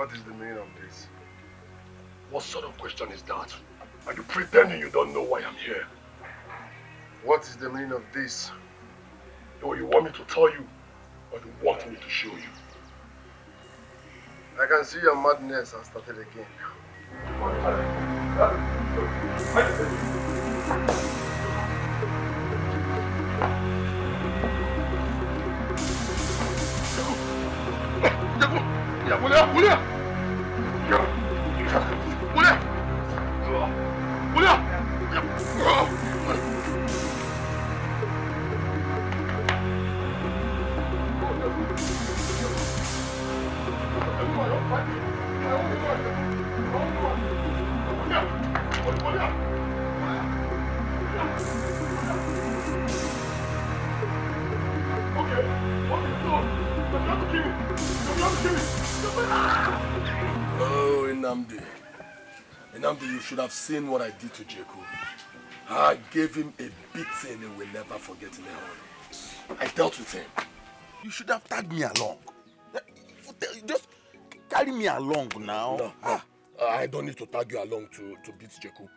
What is the meaning of this? What sort of question is that? Are you pretending you don't know why I'm here? What is the meaning of this? Do you want me to tell you, or do you want me to show you? I can see your madness has started again. Oh, Nnamdi, you should have seen what I did to Jeku. I gave him a beating he will never forget in a hurry. I dealt with him. You should have tagged me along. Just carry me along now. No. I don't need to tag you along to beat Jeku.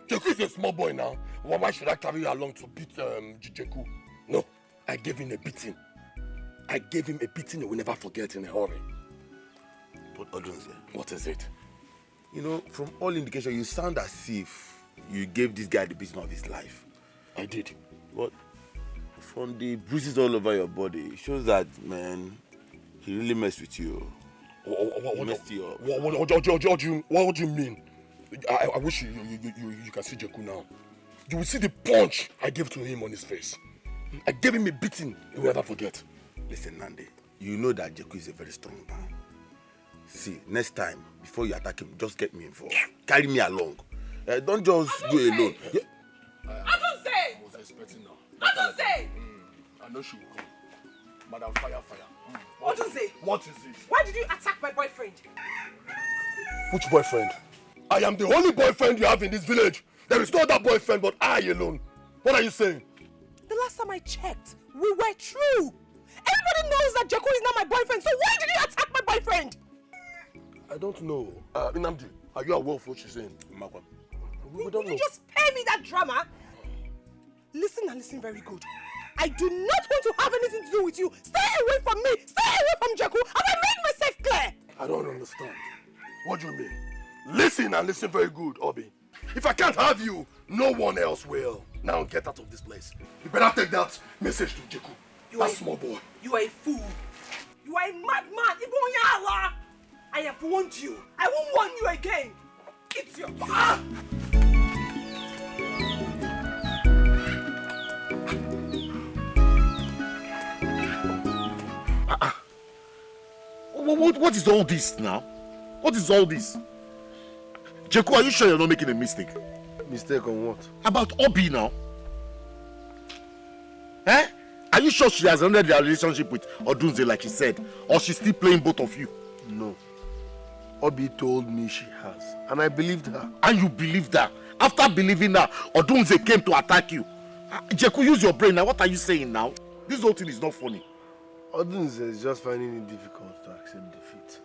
Jeku is a small boy now. Why should I carry you along to beat Jeku? No, I gave him a beating. I gave him a beating he will never forget in a hurry. But Odunze, what is it? You know, from all indications, you sound as if you gave this guy the beating of his life. I did. But from the bruises all over your body, it shows that, man, he really messed with you. What do you mean? I wish you can see Jeku now. You will see the punch I gave to him on his face. I gave him a beating he will never forget. Listen, Nande, you know that Jeku is a very strong man. See, next time, before you attack him, just get me involved. Carry me along. Don't just go alone. I don't say! I was expecting now. I don't say! I know she will come. Madam Fire. What do you say? What is it? Why did you attack my boyfriend? Which boyfriend? I am the only boyfriend you have in this village. There is no other boyfriend but I alone. What are you saying? The last time I checked, we were true. Everybody knows that Jeku is not my boyfriend, so why did you attack my boyfriend? I don't know. Nnamdi, are you aware of what she's saying? We don't know. You just pay me that drama. Listen and listen very good. I do not want to have anything to do with you. Stay away from me. Stay away from Jeku. Have I made myself clear? I don't understand. What do you mean? Listen and listen very good, Obi. If I can't have you, no one else will. Now get out of this place. You better take that message to Jeku. That small boy. You are a fool. You are a madman. Ibonyala. I have warned you. I won't warn you again. It's your... What is all this now? What is all this? Jeku, are you sure you're not making a mistake? Mistake on what? About Obi now. Eh? Are you sure she has ended their relationship with Odunze like she said? Or she's still playing both of you? No. Obi told me she has. And I believed her. And you believed her? After believing her, Odunze came to attack you. Jeku, use your brain now. What are you saying now? This whole thing is not funny. Odunze is just finding it difficult to accept defeat.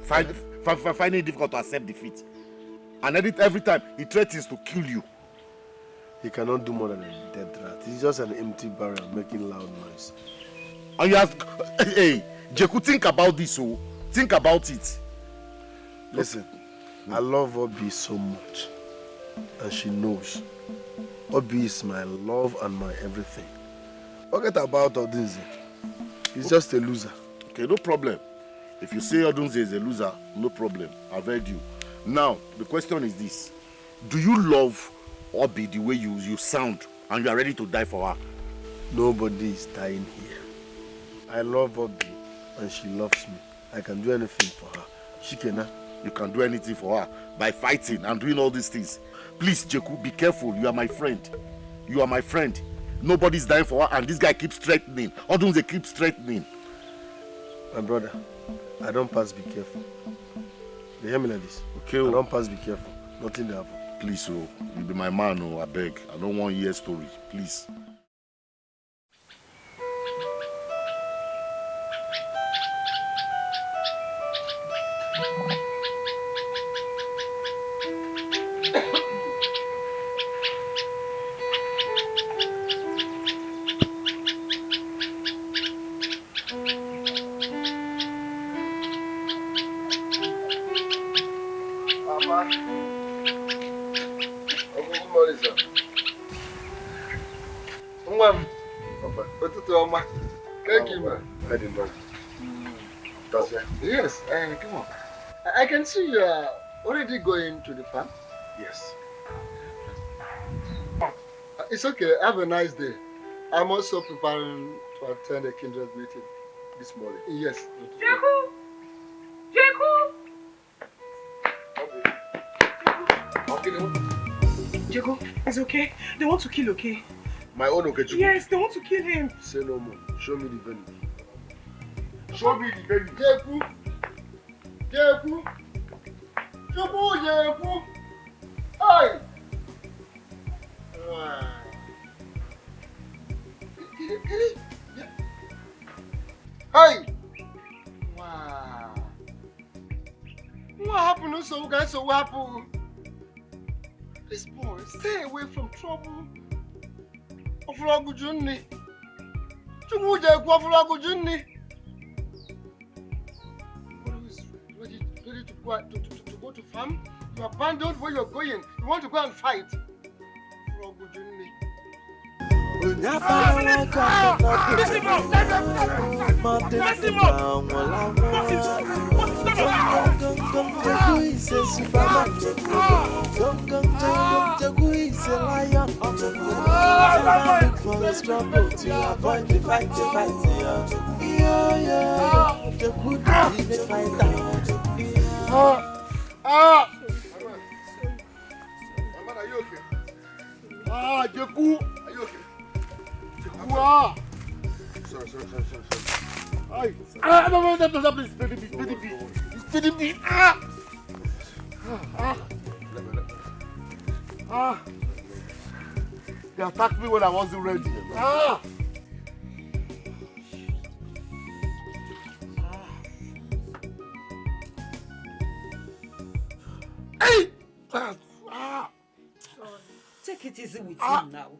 Finding it difficult to accept defeat. And every time he threatens to kill you. He cannot do more than a dead rat. He's just an empty barrel making loud noise. And you ask, hey, Jeku, think about this, oh. Think about it. Listen, I love Obi so much. And she knows. Obi is my love and my everything. Forget about Odunze. He's just a loser. Okay, no problem. If you say Odunze is a loser, no problem. I've heard you. Now, the question is this. Do you love Obi the way you sound and you are ready to die for her? Nobody is dying here. I love Obi and she loves me. I can do anything for her. Shikena. You can do anything for her by fighting and doing all these things. Please, Jeku, be careful. You are my friend. You are my friend. Nobody's dying for her and this guy keeps threatening. Odunze keeps threatening. My brother, I don't pass be careful. You hear me like this? Okay. I don't pass be careful. Nothing will happen. Please, oh, you be my man, oh, I beg. I don't want to hear a story. Please. Thank you, man. I didn't know. Does it? Yes, come on. I can see you are already going to the farm. Yes. It's okay. Have a nice day. I'm also preparing to attend a kindred meeting This morning. Yes. Jeku! Jeku, it's okay. They want to kill okay? My own Okechu. Yes, they want to kill him. Say no more. Show me the venue. Show me the venue. Jeku! Hey! Hey! Wow! What happened? So guys, what happened? This boy, stay away from trouble. Ofulagujunni. Ofulagujunni. Ready to go to farm? You abandoned where you're going. You want to go and fight? Ofulagujunni. Jeku! Are you okay? Wow! Sorry. Ay! No, please, steady me. They attacked me when I wasn't ready. Hey! Take it easy with him now.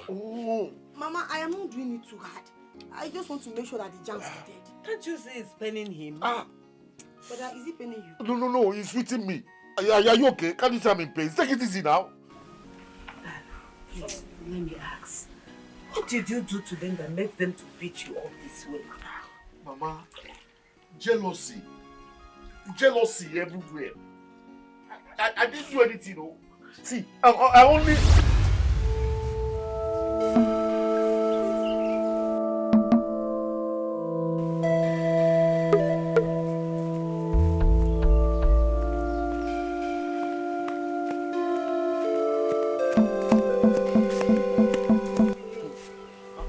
Oh! Mama, I am not doing it too hard. I just want to make sure that the jams are dead. Can't you see it's paining him? But is he paining you? No, he's sweeting me. Are you okay? Can't you see I'm in pain? Take it easy now. Please, let me ask. What did you do to them that makes them to beat you all this way? Mama, jealousy. Jealousy everywhere. I didn't do anything, no. See, I only...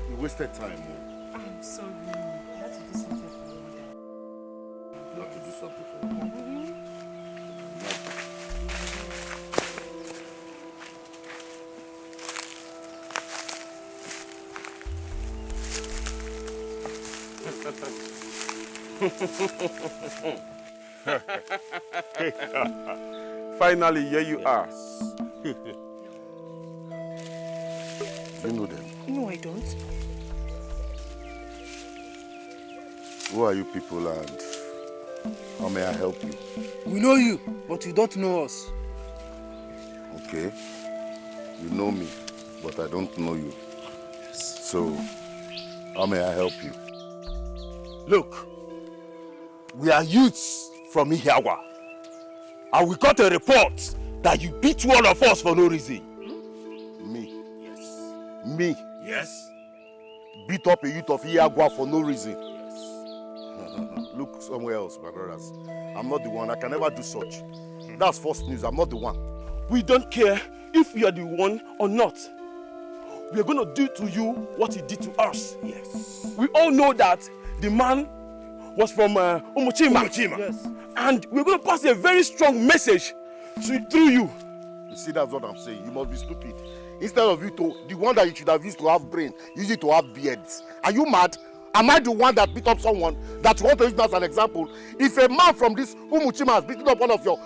You wasted time, man. I'm sorry. I had to do something for you. You have to do something for me. Finally, here you are. Do you know them? No, I don't. Who are you people and how may I help you? We know you, but you don't know us. Okay. You know me, but I don't know you. So, how may I help you? Look, we are youths from Ihiawa, and we got a report that you beat one of us for no reason. Me? Yes. Me? Yes. Beat up a youth of Ihiawa for no reason? Yes. Look somewhere else, my brothers. I'm not the one. I can never do such. That's false news. I'm not the one. We don't care if you are the one or not. We are going to do to you what he did to us. Yes. We all know that the man was from Umuchima. Yes. And we're going to pass a very strong message through you. You see, that's what I'm saying. You must be stupid. Instead of you to, the one that you should have used to have brain, use it to have beards. Are you mad? Am I the one that beat up someone that you want to use as an example? If a man from this Umuchima has beaten up one of your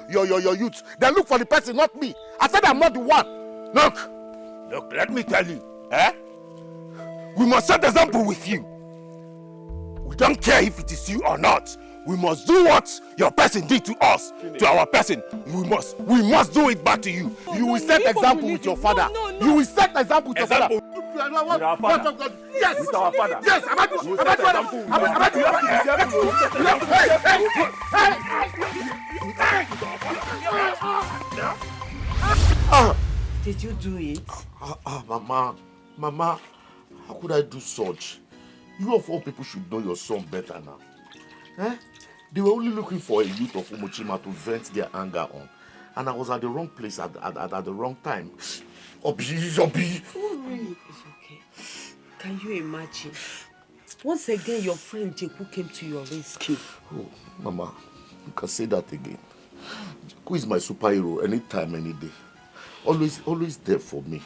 youths, then look for the person, not me. I said I'm not the one. Look, let me tell you, we must set example with you. We don't care if it is you or not. We must do what your person did to us, to our person. We must do it back to you. You will set example with your father. You will set example with your father. With our father. Yes, with our father. Yes, Did you do it? Mama, how could I do such? You of all people should know your son better now. They were only looking for a youth of Umuchima to vent their anger on. And I was at the wrong place at the wrong time. Obi. It's okay. Can you imagine? Once again, your friend Jeku came to your rescue. Oh, Mama, you can say that again. Jeku is my superhero anytime, any day. Always there for me.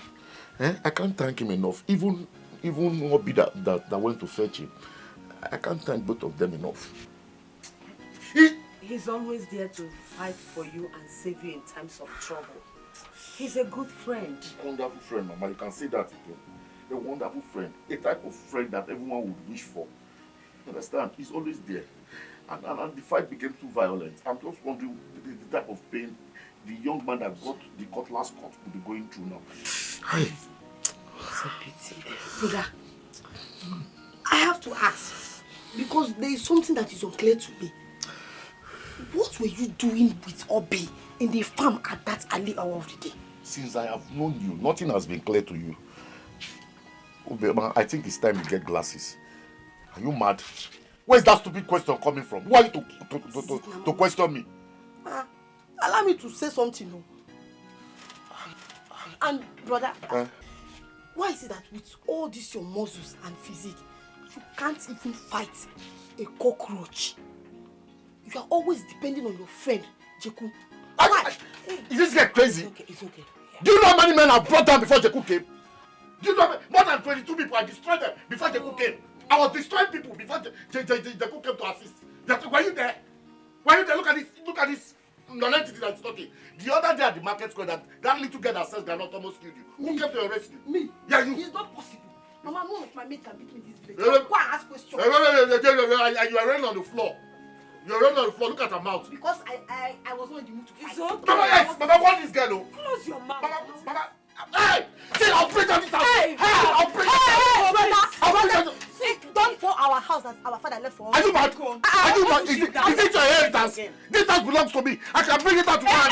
I can't thank him enough. Even Obi that went to fetch him. I can't thank both of them enough. He's always there to fight for you and save you in times of trouble. He's a good friend. A wonderful friend, Mama. You can say that again. A wonderful friend. A type of friend that everyone would wish for. You understand? He's always there. And the fight became too violent. I'm just wondering the type of pain the young man that got the cutlass cut could be going through now. It's a pity. Brother, I have to ask, because there is something that is unclear to me. What were you doing with Obi in the farm at that early hour of the day? Since I have known you, nothing has been clear to you. Obi, I think it's time you get glasses. Are you mad? Where's that stupid question coming from? Who are you to question me? Allow me to say something. No? And brother, why is it that with all this your muscles and physique, you can't even fight a cockroach? You are always depending on your friend, Jeku. Why? Is this guy crazy? It's okay. Yeah. Do you know how many men I brought down before Jeku came? Do you know more than 22 people I destroyed them before Jeku came? I was destroying people before Jeku came to assist. Were you there? Were you there? Look at this non-entity that's talking. The other day at the market square, that little girl that says they're not almost killed you. Who came to your rescue? Me? Yeah, you. It's not possible. Mama, none of my mates can beat me this village. Go and ask questions. You are running on the floor. You're running on the floor. Look at her mouth. Because I was not in the mood to fight. It's okay. Mama, yes. Mama, what is girl? Close your mouth. Mama. Hey! See, I'll break down this house. Hey! I'll break down this house. Brother, see, don't for our house that our father left for us. Are you mad? Are you mad? Is it your inheritance? This house belongs to me. I can bring it out to God.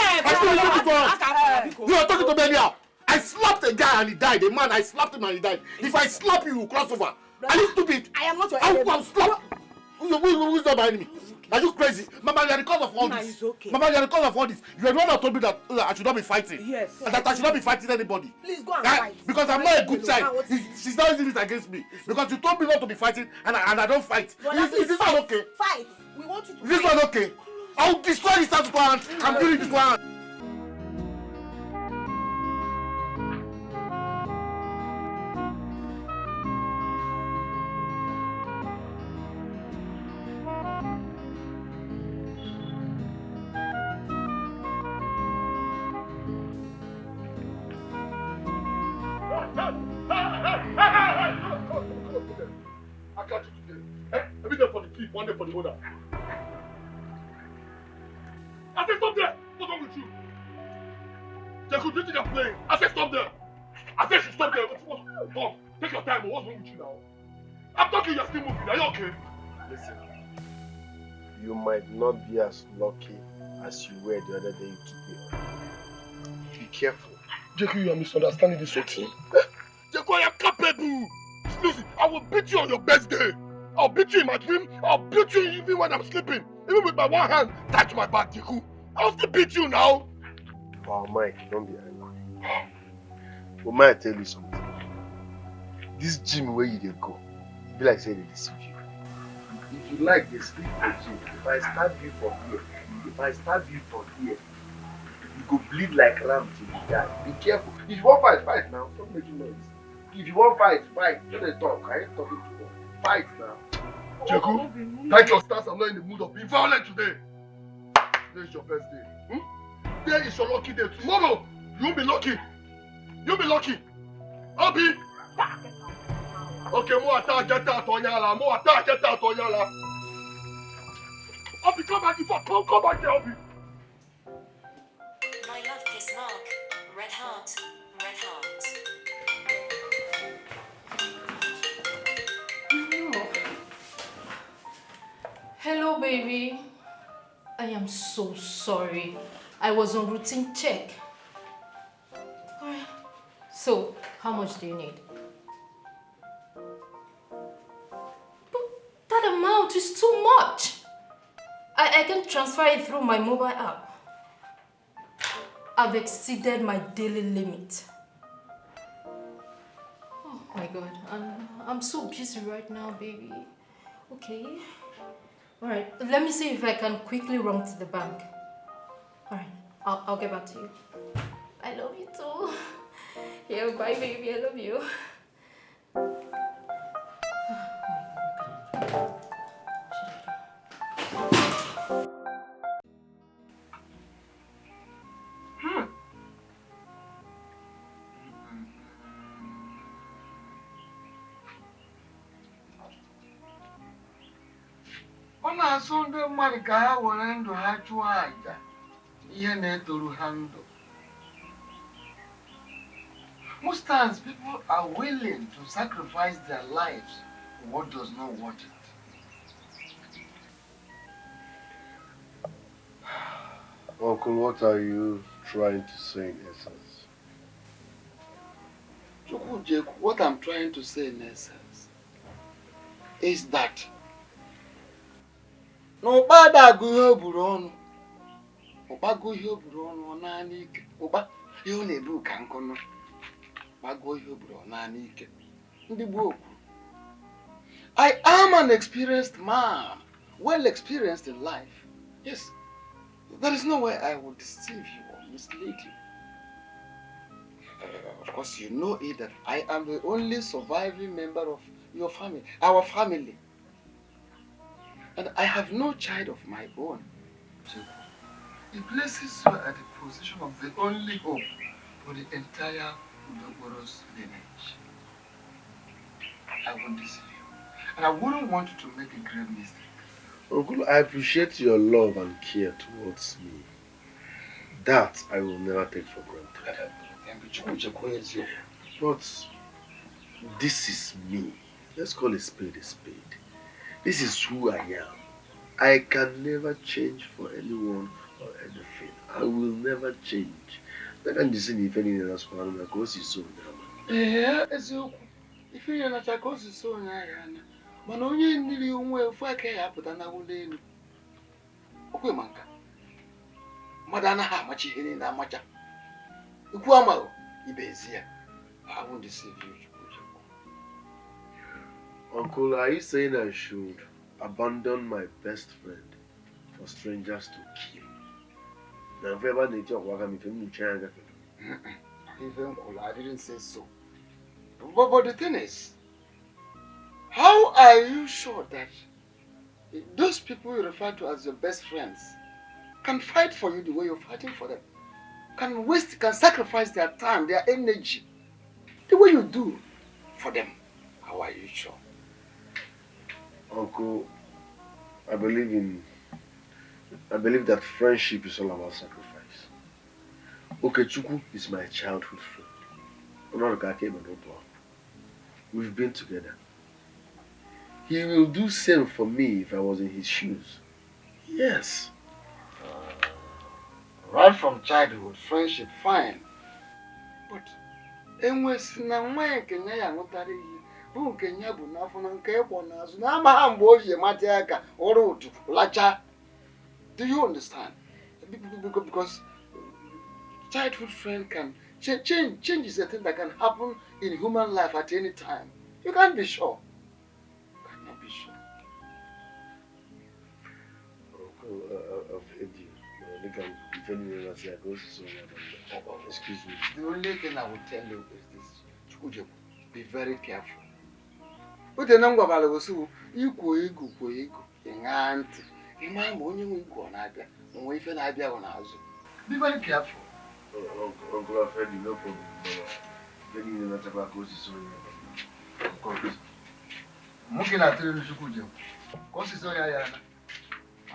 You are talking to me anyhow. I slapped a guy and he died. A man, I slapped him and he died. If I slap you, you cross over. Are you stupid? I am not your enemy. I'll slap. Who is not my enemy? Are you crazy? Mama, you are the cause of all this. Okay. Mama, you are the cause of all this. You are the one that told me that I should not be fighting. Yes. And that I should not be fighting anybody. Please go and fight. Because I'm not a good child. She's not using it against me. Because you told me not to be fighting and I don't fight. Is this one okay? Fight. We want you to Is this one okay? I'll destroy this house with one hand. I'm doing this one hand. I got you today. Let me go for the key, one day for the owner. I said stop there! What's wrong with you? Jeku, do you think I'm playing? I said stop there! I said you stop there! Tom, take your time, what's wrong with you now? I'm talking, you're still moving, are you okay? Listen, you might not be as lucky as you were the other day you took me on. Be careful. Jeku, you are misunderstanding this whole thing. Jeku, I am capable! Listen, I will beat you on your best day. I'll beat you in my dream. I'll beat you even when I'm sleeping. Even with my one hand tied to my back, Jeku. I'll still beat you now. Oh, Mike, don't be angry. But may I tell you something? This gym where you dey go, it be like say they deceive you. If you like, they sleep for gym. If I stab you from here, you go bleed like ram till you die. Be careful. If you want fight now. Stop making noise. If you want fight. Don't talk. I ain't talking to you. Fight now. Jeku, take your stance. I'm not in the mood of being violent today. Today is your best day. Today is your lucky day. Tomorrow, you'll be lucky. You'll be lucky. Obi. Okay, more attack, get out on yala. More attack, get out on yala. Obi, come back. Come back here, Obi. My love kiss mark. Red heart. Red heart. Hello, baby. I am so sorry. I was on routine check. Alright. So, how much do you need? But that amount is too much. I can transfer it through my mobile app. I've exceeded my daily limit. Oh my God, I'm so busy right now, baby. Okay. Alright, let me see if I can quickly run to the bank. Alright, I'll get back to you. I love you too. Yeah, bye baby, I love you. Ọ na-asụ ndị mmadụ ka ha were ndụ ha chụọ aja ihe na-etoru ha ndụ. Most times people are willing to sacrifice their lives for what does not want it. Uncle, what are you trying to say in essence? What I'm trying to say in essence is that n'ụkpa agụ ihe o buru ọnụ, ụkpago ihe o buru ọnụ ọ naanị ike, ụkpa ihe ọ na-ebu ka nkụnụ, ụkpago ihe o buru ọ naanị ike. Ndị gboo kwuru, I am an experienced man, well experienced in life. Yes, there is no way I will deceive you or mislead you. Of course, you know it that I am the only surviving member of your family, our family. And I have no child of my own. So it places you at the position of the only hope for the entire Udogoro's lineage. I won't deceive you. And I wouldn't want you to make a grave mistake. Uncle, I appreciate your love and care towards me. That I will never take for granted. But this is me. Let's call a spade a spade. This is who I am. I can never change for anyone or anything. I will never change. I can't just say anything else for anyone because it's so now. Yeah, it's okay. If you're not a cause, it's so now. But only in the room where I can't put an old day. Okay, Manka. Madana, how much you in that much? The Guamo, Ibezia. I won't deceive you. Uncle, are you saying I should abandon my best friend for strangers to kill? Now, if ever nature welcome me, I didn't say so. But the thing is, how are you sure that those people you refer to as your best friends can fight for you the way you're fighting for them? Can sacrifice their time, their energy, the way you do for them? How are you sure? Uncle, I believe that friendship is all about sacrifice. Okechukwu is my childhood friend. We've been together. He will do same for me if I was in his shoes. Yes. Right from childhood, friendship, fine. But do you understand? Because childhood friend can change is a thing that can happen in human life at any time. You can't be sure. You cannot be sure. I've heard you. Excuse me. The only thing I will tell you is this: be very careful. Ute na ngwabala gosu ikwo ego kwo ego nganti. Ima mo onye nwe ikwo na abia. Nwe ife na abia na azu. Be very careful. Uncle Freddy, no problem. Then you know about courses so of course. Muki na tiri nsukujo. Kosi so ya na.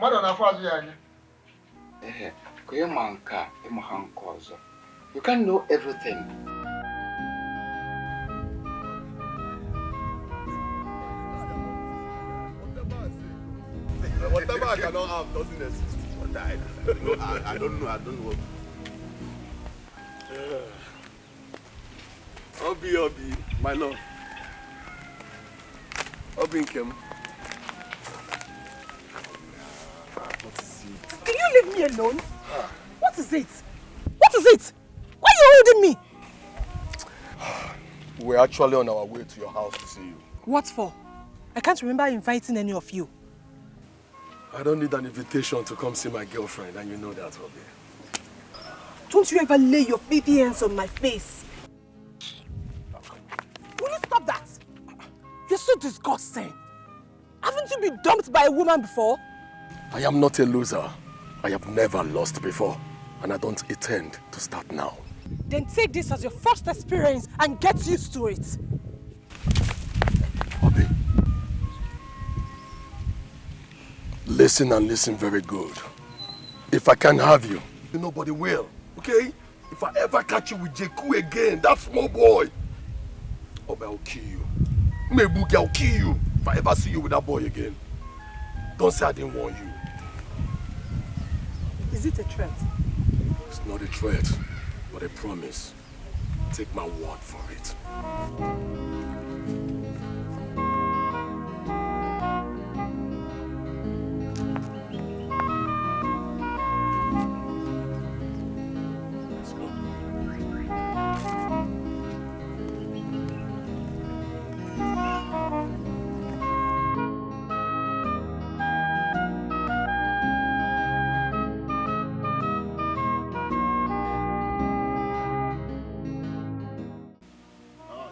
Mado na fazu ya anya. Ko ye manka, e mo hanko ozo. You can't know everything. Whatever I cannot have doesn't exist. I don't know. Obi, my love. Obi Nkem. What is it? Can you leave me alone? What is it? What is it? Why are you holding me? We're actually on our way to your house to see you. What for? I can't remember inviting any of you. I don't need an invitation to come see my girlfriend, and you know that, Obi. Don't you ever lay your filthy hands on my face. Will you stop that? You're so disgusting. Haven't you been dumped by a woman before? I am not a loser. I have never lost before, and I don't intend to start now. Then take this as your first experience and get used to it. Obi, listen and listen very good. If I can't have you, nobody will, okay? If I ever catch you with Jeku again, that small boy, Obi, I'll kill you. Mebuki, I'll kill you if I ever see you with that boy again. Don't say I didn't warn you. Is it a threat? It's not a threat, but a promise. Take my word for it. Let's go.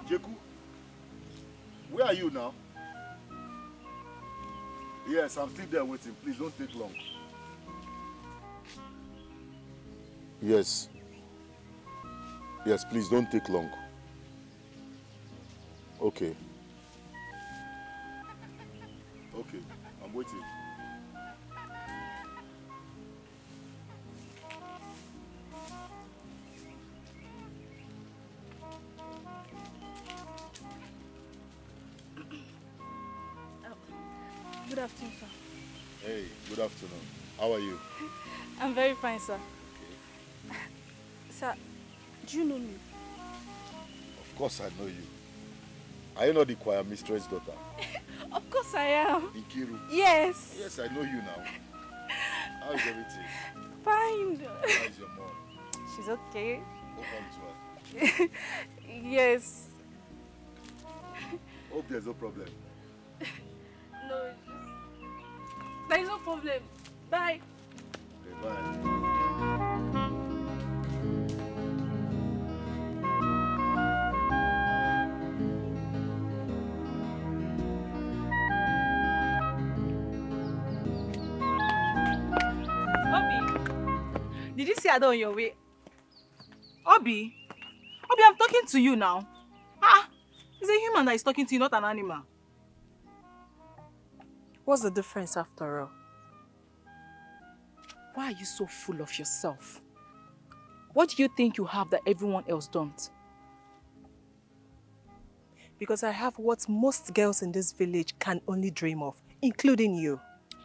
Jeku, where are you now? Yes, I'm still there waiting. Please don't take long. Yes. Yes, please don't take long. Okay. Okay, I'm waiting. Good afternoon, sir. Hey, good afternoon. How are you? I'm very fine, sir. Okay. Sir, do you know me? Of course I know you. Are you not the choir mistress daughter? Of course I am. Ikiru? Yes. Yes, I know you now. How is everything? Fine. How is your mom? She's okay. Hope all is well. Yes. Hope there's no problem. No, there is no problem. Bye. Okay, bye. Did you see Ada on your way? Obi, I'm talking to you now. It's a human that is talking to you, not an animal. What's the difference after all? Why are you so full of yourself? What do you think you have that everyone else don't? Because I have what most girls in this village can only dream of, including you.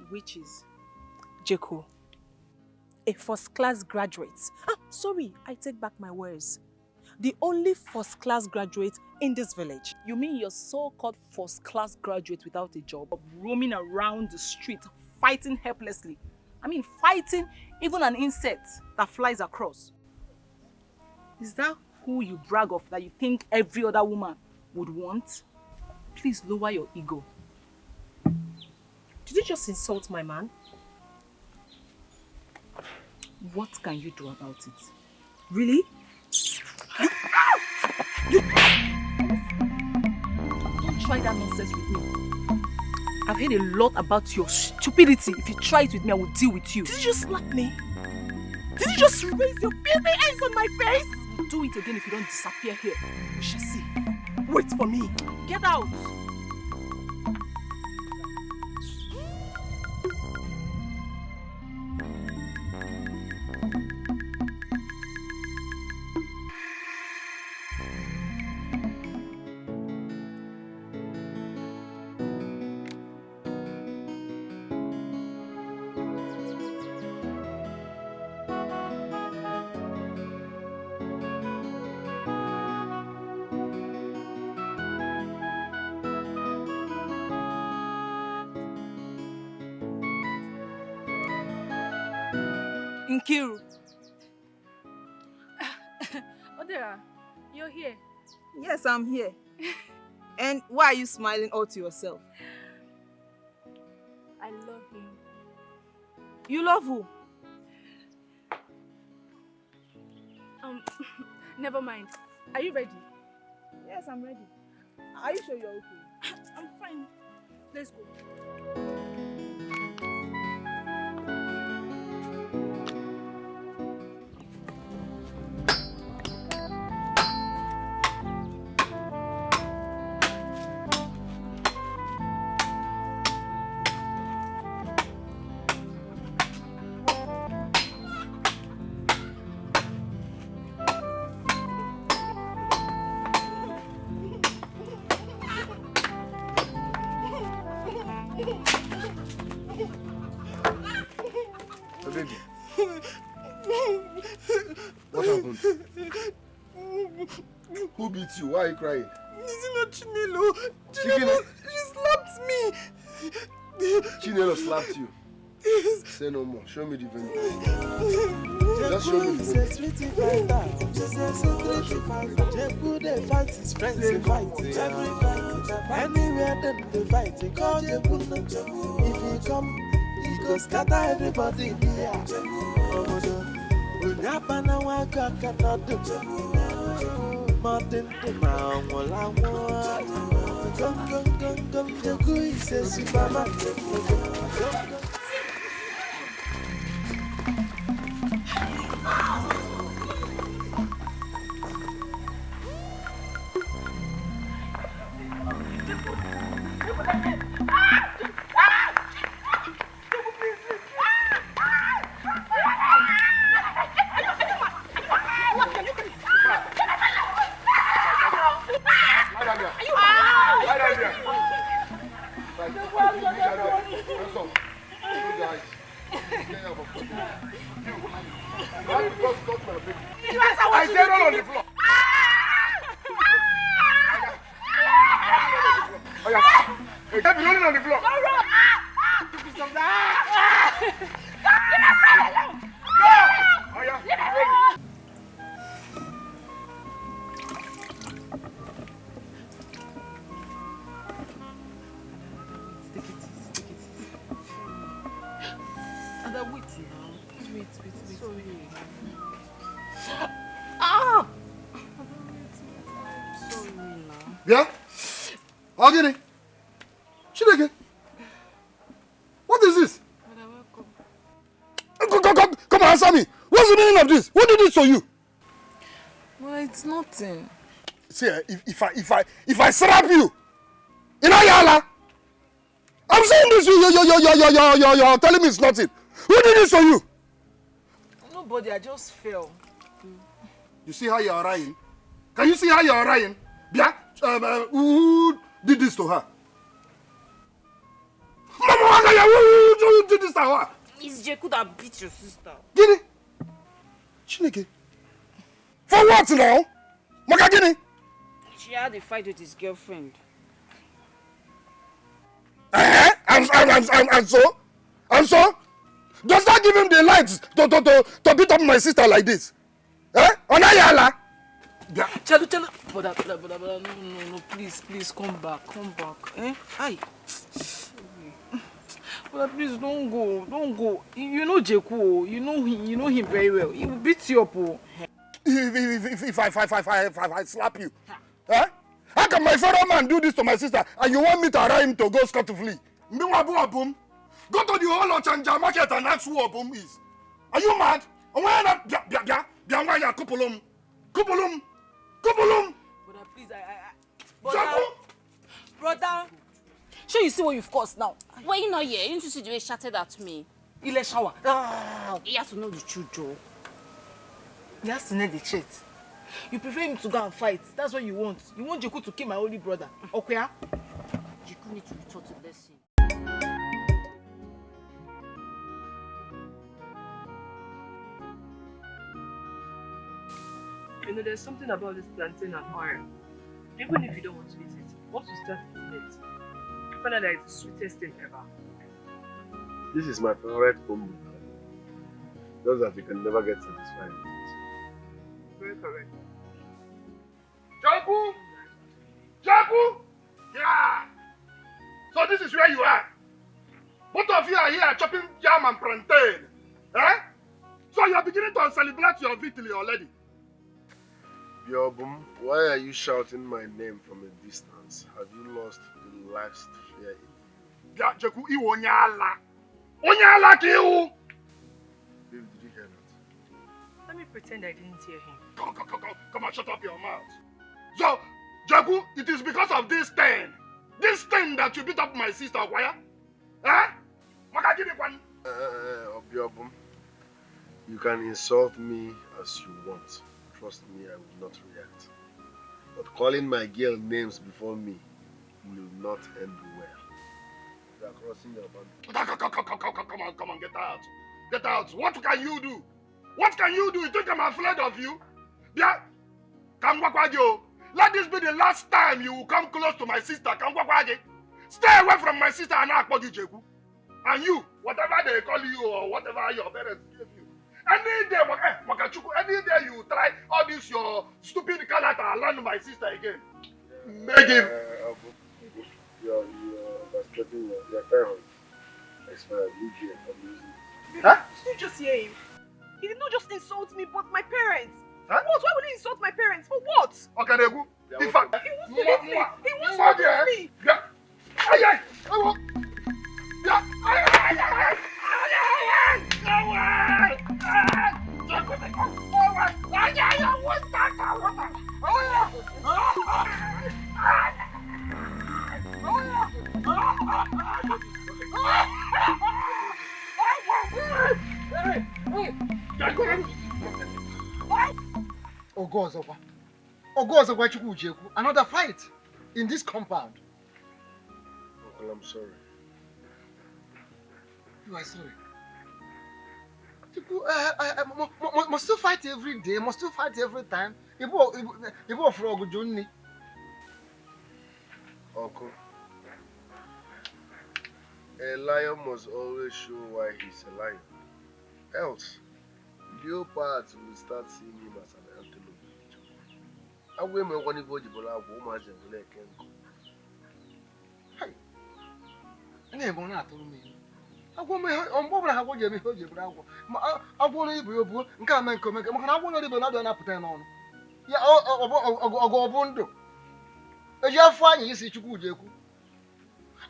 Which is? Jeku. A first-class graduate. Sorry, I take back my words. The only first-class graduate in this village. You mean you're so-called first-class graduate without a job, roaming around the street, fighting helplessly? I mean, fighting even an insect that flies across. Is that who you brag of that you think every other woman would want? Please lower your ego. Did you just insult my man? What can you do about it? Really? Don't try that nonsense with me. I've heard a lot about your stupidity. If you try it with me, I will deal with you. Did you just slap me? Did you just raise your baby eyes on my face? Do it again if you don't disappear here. We shall see. Wait for me. Get out! Nkiru. Odera, you're here. Yes, I'm here. And why are you smiling all to yourself? I love him. You love who? Never mind. Are you ready? Yes, I'm ready. Are you sure you're okay? I'm fine. Let's go. Baby. What happened? Who beat you? Why are you crying? Is it not Chinelo? Chinelo, she slapped me. Chinelo slapped you. Yes. Say no more. Show me the video. Just show me the Jeku they fight his friends, they fight every fight. Anywhere them they fight, they call Jeku. If he come, he go scatter everybody in the air. Unyapana waka cannot do. Martin the man will I want. Come, Jeku is a superman. I said roll on the floor. Oh yeah. Hey, be rolling on the floor. No, roll. Oh yeah. Rolling. Take it easy. And then wait now. Wait. Sorry. Ah! Sorry now. Yeah? Ogini? Chineke? What is this? Come answer me. What's the meaning of this? Who did this to you? Well, it's nothing. See, if I slap you, Inayala, I'm saying this, you're telling me it's nothing. Who did this to you? Nobody, I just fell. You see how you're lying? Can you see how you're lying? Yeah? Who did this to her? Mama, who did this to her? It's Jeku that beat your sister. Gini? Chineke? For what now? Maka Gini? She had a fight with his girlfriend. And so? Does that give him the lights to beat up my sister like this? Eh? Onayala? Chalo. Brother, no, please, come back. Eh? Aye. Brother, please, don't go. You know Jeku, you know him very well. He will beat you up. If I slap you, eh? How can my fellow man do this to my sister and you want me to allow him to go scot-free? Go to the whole of Chanja market and ask who Obum is. Are you mad? Brother, please, Brother, sure you see what you've caused now. Why you not here? You need to see the way he shouted at me. He let shower. He has to know the truth, Joe. He has to know the truth. You prefer him to go and fight. That's what you want. You want Jeku to kill my only brother. Okay? Jeku needs to be taught a lesson. You know, there's something about this plantain and oil. Even if you don't want to eat it, once you start eating it, you find out that it's the sweetest thing ever. This is my favorite combo. Just that you can never get satisfied with it. Very correct. Jagu! Jagu! Yeah! So this is where you are. Both of you are here chopping jam and plantain. Eh? So you are beginning to celebrate your victory already. Biobum, why are you shouting my name from a distance? Have you lost the last fear in you? Jagu, you onyala. Onyala kiu! Babe, did you hear that? Let me pretend I didn't hear him. Come on, shut up your mouth. So, Jagu, it is because of this thing that you beat up my sister, why? Eh? Obiobum, you can insult me as you want. Trust me, I will not react. But calling my girl names before me will not end well. You are crossing your boundary. Come on, get out. Get out. What can you do? What can you do? You think I'm afraid of you? Yeah? Let this be the last time you will come close to my sister. Stay away from my sister and Jeku. And you, whatever they call you or whatever your parents give you. Any day you try all this your stupid character and learn my sister again. Make him. You're frustrating your parents. Expired. You hear from music. Huh? Did you just hear him? He did not just insult me, but my parents. Huh? What? Why would he insult my parents? For what? Okay, Degu. In fact, he wants to hit me. He wants to hit me. Yeah. Another fight in this compound. Uncle, I'm sorry. You are sorry. Must you fight every day? Must you fight every time? Uncle, a lion must always show why he's a lion. Else, leopards will start seeing him as an antelope. I will make one of you woman Hey, never not to me. I want me on board. I want you to be I want to be a book and come and come. I want to be another appetite on. Yeah, I'll go bundo. You are fine, you see, Chuku.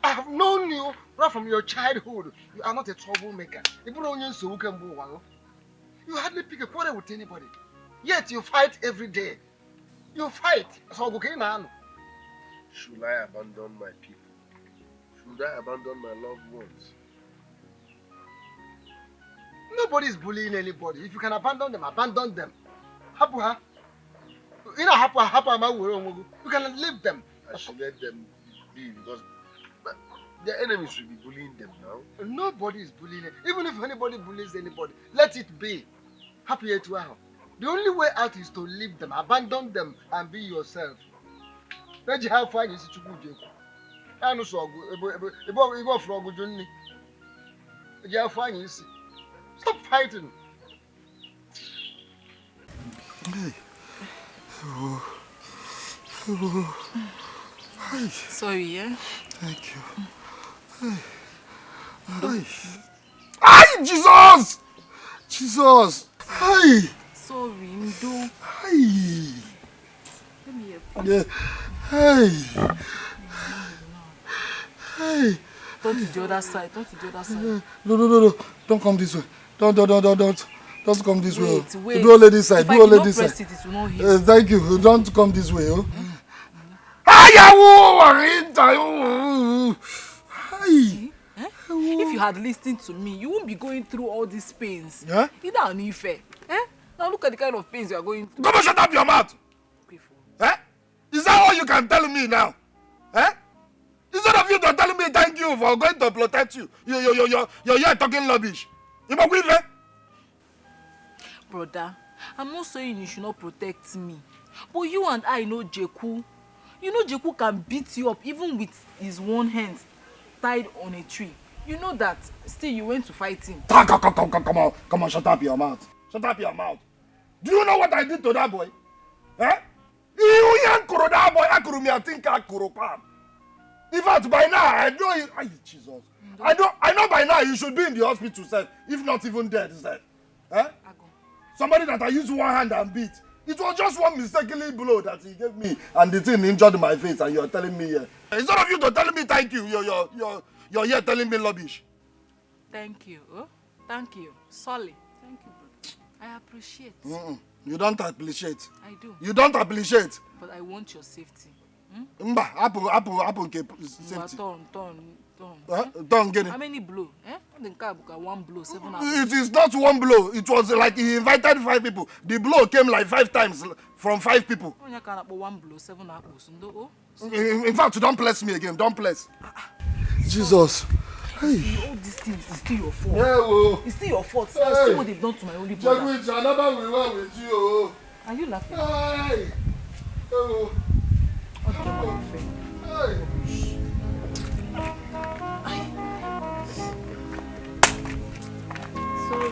I have known you right from your childhood. You are not a troublemaker. Even on you, so you can move on. You hardly pick a quarrel with anybody. Yet you fight every day. You fight. So okay, man. Should I abandon my people? Should I abandon my loved ones? Nobody is bullying anybody. If you can abandon them, abandon them. Hapuha. You know, Hapuha, you can leave them. I should let them be because their enemies will be bullying them now. Nobody is bullying them. Even if anybody bullies anybody, let it be. Happy to have. The only way out is to leave them, abandon them, and be yourself. Let you have fun. You see, Chuku. I know so good. About frog, Johnny. You have fun. You see. Stop fighting. Hey. Hey. Sorry, yeah? Thank you. Hey. Ay, Jesus! Jesus! Hey! Sorry, Ndo. Hey! Let me help you. Yeah. Hey. Hey. Turn to the other side. Turn to the other side. No. Don't come this way. Don't come this way. Wait. Do only this side. Do only this side. It will not hit. Thank you. Don't come this way. Oh. See? Eh? If you had listened to me, you won't be going through all these pains. Yeah? Either an ife. Eh? Now look at the kind of pains you are going through. Come on, shut up your mouth. Eh? Is that all you can tell me now? Eh? Instead of you to telling me thank you for going to protect you, you're talking rubbish. Brother, I'm not saying you should not protect me. But you and I know Jeku. You know Jeku can beat you up even with his one hand tied on a tree. You know that. Still, you went to fight him. Come on, shut up your mouth. Shut up your mouth. Do you know what I did to that boy? Eh? You young kuro that boy, I think I kuro palm. In fact, by now, I know you. Ay, Jesus. I know by now you should be in the hospital, sir, if not even dead, sir. Eh? Somebody that I used one hand and beat. It was just one mistakenly blow that he gave me, and the thing injured my face, and you're telling me, instead of you to telling me thank you, you're here telling me rubbish. Thank you. Oh? Thank you. Sorry. Thank you, brother. I appreciate. You don't appreciate. I do. You don't appreciate. But I want your safety. Mba, happen safety. Turn, get it. How many blow? Eh? One blow, 7 hours. It is not one blow. It was like he invited 5 people. The blow came like 5 times from 5 people. One blow, 7 apples. In fact, don't bless me again. Don't bless. Jesus. Hey. All these things is still your fault. Yeah, well. It's still your fault. Hey. See what they've done to my only brother. Another will run with you. Are you laughing? Hey. Oh. Hey. Sorry.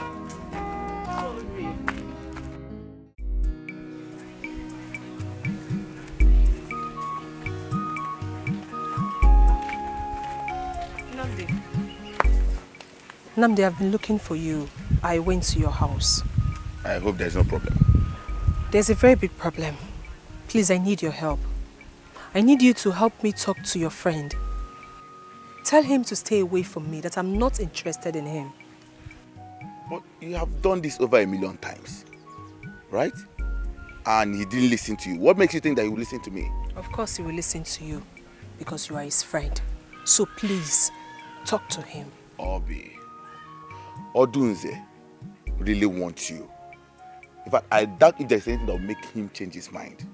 Namdi, I've been looking for you. I went to your house. I hope there's no problem. There's a very big problem. Please, I need your help. I need you to help me talk to your friend. Tell him to stay away from me, that I'm not interested in him. But you have done this over 1,000,000 times, right? And he didn't listen to you. What makes you think that he will listen to me? Of course he will listen to you, because you are his friend. So please, talk to him. Obi, Odunze really wants you. In fact, I doubt if there's anything that will make him change his mind.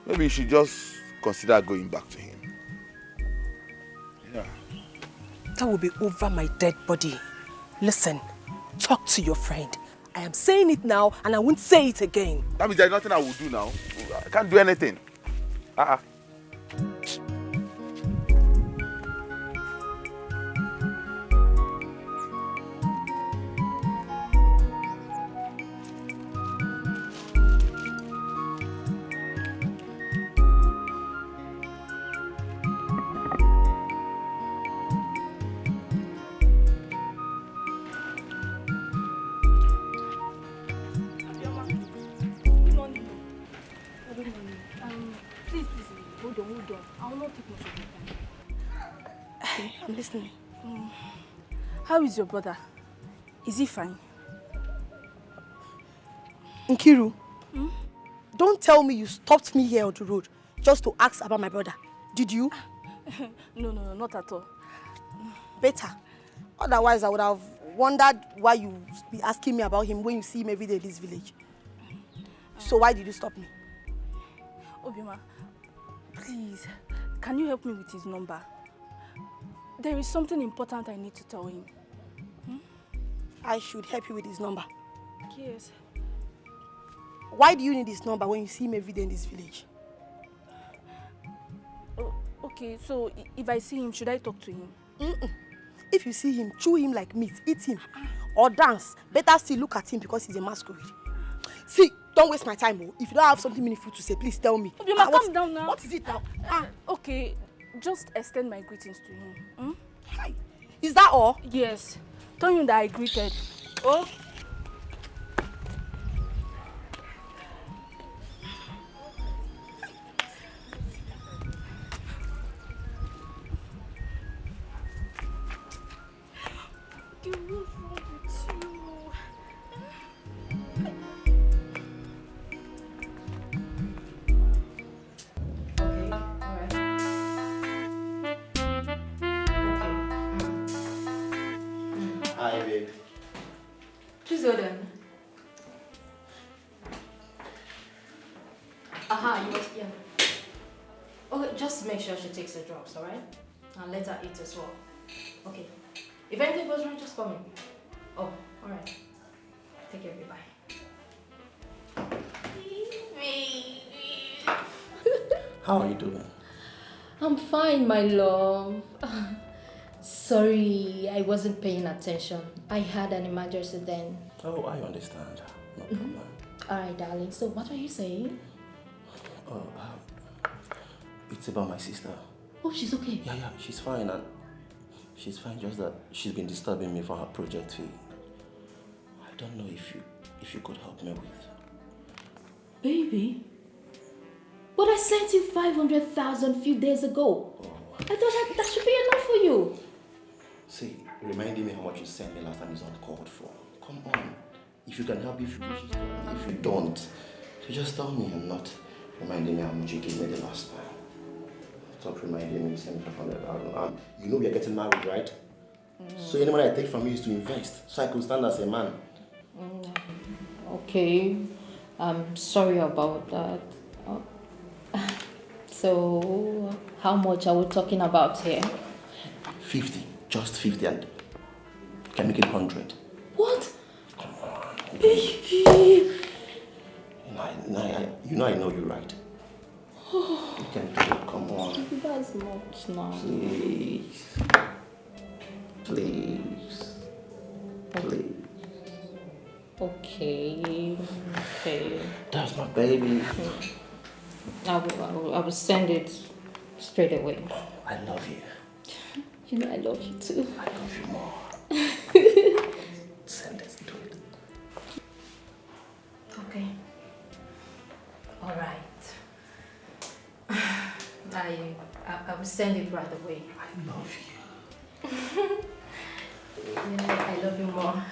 Maybe you should just consider going back to him. Yeah. That will be over my dead body. Listen, talk to your friend. I am saying it now and I won't say it again. That means there's nothing I will do now. I can't do anything. How is your brother? Is he fine? Nkiru, don't tell me you stopped me here on the road just to ask about my brother. Did you? No, not at all. Better. Otherwise, I would have wondered why you be asking me about him when you see him every day in this village. So why did you stop me? Obioma, please, can you help me with his number? There is something important I need to tell him. I should help you with his number. Yes. Why do you need his number when you see him every day in this village? Oh, okay, so if I see him, should I talk to him? If you see him, chew him like meat, eat him, or dance. Better still look at him because he's a masquerade. See, don't waste my time. If you don't have something meaningful to say, please tell me. Obioma, calm down now. What is it now? Okay, just extend my greetings to him. Hi. Is that all? Yes. Tell him that I greeted. Oh. Please hold on. Aha, yeah. Okay, just make sure she takes the drugs, alright? And let her eat as well. Okay. If anything goes wrong, just call me. Oh, alright. Take care, bye. How are you doing? I'm fine, my love. Sorry, I wasn't paying attention. I had an emergency then. Oh, I understand. No problem. Alright, darling. So, what were you saying? It's about my sister. Oh, she's okay? Yeah, she's fine. And she's fine, just that she's been disturbing me for her project fee. I don't know if you could help me with. Baby? But I sent you 500,000 a few days ago. I thought that should be enough for you. See, reminding me how much you sent me last time is uncalled for. Come on. If you can help, if you wish to, if you don't, you just tell me and not reminding me how much you gave me the last time. Stop reminding me you sent me 500,000. You know we are getting married, right? So any money I take from you is to invest, so I could stand as a man. Okay. I'm sorry about that. So, how much are we talking about here? 50, just 50, and can make it 100. What? Come on. Baby! You know I know you're right. You can do it, come on. That's much now. Please. Please. Please. Okay. That's my baby. I will send it straight away. I love you. You know I love you too. I love you more. Send it to it. Okay. All right. I will send it right away. I love you. You know I love you more.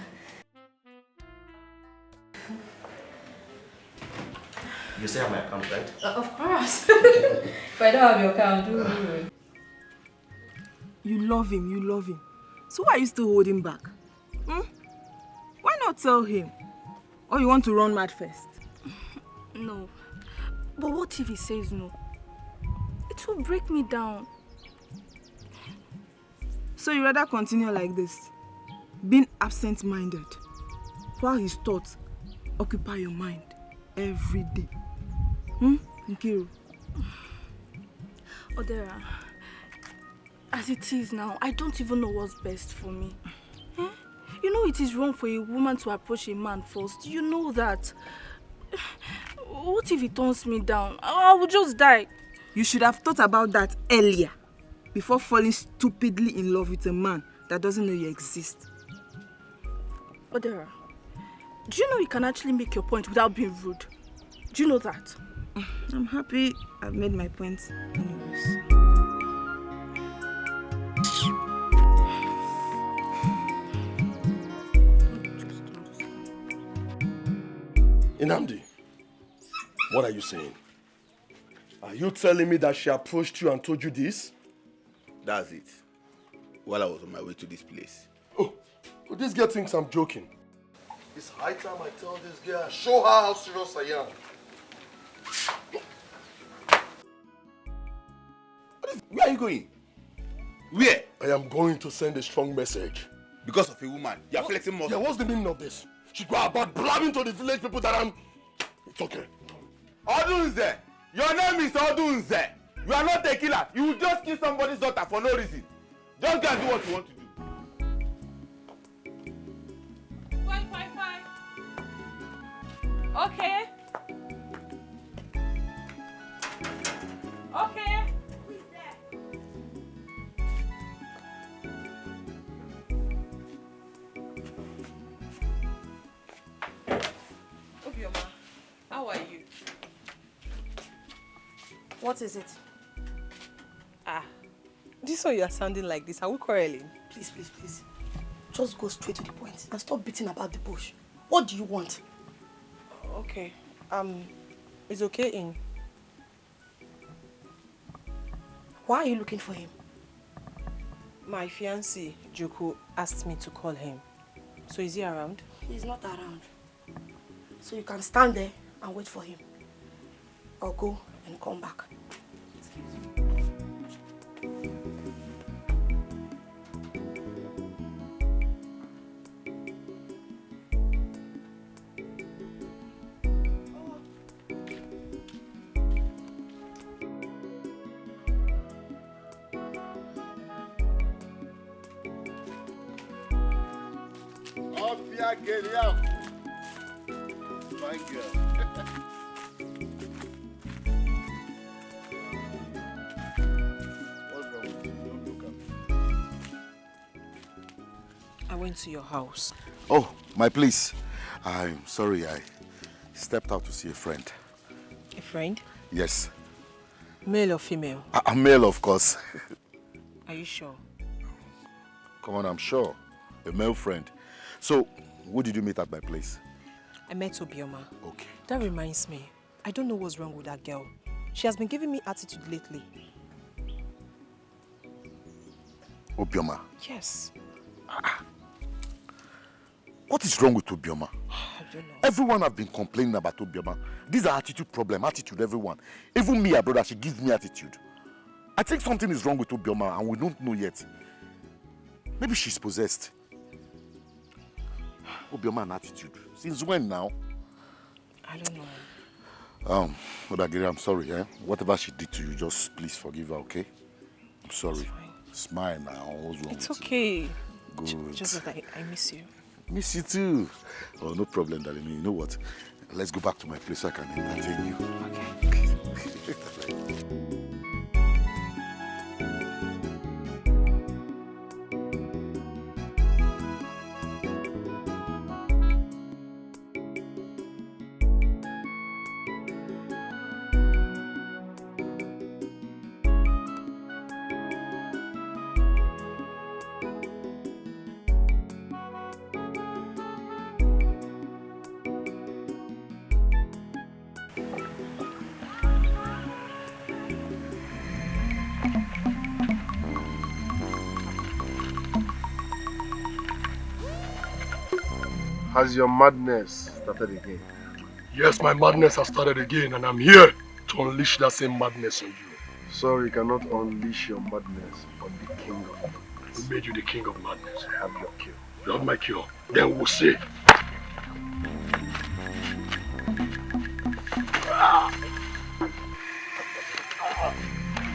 You say I have my account, right? Of course. If I don't have your account, do it. You love him. So why are you still holding back? Why not tell him? Or you want to run mad first? No. But what if he says no? It will break me down. So you rather continue like this, being absent-minded, while his thoughts occupy your mind every day? Nkiru? Odera, as it is now, I don't even know what's best for me. You know it is wrong for a woman to approach a man first. You know that. What if he turns me down? I will just die. You should have thought about that earlier, before falling stupidly in love with a man that doesn't know you exist. Odera, do you know you can actually make your point without being rude? Do you know that? I'm happy I've made my point anyways. Inamdi, what are you saying? Are you telling me that she approached you and told you this? That's it. While I was on my way to this place. Oh, this girl thinks I'm joking. It's high time I tell this girl, show her how serious I am. Where are you going? Where? I am going to send a strong message. Because of a woman? You are flexing muscle. Yeah, what's the meaning of this? She go about blabbing to the village people that I'm... It's okay. Odunze! Your name is Odunze! You are not a killer. You will just kill somebody's daughter for no reason. Just go and do what you want to do. Fine. Okay. Who is there? Obioma, how are you? What is it? This one you are sounding like this. Are we quarreling? Please. Just go straight to the point and stop beating about the bush. What do you want? Okay. Is okay in? Why are you looking for him? My fiancé, Joko, asked me to call him. So is he around? He's not around. So you can stand there and wait for him. Or go and come back. Get it out. Fine girl. What's wrong with you? Don't look at me. I went to your house. Oh, my place. I'm sorry, I stepped out to see a friend. A friend? Yes. Male or female? A male, of course. Are you sure? Come on, I'm sure. A male friend. So, who did you meet at my place? I met Obioma. Okay. That reminds me. I don't know what's wrong with that girl. She has been giving me attitude lately. Obioma? Yes. What is wrong with Obioma? I don't know. Everyone have been complaining about Obioma. These are attitude problem. Attitude, everyone. Even me, her brother, she gives me attitude. I think something is wrong with Obioma and we don't know yet. Maybe she's possessed. Obioma an attitude. Since when now? I don't know. Odagiri, I'm sorry, eh? Whatever she did to you, just please forgive her, okay? I'm sorry. Smile now. What's wrong It's with okay. You? Good. Just that I miss you. Miss you too. Oh, no problem, darling. You know what? Let's go back to my place so I can entertain you. Okay. Has your madness started again? Yes, my madness has started again, and I'm here to unleash that same madness on you. Sorry, you cannot unleash your madness on the king of madness. Who made you the king of madness? I have your cure. You have my cure. Then we'll see.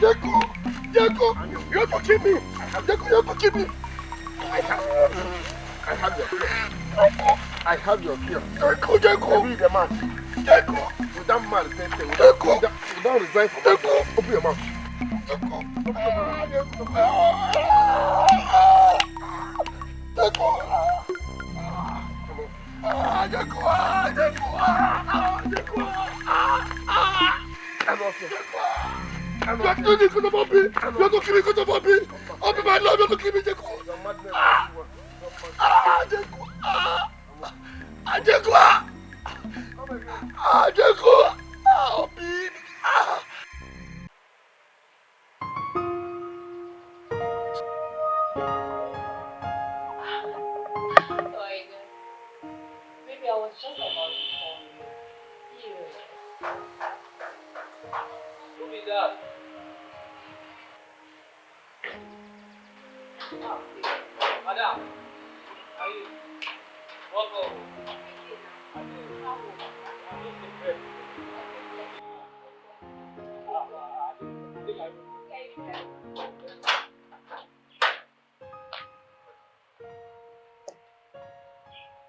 Jeko! Jeko! You have to kill me! Jeko, you have to kill me! I have your cure. I have your cure. Jeko! Be the man. Jeko! With that man, Jeko! you don't resign from that. Open your mouth. Maybe I was just about to call you. Who did that? Madam, are you? Welcome.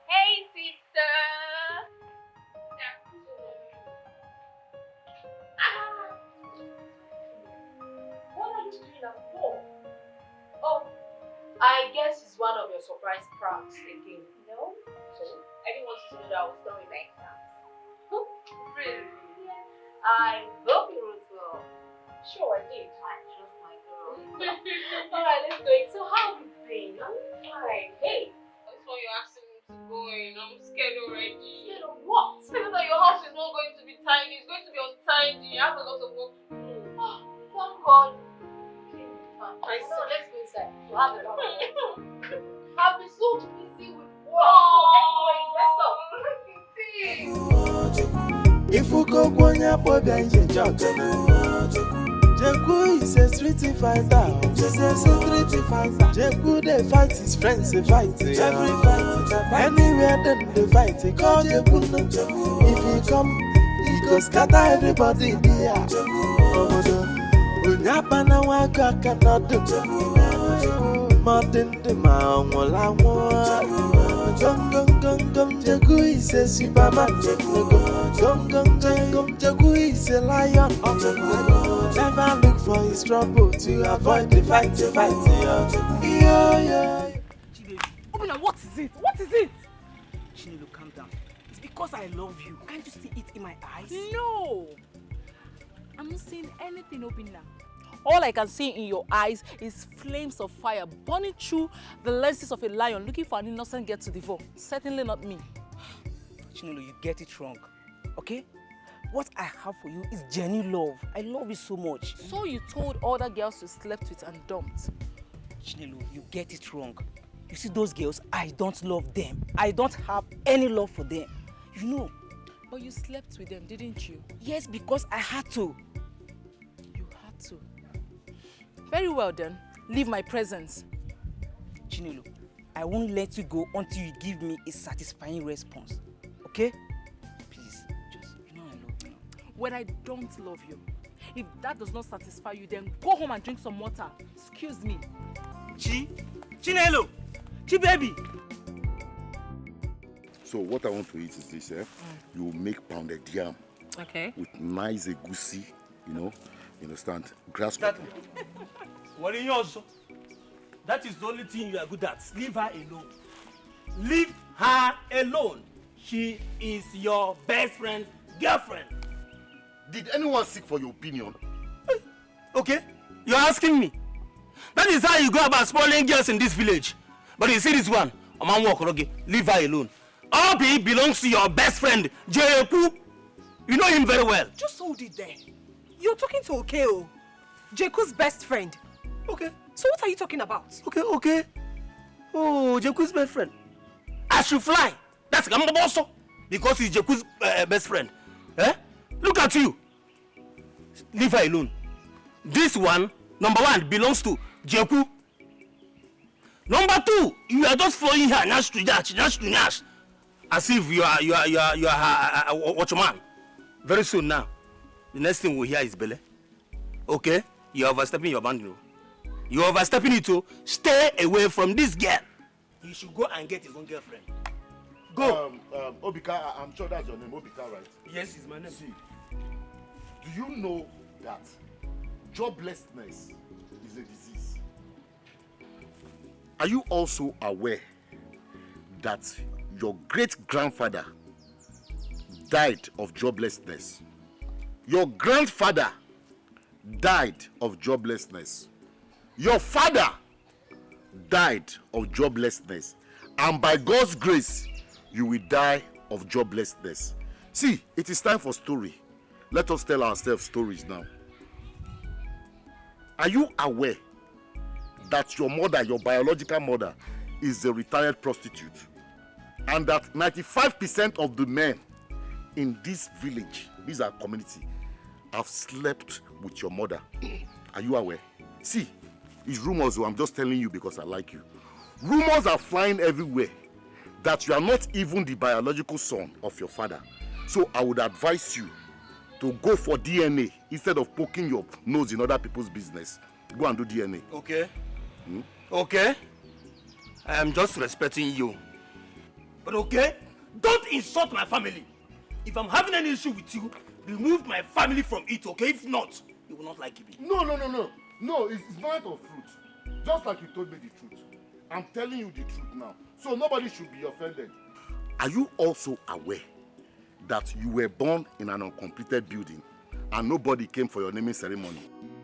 Hey, sister. What are you doing at home? Oh, I guess it's one of your surprise pranks again. No? So, I didn't want you to know that I was done with my exams. Really? Yeah. I hope you wrote well. Sure, I did. I trust my girl. Alright, let's go. So, how have you been? I'm fine. Hey. That's why you're asking me to go in. I'm scared already. Scared of what? Scared that your house is not going to be tidy. It's going to be untidy. I have a lot of work to do. Thank God. Okay, so let's go inside. You have a lot of work. I've been so busy with work. So anyway, If you go Gwanya Bobia in Jeku is a street fighter. He's a street fighter. Jeku they fight his friends, they fight. Every fight, anywhere then they fight. They call Jeku. If he come, he go scatter everybody in the air. Unyapana waka cannot do. Martin the Mawangola. Gum Jeku is a superman. Gum Jeku is a lion. Never look for his trouble to avoid the fight. Yeah. Obina, what is it? What is it? Chinelo, calm down. It's because I love you. Can't you see it in my eyes? No! I'm not seeing anything, Obina. All I can see in your eyes is flames of fire burning through the lenses of a lion looking for an innocent girl to devour. Certainly not me. Chinelo, you get it wrong, okay? What I have for you is genuine love. I love you so much. So you told other girls you slept with and dumped? Chinelo, you get it wrong. You see those girls, I don't love them. I don't have any love for them. You know. But you slept with them, didn't you? Yes, because I had to. You had to. Very well then. Leave my presence. Chinelo, I won't let you go until you give me a satisfying response. Okay? When I don't love you, if that does not satisfy you, then go home and drink some water. Excuse me. Chinelo! Baby! So what I want to eat is this, You will make pounded yam. Okay. With nice egusi, you understand? Grasshopper. What are you also? That is the only thing you are good at. Leave her alone. Leave her alone. She is your best friend's girlfriend. Did anyone seek for your opinion? Okay, you're asking me. That is how you go about spoiling girls in this village. But you see this one, a man walk, okay? Leave her alone. Obi belongs to your best friend, Jeku. You know him very well. Just hold it there. You're talking to Okeo, Jeku's best friend. Okay. So what are you talking about? Okay. Oh, Jeku's best friend. I should fly. That's also because he's Jeku's best friend. Look at you. Leave her alone. This one, number one, belongs to Jeku. Number two, you are just following her nash to nash, as if you are her watchman. Very soon now, the next thing we'll hear is Bele. Okay, you're overstepping your boundary. You're overstepping it to stay away from this girl. He should go and get his own girlfriend. Go. Obika, I'm sure that's your name, Obika, right? Yes, it's my name. See, do you know that joblessness is a disease? Are you also aware that your great-grandfather died of joblessness? Your grandfather died of joblessness. Your father died of joblessness. And by God's grace, you will die of joblessness. See, it is time for story. Let us tell ourselves stories now. Are you aware that your mother, your biological mother, is a retired prostitute? And that 95% of the men in this village, this our community, have slept with your mother. Are you aware? See, it's rumors, I'm just telling you because I like you. Rumors are flying everywhere that you are not even the biological son of your father. So I would advise you to go for DNA instead of poking your nose in other people's business. Go and do DNA. Okay. Okay. I am just respecting you. But okay, don't insult my family. If I'm having an issue with you, remove my family from it, okay? If not, you will not like it. No. No, it's not of truth. Just like you told me the truth. I'm telling you the truth now. So nobody should be offended. Are you also aware that you were born in an uncompleted building and nobody came for your naming ceremony?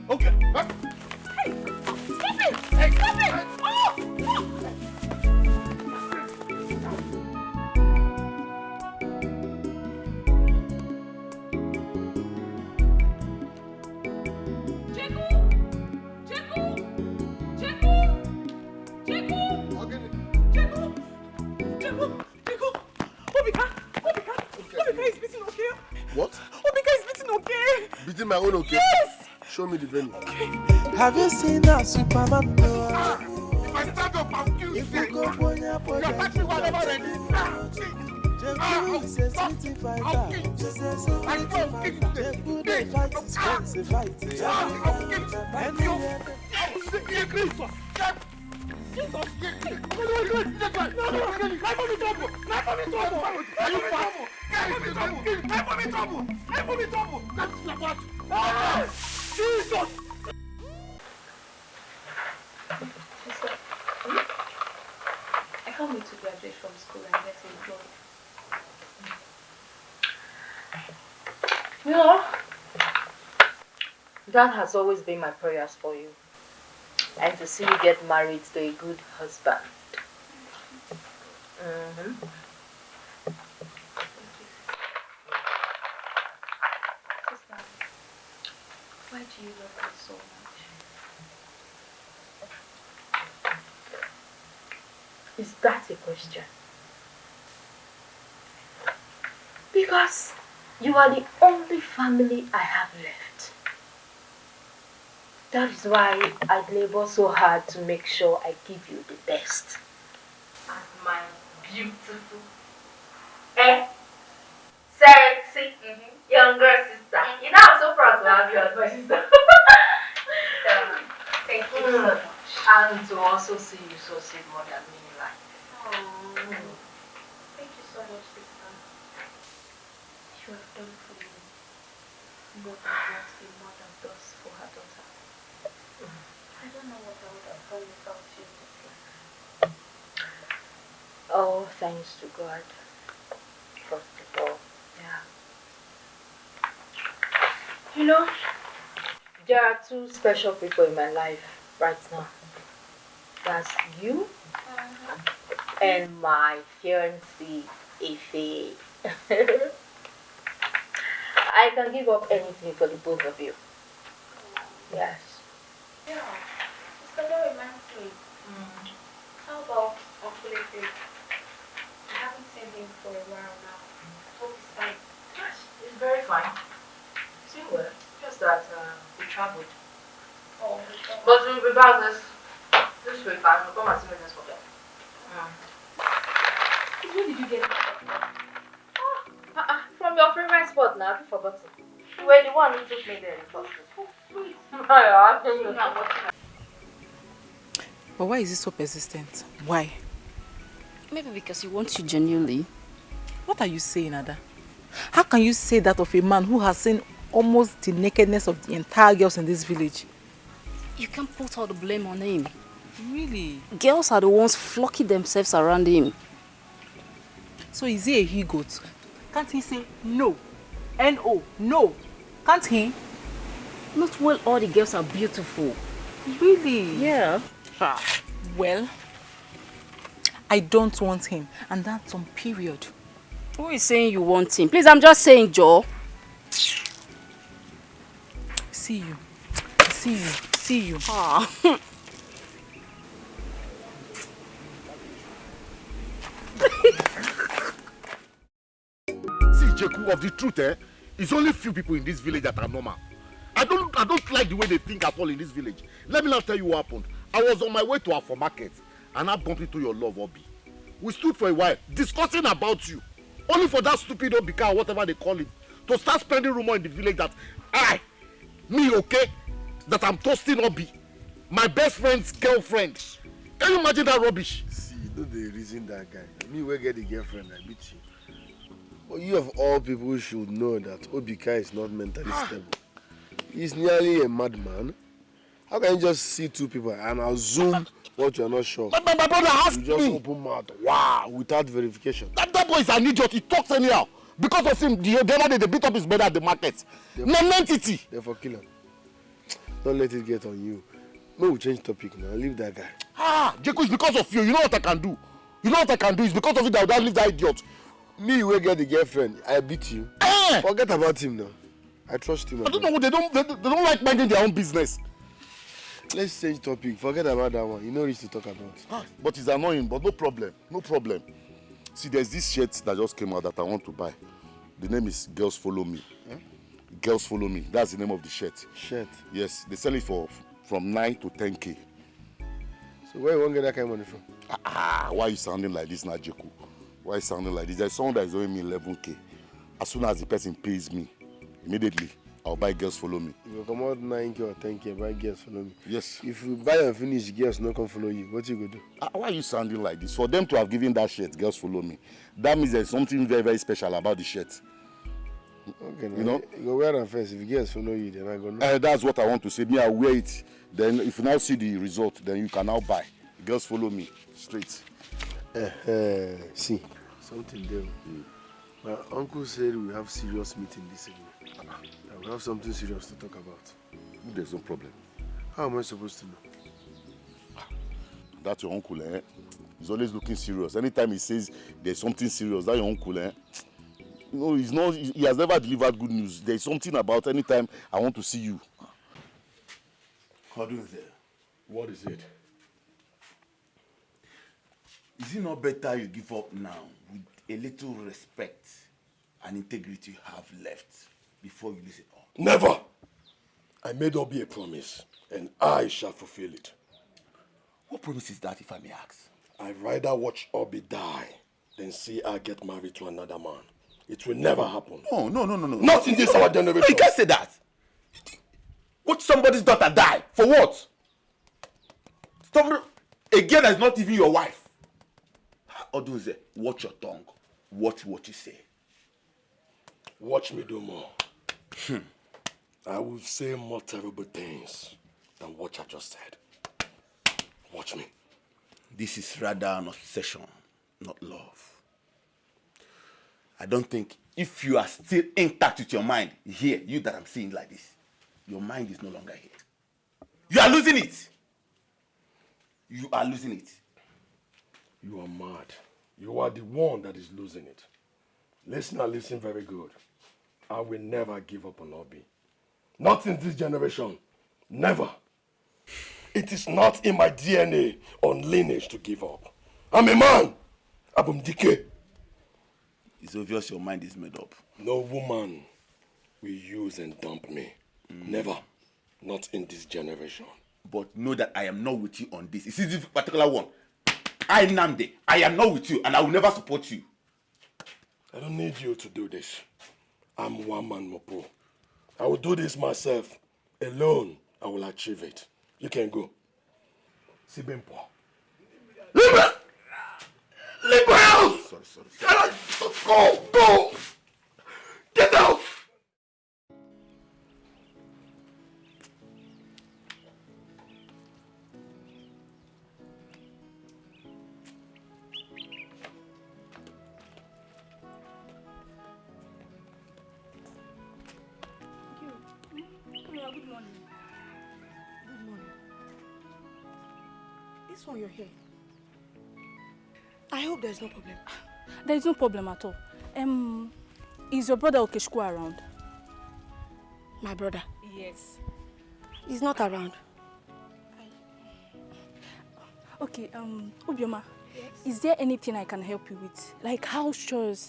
Okay. Hey! Stop it! Hey! Stop it! Oh! Obika is beating Okeo. What? Obika is beating okay. Beating my own okay? Yes. Show me the venue. Have you seen a Superman? If I stand up, I'll kill you. You're touching whatever already. Jeku is a city fighter. She's a city fighter. Jeku dey fight his friends, they fight. Anywhere. Jesus! I can't wait to graduate from school and get a job. You know, that has always been my prayers for you. And to see you get married to a good husband. Sister, why do you love me so much? Is that a question? Because you are the only family I have left. That is why I labor so hard to make sure I give you the best. And my beautiful, sexy, younger sister. You know, I'm so proud to have you as my sister. Thank you so much. And to also see you succeed more than me in life. Thank you so much, sister. You have done for me more than what a mother does for her daughter. I don't know what I would have done without you in this life. Oh, thanks to God. First of all, yeah. You know, there are two special people in my life right now. That's you and my fiancé, Ife. I can give up anything for the both of you. Yes. Yeah. Sister, that reminds me. How about Uncle Ife? I haven't seen him for a while now. Hope he's fine. Yes, he's very fine. He's doing well. Just that we traveled. Oh, but we'll be back this week. I will come and see you this weekend. Where did you get it from your favorite spot now. I've forgotten. You were the one who took me there in the first place. But why is he so persistent? Why? Maybe because he wants you genuinely. What are you saying, Ada? How can you say that of a man who has seen almost the nakedness of the entire girls in this village? You can't put all the blame on him. Really? Girls are the ones flocking themselves around him. So is he a he-goat? Can't he say no? N-O, no. Can't he? Not well all the girls are beautiful. Really? Yeah. Well, I don't want him. And that's on period. Who is saying you want him? Please, I'm just saying, Joe. See you. See you. See you. See, Jeku, of the truth, it's only few people in this village that are normal. I don't like the way they think at all in this village. Let me now tell you what happened. I was on my way to our market and I bumped into your love, Obi. We stood for a while discussing about you. Only for that stupid Obika, whatever they call it, to start spreading rumor in the village that that I'm toasting Obi, my best friend's girlfriend. Can you imagine that rubbish? See, you know the reason that guy. Me will get the girlfriend, I beat you. But you of all people should know that Obika is not mentally stable. He's nearly a madman. How can you just see two people and assume what you're not sure? But my brother asked me. You just me. open mouth, wow, without verification. That boy is an idiot. He talks anyhow. Because of him, the other day they beat up his brother at the market. Non-entity. Therefore, kill him. Don't let it get on you. No, we'll change topic now. Leave that guy. Jeku, it's because of you. You know what I can do. You know what I can do. It's because of you that I leave that idiot. Me, will get the girlfriend. I beat you. Forget about him now. I trust him. I don't know. They don't like minding their own business. Let's change topic. Forget about that one. You know what to talk about. But it's annoying. But no problem. No problem. See, there's this shirt that just came out that I want to buy. The name is Girls Follow Me. Girls Follow Me. That's the name of the shirt. Shirt? Yes, they sell it for from 9 to 10K. So where you want to get that kind of money from? Why are you sounding like this now, Jeku? Why are you sounding like this? There's someone that is owing me 11K. As soon as the person pays me, immediately, I'll buy Girls Follow Me. You will come out 9K or 10K, buy Girls Follow Me. Yes. If you buy and finish, girls not come follow you. What you go do? Why are you sounding like this? For them to have given that shirt, Girls Follow Me, that means there's something very, very special about the shirt. Okay, you know? You go wear them first. If girls follow you, then I go know. That's what I want to say. Me, I wear it. Then if you now see the result, then you can now buy. Girls Follow Me, straight. See, something there. My uncle said we have serious meeting this evening. We have something serious to talk about. There's no problem. How am I supposed to know? That's your uncle, eh? He's always looking serious. Anytime he says there's something serious, that's your uncle, eh? You know, he has never delivered good news. There's something about anytime I want to see you. What is it? What is it? Is it not better you give up now with a little respect and integrity you have left before you lose it all? Never! I made Obi a promise, and I shall fulfill it. What promise is that, if I may ask? I'd rather watch Obi die than see her get married to another man. It will never happen. No. Not in this our generation. No, you can't say that. Watch somebody's daughter die. For what? A girl that's not even your wife. Odunze, watch your tongue. Watch what you say. Watch me do more. I will say more terrible things than what I just said. Watch me. This is rather an obsession, not love. I don't think if you are still intact with your mind here, you that I'm seeing like this, your mind is no longer here. You are losing it. You are losing it. You are mad. You are the one that is losing it. Listen very good. I will never give up on Obi. Not in this generation. Never. It is not in my DNA or lineage to give up. I'm a man. I'm Dike. It's obvious your mind is made up. No woman will use and dump me. Never. Not in this generation. But know that I am not with you on this. It's this particular one. I, Namde, I am not with you and I will never support you. I don't need you to do this. I'm one man, Mopo. I will do this myself. Alone, I will achieve it. You can go. Sibempo. Liberal! Liberal! Sorry. Go! Get out! Good morning. This one you're here. I hope there's no problem. There is no problem at all. Is your brother Okeshku around? My brother? Yes. He's not around. Okay, Obioma, is there anything I can help you with? Like house chores,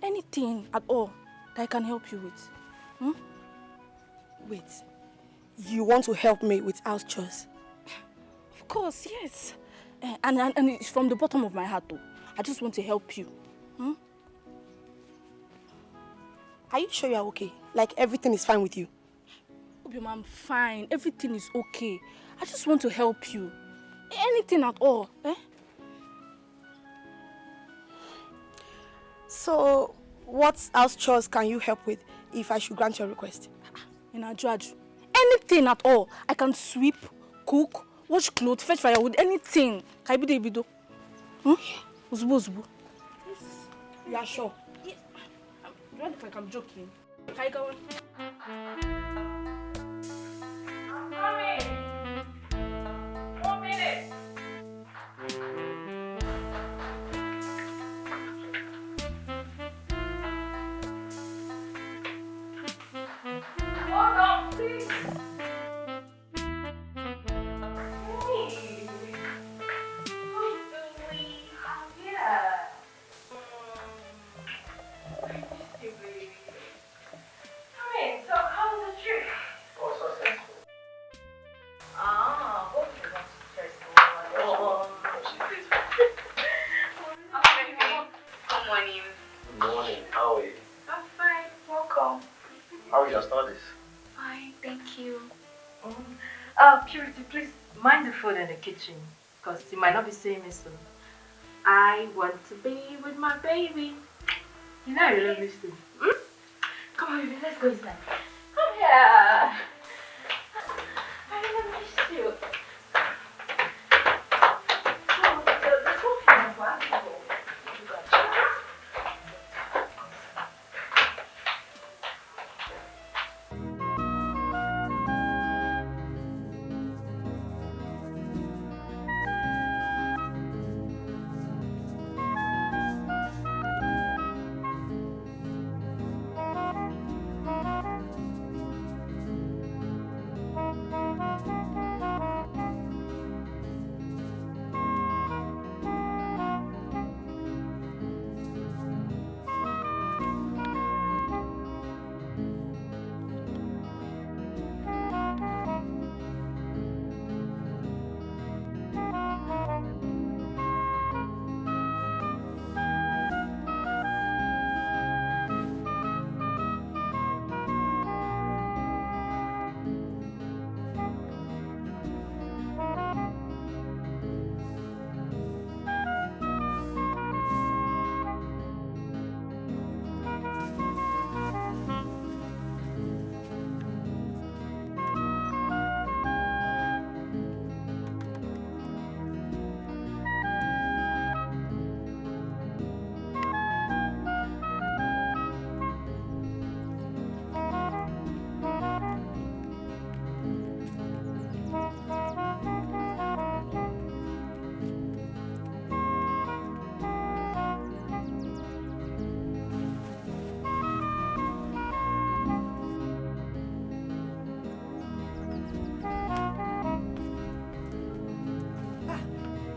anything at all that I can help you with? Wait, you want to help me with house chores? Of course, yes. And it's from the bottom of my heart though. I just want to help you. Are you sure you're okay? Like everything is fine with you? Obioma, I'm fine. Everything is okay. I just want to help you. Anything at all. So, what house chores can you help with if I should grant your request? In a judge. Anything at all. I can sweep, cook, wash clothes, fetch firewood, anything. Can you do? Uzubu. You are sure? Yes. Do you think I'm joking? Can you go on? I'm coming. 1 minute. Hold on, please. morning. Good morning. How are you? I'm fine. Welcome. How are your studies? Fine, thank you. Purity, please mind the food in the kitchen, because you might not be seeing me soon. I want to be with my baby. You know I really miss you. Come on, baby, let's go inside. Come here. I really miss you. Oh, there's one thing I'm asking for.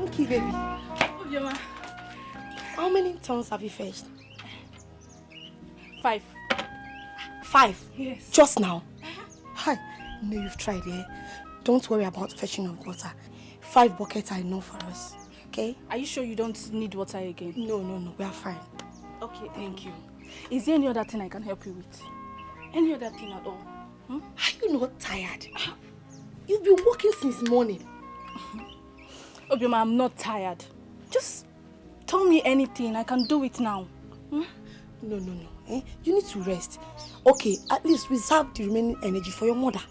Okay, baby. How many tons have you fetched? 5. 5? Yes. Just now? Hi. No, you've tried, yeah? Don't worry about fetching of water. 5 buckets are enough for us, okay? Are you sure you don't need water again? No, we are fine. Okay, thank you. Is there any other thing I can help you with? Any other thing at all? Are you not tired? You've been working since morning. Obioma, I'm not tired. Just tell me anything. I can do it now. No. You need to rest. Okay, at least reserve the remaining energy for your mother.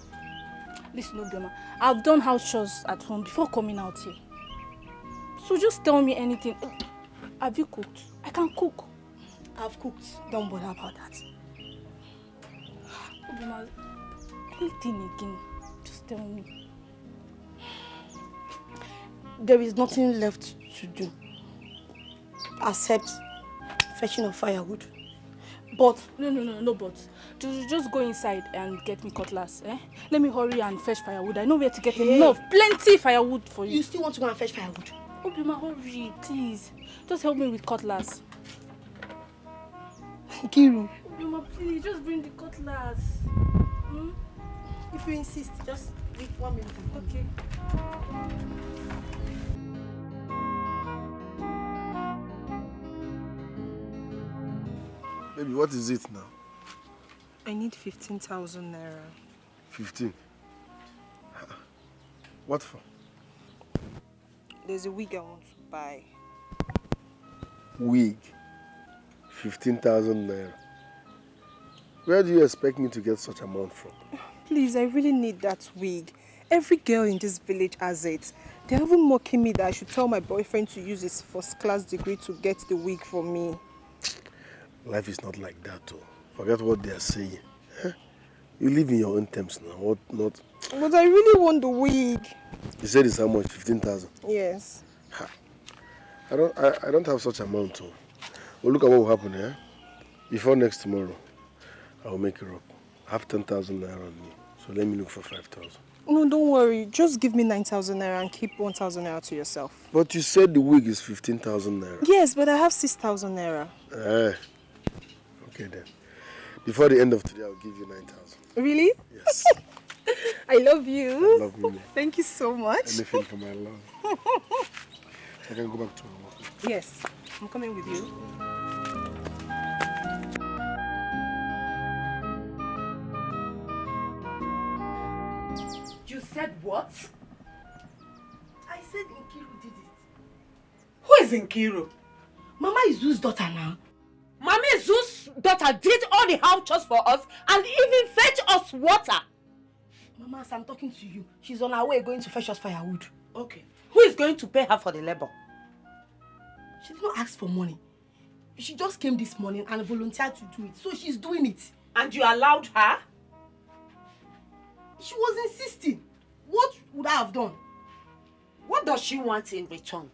Listen, Obioma, I've done house chores at home before coming out here. So just tell me anything. Have you cooked? I can cook. I've cooked. Don't bother about that. Obioma, anything again. Just tell me. There is nothing left to do except fetching of firewood. But no but. Just go inside and get me cutlass. Let me hurry and fetch firewood. I know where to get enough, plenty firewood for you. You still want to go and fetch firewood? Obioma, hurry, please. Just help me with cutlass. Kiru. Obioma, please, just bring the cutlass. If you insist, just wait 1 minute. Okay. Baby, what is it now? I need 15,000 naira. 15? What for? There's a wig I want to buy. Wig? 15,000 naira. Where do you expect me to get such amount from? Please, I really need that wig. Every girl in this village has it. They're even mocking me that I should tell my boyfriend to use his first-class degree to get the wig for me. Life is not like that, though. Forget what they are saying. You live in your own terms now. What not? But I really want the wig. You said it's how much? 15,000? Yes. I don't have such amount, though. Well, look at what will happen, Before next tomorrow, I will make it up. I have 10,000 naira on me. So let me look for 5,000. No, don't worry. Just give me 9,000 naira and keep 1,000 naira to yourself. But you said the wig is 15,000 naira. Yes, but I have 6,000 naira. Okay then. Before the end of today, I'll give you 9,000. Really? Yes. I love you. I love you. Thank you so much. Anything for my love. I can go back to my work. Yes, I'm coming with you. said what? I said Nkiru did it. Who is Nkiru? Mama is Zu's daughter now. Mommy Zu's daughter did all the house chores for us and even fetch us water. Mama, as I'm talking to you, she's on her way going to fetch us firewood. Okay. Who is going to pay her for the labor? She did not ask for money. She just came this morning and volunteered to do it. So she's doing it. And you allowed her? She was insisting. What would I have done? What does she want in return?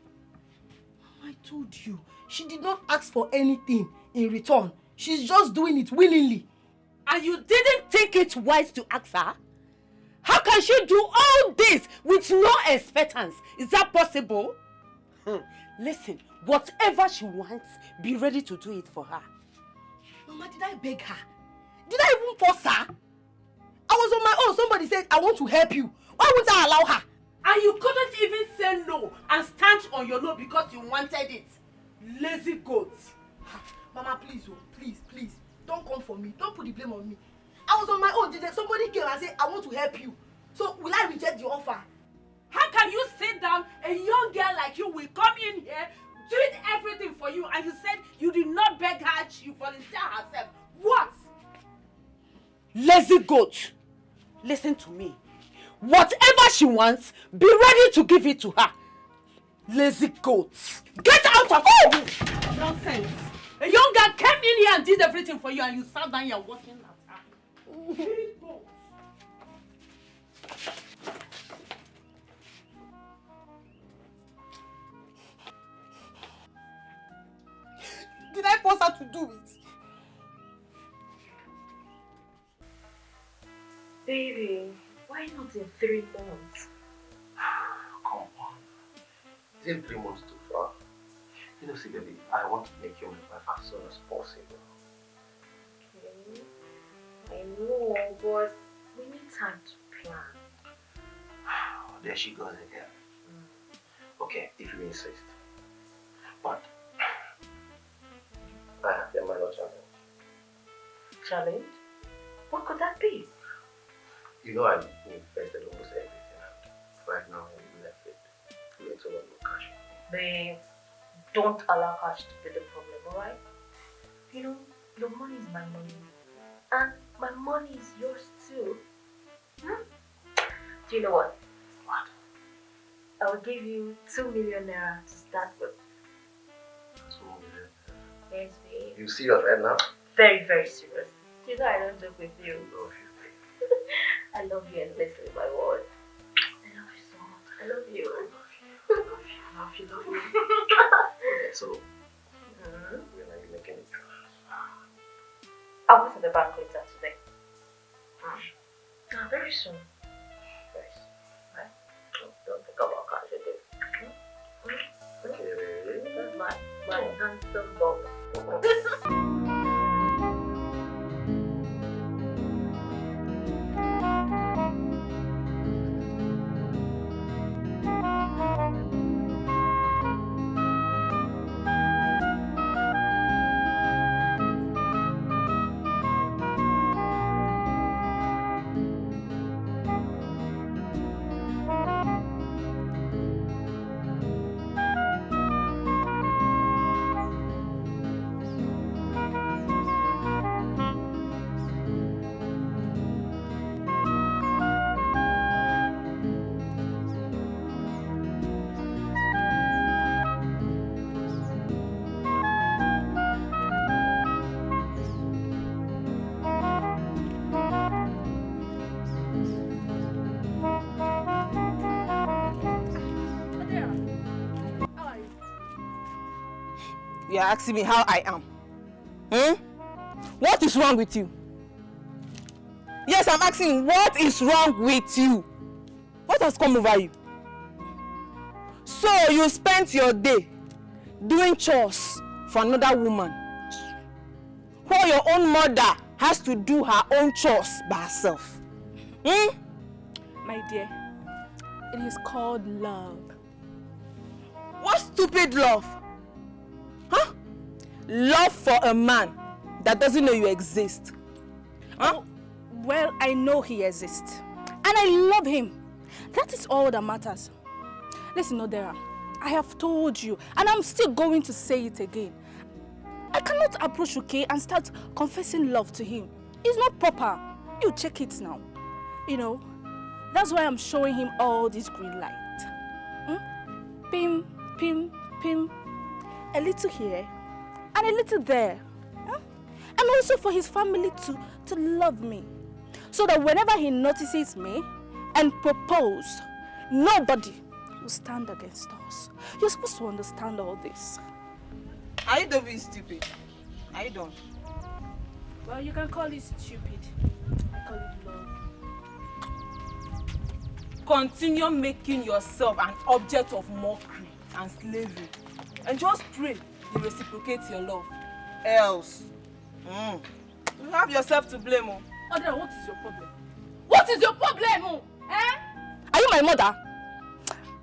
I told you. She did not ask for anything in return. She's just doing it willingly. And you didn't think it wise to ask her? How can she do all this with no expectance? Is that possible? Listen, whatever she wants, be ready to do it for her. Mama, did I beg her? Did I even force her? I was on my own. Somebody said, I want to help you. Why wouldn't I allow her? And you couldn't even say no and stand on your no because you wanted it. Lazy goats. Mama, please, oh, please. Don't come for me. Don't put the blame on me. I was on my own. Somebody came and said, I want to help you. So will I reject the offer? How can you sit down, a young girl like you will come in here, doing everything for you, and you said you did not beg her, she volunteered herself? What? Lazy goat. Listen to me. Whatever she wants, be ready to give it to her. Lazy goats. Get out of here! Nonsense. A young girl came in here and did everything for you, and you sat down here watching at her. Lazy goats. Did I force her to do it? Baby, why not in 3 months? Come on. Isn't 3 months too far? You know, see, baby, I want to make you my wife as soon as possible. Okay. I know, but we need time to plan. There she goes again. Okay, if you insist. But I have a minor challenge. Challenge? What could that be? You know I invested almost everything, and right now I'm left with little or no cash. Babe, don't allow cash to be the problem, alright? You know, your money is my money. And my money is yours too. Do you know what? What? I will give you 2 million naira to start with. 2 million? Yes, babe. You serious right now? Very, very serious. You know I don't joke with you. I love you, babe. I love you endlessly, my word. I love you so much. I love you. I love you. Okay, so when are you making it? I'll go to the bank later today. Very soon. Very soon. Right? Don't think about cash again. Okay. That's my handsome dog. You're asking me how I am. What is wrong with you? Yes, I'm asking, what is wrong with you? What has come over you? So you spent your day doing chores for another woman, while your own mother has to do her own chores by herself. My dear, it is called love. What stupid love? Huh? Love for a man that doesn't know you exist. Huh? Well, I know he exists. And I love him. That is all that matters. Listen, Odera, I have told you, and I'm still going to say it again. I cannot approach Uke and start confessing love to him. It's not proper. You check it now. You know, that's why I'm showing him all this green light. Pim, pim, pim. A little here and a little there. And also for his family to love me. So that whenever he notices me and propose, nobody will stand against us. You're supposed to understand all this. Are you don't be stupid? Are you done? Well, you can call it stupid. I call it love. Continue making yourself an object of mockery and slavery. And just pray you reciprocate your love. Else, you have yourself to blame. Odera, what is your problem? What is your problem? Are you my mother?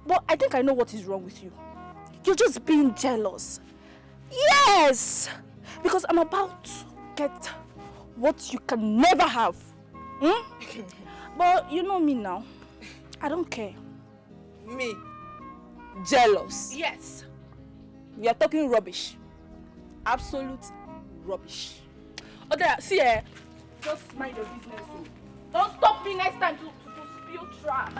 But I think I know what is wrong with you. You're just being jealous. Yes! Because I'm about to get what you can never have. But you know me now. I don't care. Me? Jealous? Yes. You are talking rubbish. Absolute rubbish. Odera, see here. Just mind your business. Don't stop me next time to spill trash.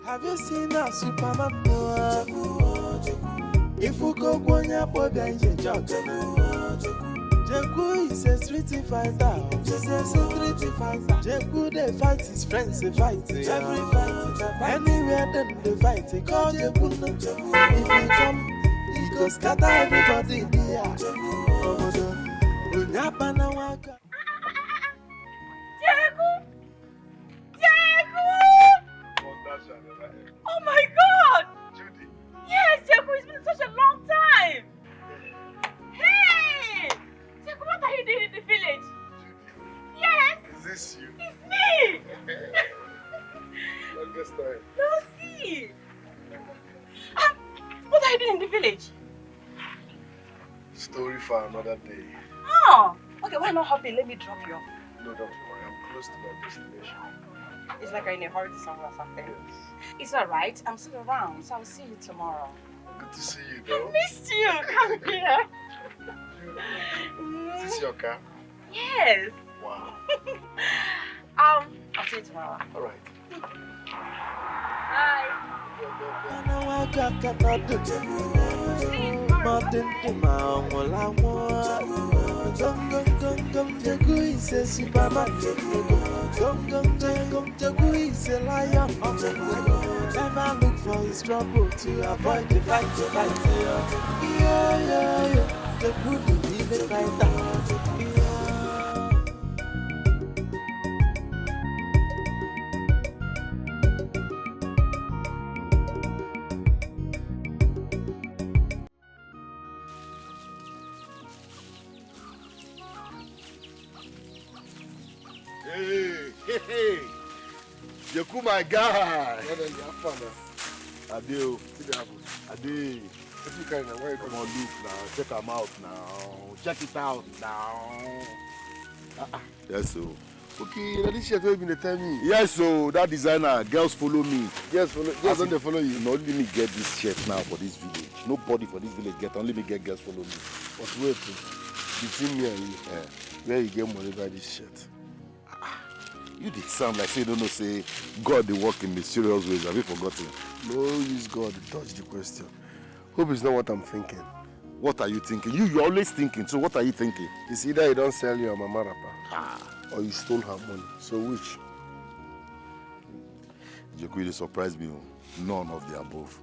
Have you seen a Superman boy? If you go Gwanya boy, then you judge. Jeku is a street fighter. He's a street fighter. Jeku they fight his friends, they fight. Every fight, anywhere then they fight. They call Jeku. If he come, he go scatter everybody there. Unyapana waka. Oh my God! Judy! Yes, Jeku, it's been such a long time! Hey! Jeku, what are you doing in the village? Judy! Yes! Is this you? It's me! Longest time. Lucy! What are you doing in the village? Story for another day. Oh! Okay, why not hop in? Let me drop you off. No, don't worry. I'm close to my destination. It's like you're in a hurry to somewhere or something. Yes. It's alright. I'm still around, so I'll see you tomorrow. Good to see you, though. I missed you. Come here. Is this your car? Yes. Wow. I'll see you tomorrow. All right. Jeku is a Superman. Jeku is a lion. Never look for his trouble to avoid the fight. Jeku will be the fighter. Hey, Jeku, my guy. Adeo. Ade. What you carrying now? Where you come on, look now. Check them out now. Check it out now. Yes, so. Okay, now this shirt will be the tell me. Yes, so that designer, girls follow me. Yes, don't they follow you? No, only me get this shirt now for this village. Nobody for this village get. Only me get girls follow me. But wait, between me and you, where you get money by this shirt? You did sound like say you don't know, say God they work in mysterious ways. Have you forgotten? No use God to touch the question. Hope it's not what I'm thinking. What are you thinking? You're always thinking. So what are you thinking? It's either you don't sell your mama rapper or you stole her money. So which? Jeku, you surprised me. None of the above.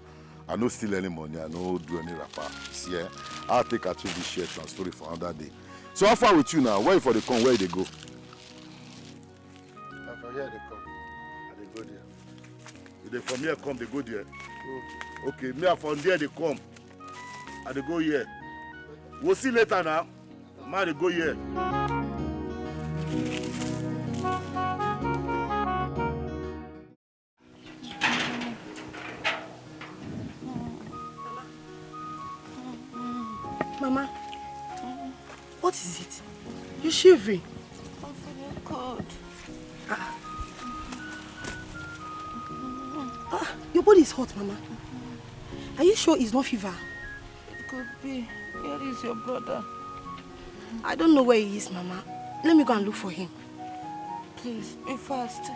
I don't steal any money. I don't do any rapper. See, I'll take a this shirt and story for another day. So how far with you now? Where for the come? Where they go? From here they come, and they go there. If they from here come, they go there. Okay, me from there they come, and they go here. We'll see later now. Man, they go here. Mama, what is it? You shivering? I'm feeling cold. Your body is hot, Mama. Are you sure it's not fever? It could be. Where is your brother? I don't know where he is, Mama. Let me go and look for him. Please, be fast.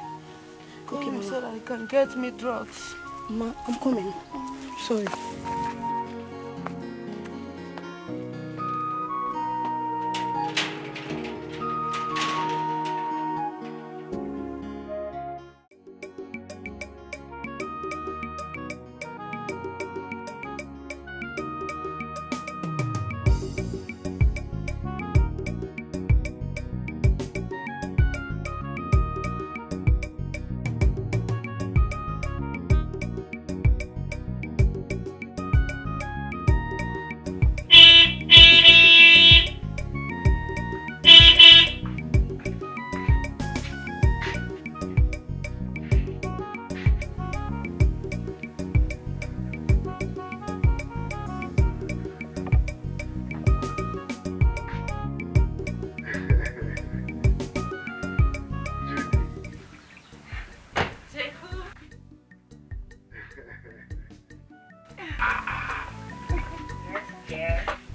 Go Okay, Mama. so that I can get me drugs. Mama, I'm coming. Sorry.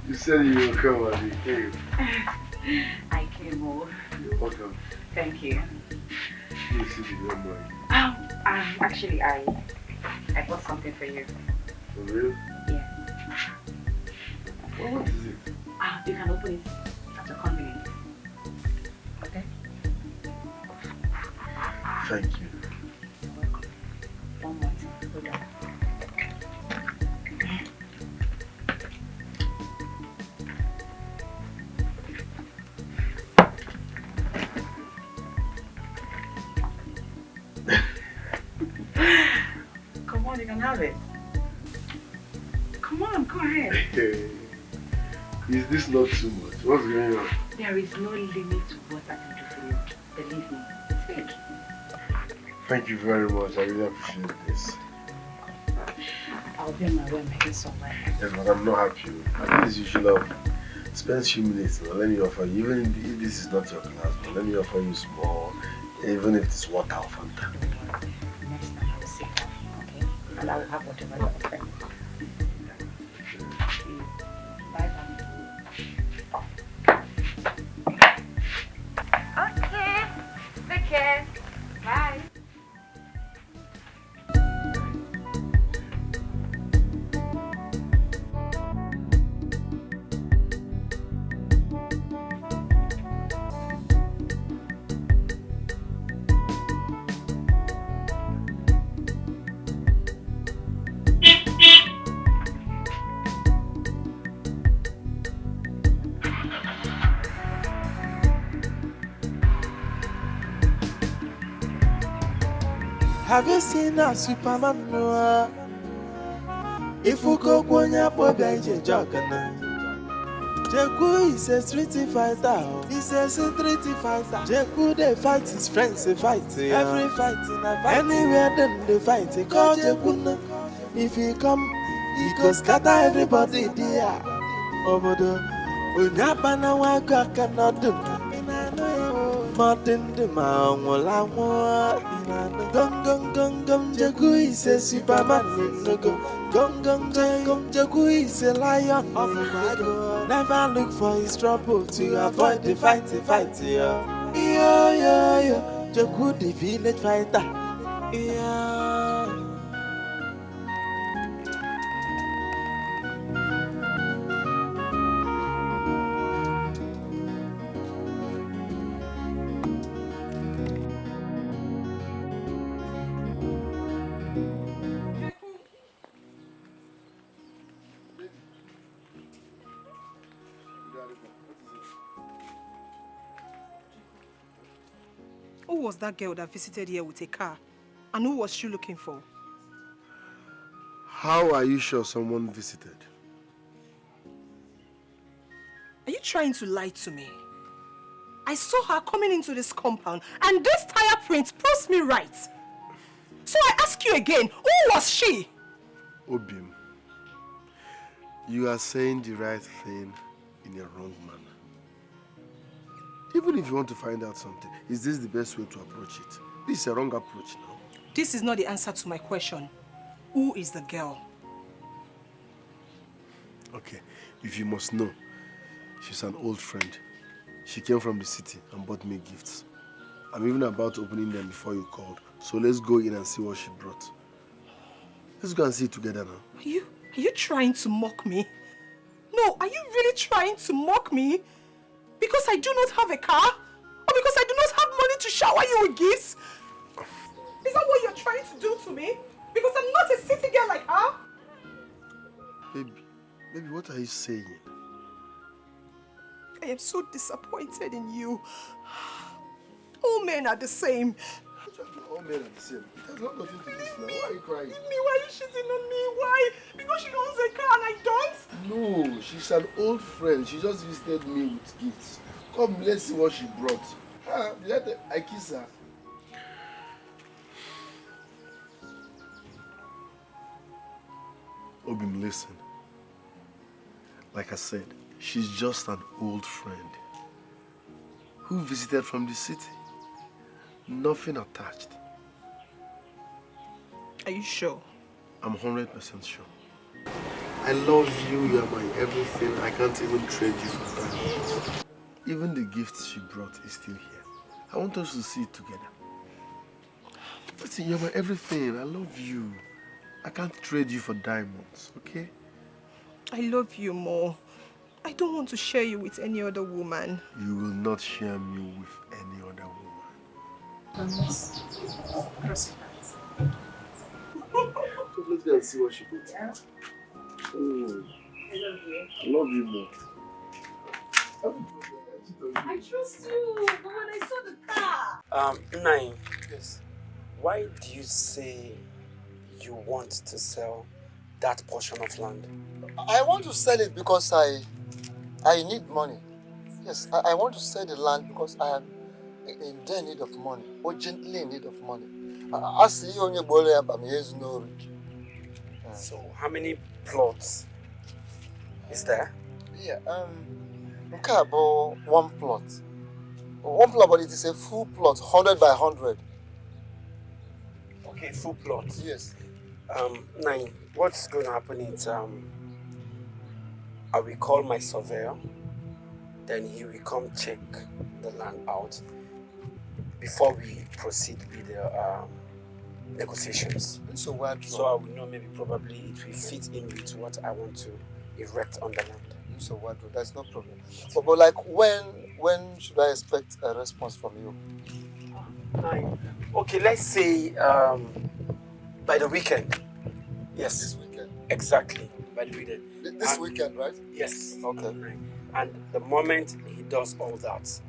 You said you would come and you came. I came over. You're welcome. Thank you. You see the young boy. Actually, I bought something for you. For real? Yeah. Well, what is it? You can open it at your convenience. Okay? Thank you. You're welcome. One more thing. Hold on. Come on, you can have it. Come on, go ahead. Is this not too much? What's going on? There is no limit to what I can do for you. Believe me. It's big. Thank you very much. I really appreciate this. I'll be on my way. I'm heading somewhere. Yes, but I'm not happy. At least you should have spent a few minutes. Now. Let me offer you, even if this is not your class, but let me offer you small, even if it's water or Fanta. Next time I will sit down, okay? And I will have whatever you're offering. Bye bye. Okay. Take care. Bye. Have you seen a Superman? If you go Kwanya Bobia Jogana, Jeku is a street fighter. He's a street fighter. Jeku they fight his friends, they fight. Every fight in a fight. Anywhere then they fight. He call Jeku. If he come, he goes scatter everybody there. Over the Unyapana Waka cannot do. Martin the man will Gum gum gum gum Jagu is a Superman. Gum gum gum Jagu is a lion. Never look for his trouble to avoid the fight. Yo Jagu the village fighter. Yeah. Who was that girl that visited here with a car? And who was she looking for? How are you sure someone visited? Are you trying to lie to me? I saw her coming into this compound and this tire print proves me right. So I ask you again, who was she? Obim, you are saying the right thing in a wrong manner. Even if you want to find out something, is this the best way to approach it? This is a wrong approach now. This is not the answer to my question. Who is the girl? Okay, if you must know, she's an old friend. She came from the city and bought me gifts. I'm even about opening them before you called. So let's go in and see what she brought. Let's go and see it together now. Are you trying to mock me? No, are you really trying to mock me? Because I do not have a car? Or because I do not have money to shower you with gifts? Is that what you're trying to do to me? Because I'm not a city girl like her? Baby, what are you saying? I am so disappointed in you. All men are the same. All men are the same. There's not nothing to this now. Why are you crying? Leave me, why are you shitting on me? Why? Because she owns a car and I don't? No, she's an old friend. She just visited me with gifts. Come, let's see what she brought. I kiss her. Obim, listen. Like I said, she's just an old friend who visited from the city. Nothing attached. Are you sure? I'm 100% sure. I love you, you're my everything. I can't even trade you for that. Even the gifts she brought is still here. I want us to see it together. Listen, you're my everything. I love you. I can't trade you for diamonds, okay? I love you more. I don't want to share you with any other woman. You will not share me with any other woman. Promise. Cross your heart. So let's go and see what she put. Yeah. I love you. I love you more. I trust you, but when I saw the car. Nine. Yes. Why do you say you want to sell that portion of land? I want to sell it because I need money. Yes, I want to sell the land because I am in dire need of money, urgently in need of money. I see you on your boiler, but me is no rich. So how many plots is there? Yeah, okay, about one plot. One plot, but it is a full plot, 100 by 100. Okay, full plot. Yes. Nine. What's going to happen is I will call my surveyor, then he will come check the land out before we proceed with the negotiations. So I will know maybe probably it will fit in with what I want to erect on the land. So what? That's no problem. But like when should I expect a response from you? Nine. Okay, let's say by the weekend. Yes. This weekend. Exactly. By the weekend. This weekend, right? Yes. Okay. And the moment he does all that,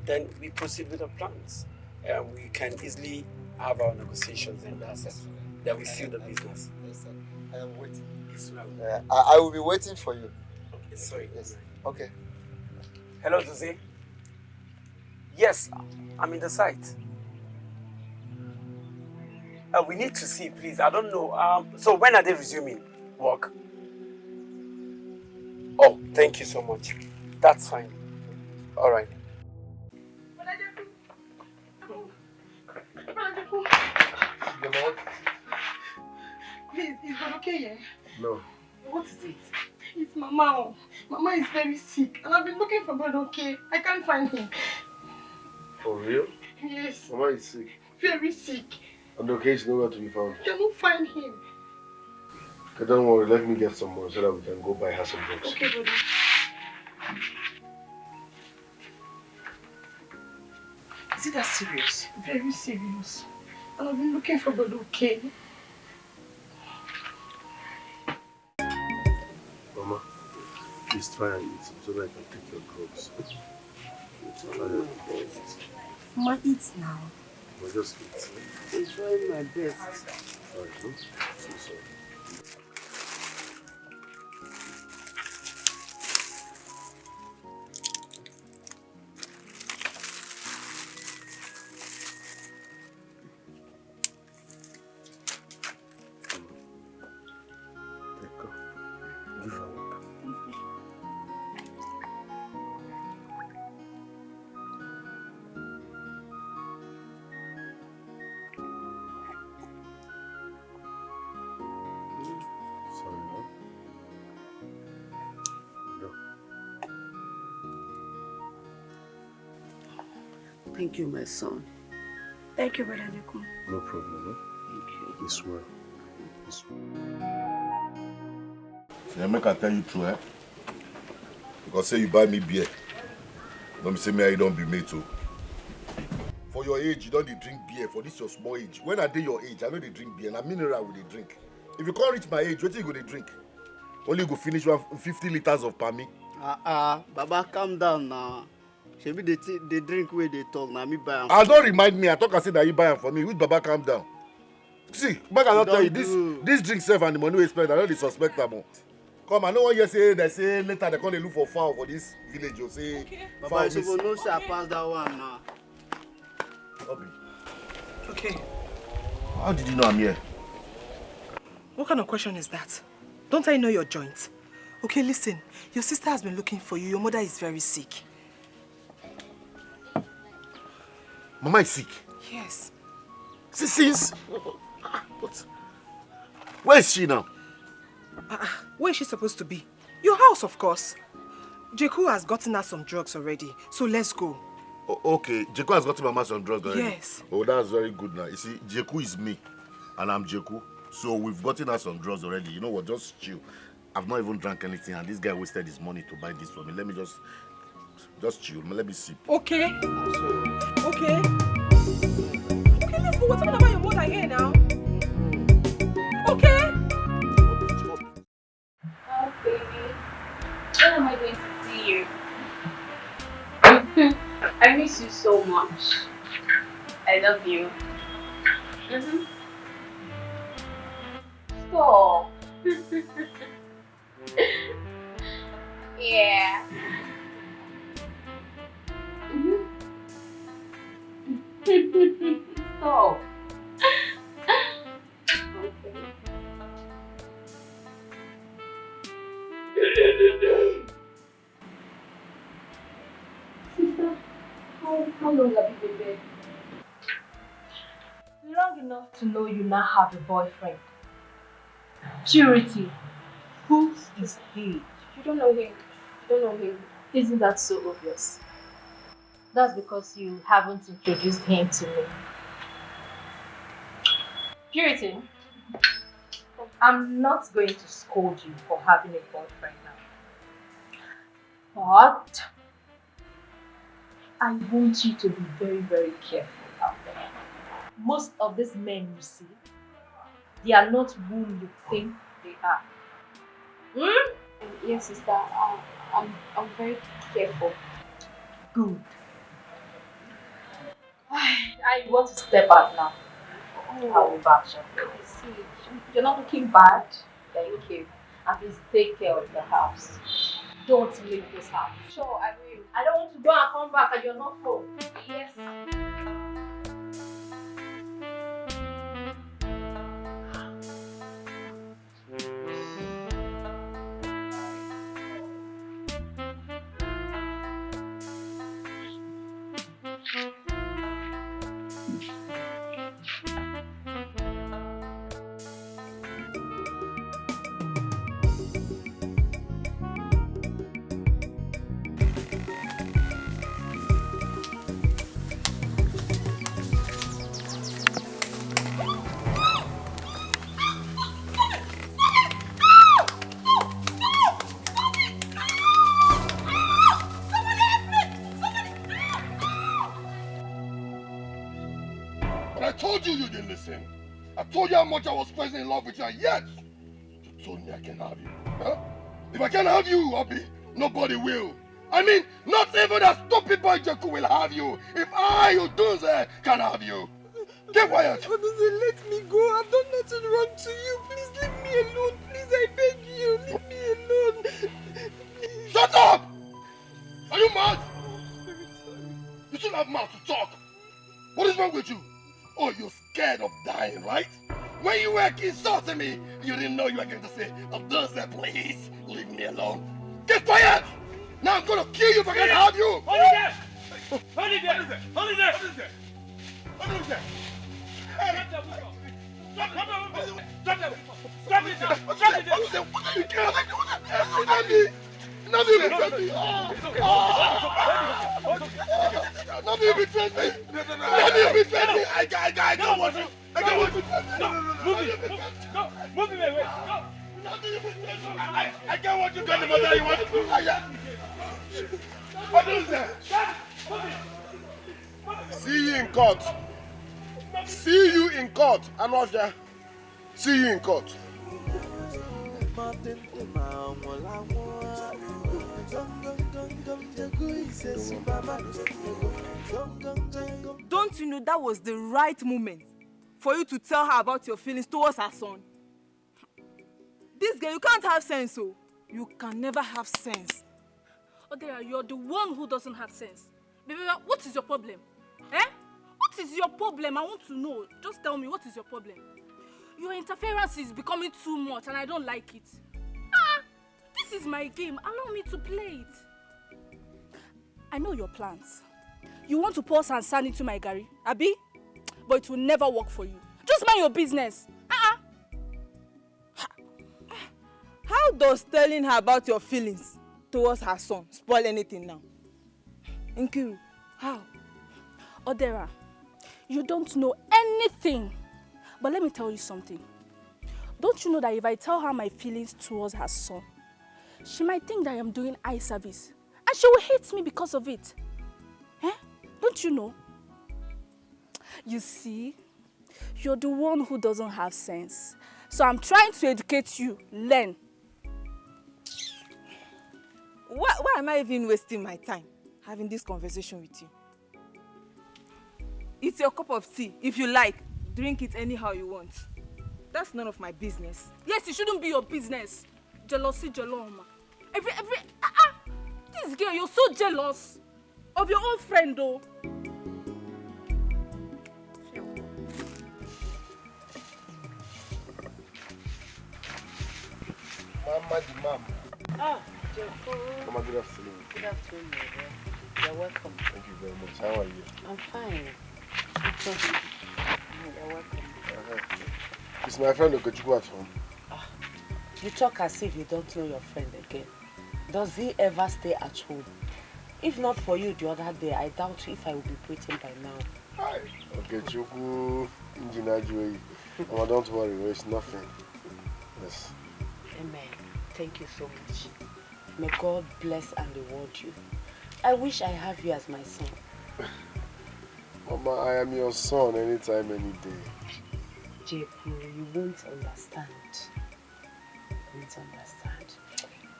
then we proceed with the plans. We can easily have our negotiations and that's it. Then we seal the business. Yes, sir. I am waiting. Yes, I will be waiting for you. Okay, sorry. Yes. Okay. Hello, Zuzi. Yes, I'm in the site. We need to see, please. I don't know. So when are they resuming work? Oh, thank you so much. That's fine. All right. Please, is that okay, yeah? No. What is it? It's Mama. Mama is very sick and I've been looking for Brother Okay. I can't find him. For real? Yes. Mama is sick. Very sick. And okay, is nowhere to be found. I cannot find him. Okay, don't worry, let me get some more so that we can go buy her some drugs. Okay, brother. Is it that serious? Very serious. And I've been looking for Brother Okay. Mama, please try and eat so that I can take your drugs. Try and eat. Mama, eat now. But just eat. I'm trying my best. Sorry, no? So sorry. Thank you, my son. Thank you, Brother Jeku. No problem. Thank you. It's well. It's well. So, make I tell you true, eh? Because say you buy me beer. Don't say me I don't be made to. For your age, you don't dey drink beer. For this your small age. When I dey your age, I know they drink beer. Na mineral we dey drink. If you can't reach my age, what you go dey drink? Only go finish 50 liters of palmy. Baba, calm down now. Shebi they drink where they talk. Now me buy. Don't remind me. I talk and say that you buy them for me. Which Baba calm down? See, back I don't tell you this drink serve and the money we spend. I know they suspect them. Come, I know what you say. They say later they come they look for fowl for this village. You say, okay. Baba, you go no say I pass that one now. Okay. How did you know I'm here? What kind of question is that? Don't I know your joint? Okay, listen. Your sister has been looking for you. Your mother is very sick. Mama is sick? Yes. Since? What? Where is she now? Where is she supposed to be? Your house, of course. Jeku has gotten her some drugs already. So let's go. Okay, Jeku has gotten Mama some drugs already? Yes. Oh, that's very good now. You see, Jeku is me. And I'm Jeku. So we've gotten her some drugs already. You know what? Just chill. I've not even drank anything, and this guy wasted his money to buy this for me. Let me just chill. Let me sip. Okay. Okay. Okay, let's go. What's about your mother here now? Okay. Oh, baby. When am I going to see you? I miss you so much. I love you. Stop. Yeah. Stop. Sister, how long have you been there? Long enough to know you now have a boyfriend. Purity. Who is he? You don't know him. You don't know him. Isn't that so obvious? That's because you haven't introduced him to me. Purity, I'm not going to scold you for having a boyfriend now. But I want you to be very, very careful out there. Most of these men you see, they are not who you think they are. Yes, sister. I'm very careful. Good. I want to step out now. I will back you. See, you're not looking bad. Thank you. And please take care of the house. Don't leave this house. Sure, I will. I don't want to go and come back and you're not home. Yes. I told you didn't listen. I told you how much I was crazy in love with you, and yet you told me I can have you. Huh? If I can't have you, Obi, nobody will. I mean, not even that stupid boy Jeku will have you. If I, Udunze, can have you. Get quiet. Udunze, let me go. I've done nothing wrong to you. Please leave me alone. Please, I beg you. Leave me alone. Please. Shut up! Are you mad? You shouldn't have mouth to talk. What is wrong with you? Oh, you're scared of dying, right? When you were insulting me, you didn't know you were going to say, Udunze, please, leave me alone. Get quiet! Now I'm going to kill you if I can't have you! Hold it there! Hold it there! Hold it there! Hold it there! Hold it there! Stop it! Nothing! How do you betray me? How do you betray me? I can't watch you. I can't watch you. No, move it. No, move it away. No. How do you betray me? I can't watch you. Tell me what you want. What is that? See you in court. See you in court. Anofia. See you in court. Don't you know that was the right moment for you to tell her about your feelings towards her son? This girl, you can't have sense, so you can never have sense. Odera, you're the one who doesn't have sense. Baby, what is your problem? Eh? What is your problem? I want to know. Just tell me, what is your problem? Your interference is becoming too much and I don't like it. This is my game. Allow me to play it. I know your plans. You want to pour sand into my gari, Abi? But it will never work for you. Just mind your business. How does telling her about your feelings towards her son spoil anything now? Nkiru, how? Odera, you don't know anything. But let me tell you something. Don't you know that if I tell her my feelings towards her son, she might think that I am doing eye service. And she will hate me because of it. Eh? Don't you know? You see, you're the one who doesn't have sense. So I'm trying to educate you. Learn. Why am I even wasting my time having this conversation with you? It's your cup of tea. If you like, drink it anyhow you want. That's none of my business. Yes, it shouldn't be your business. Jealousy, Jaloma. This girl, you're so jealous of your own friend, though. Mama, the mom. Mama, good afternoon. Good afternoon, you're welcome. Thank you very much. How are you? I'm fine. You're welcome. Is my friend Okechukwu at home? You talk as if you don't know your friend again. Does he ever stay at home? If not for you the other day, I doubt if I will be waiting by now. Hi. Okechukwu, Njinajuwe. Mama, don't worry, it's nothing. Yes. Amen. Thank you so much. May God bless and reward you. I wish I have you as my son. Mama, I am your son anytime, any day. Jeku, you won't understand. You won't understand.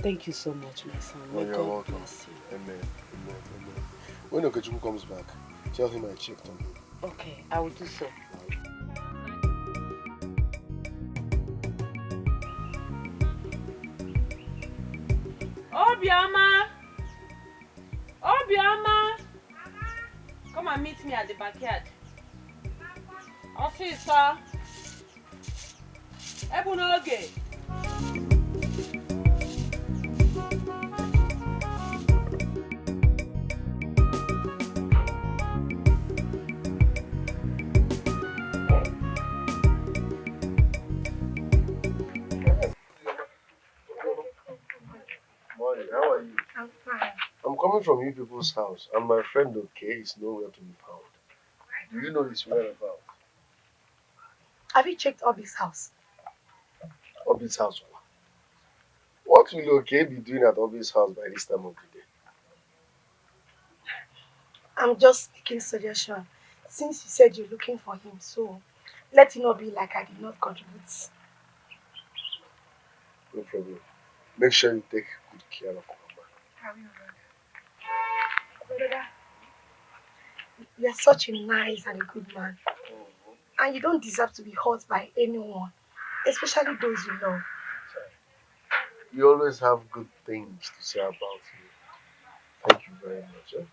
Thank you so much, my son. May God welcome. bless you. Amen. Amen. Amen. When Okechukwu comes back, tell him I checked on him. Okay, I will do so. Obioma! Obioma! Come and meet me at the backyard. Officer! Ebunoge! Morning, how are you? I'm fine. I'm coming from you people's house, and my friend OK is nowhere to be found. Do you know his whereabouts? Have you checked Obi's house? Obi's house? What will OK be doing at Obi's house by this time of the day? I'm just making suggestion. Since you said you're looking for him, so let it not be like I did not contribute. No problem. Make sure you take good care of Mama. I will. Brother, you're such a nice and a good man. And you don't deserve to be hurt by anyone, especially those you love. You always have good things to say about me. Thank you very much. Eh?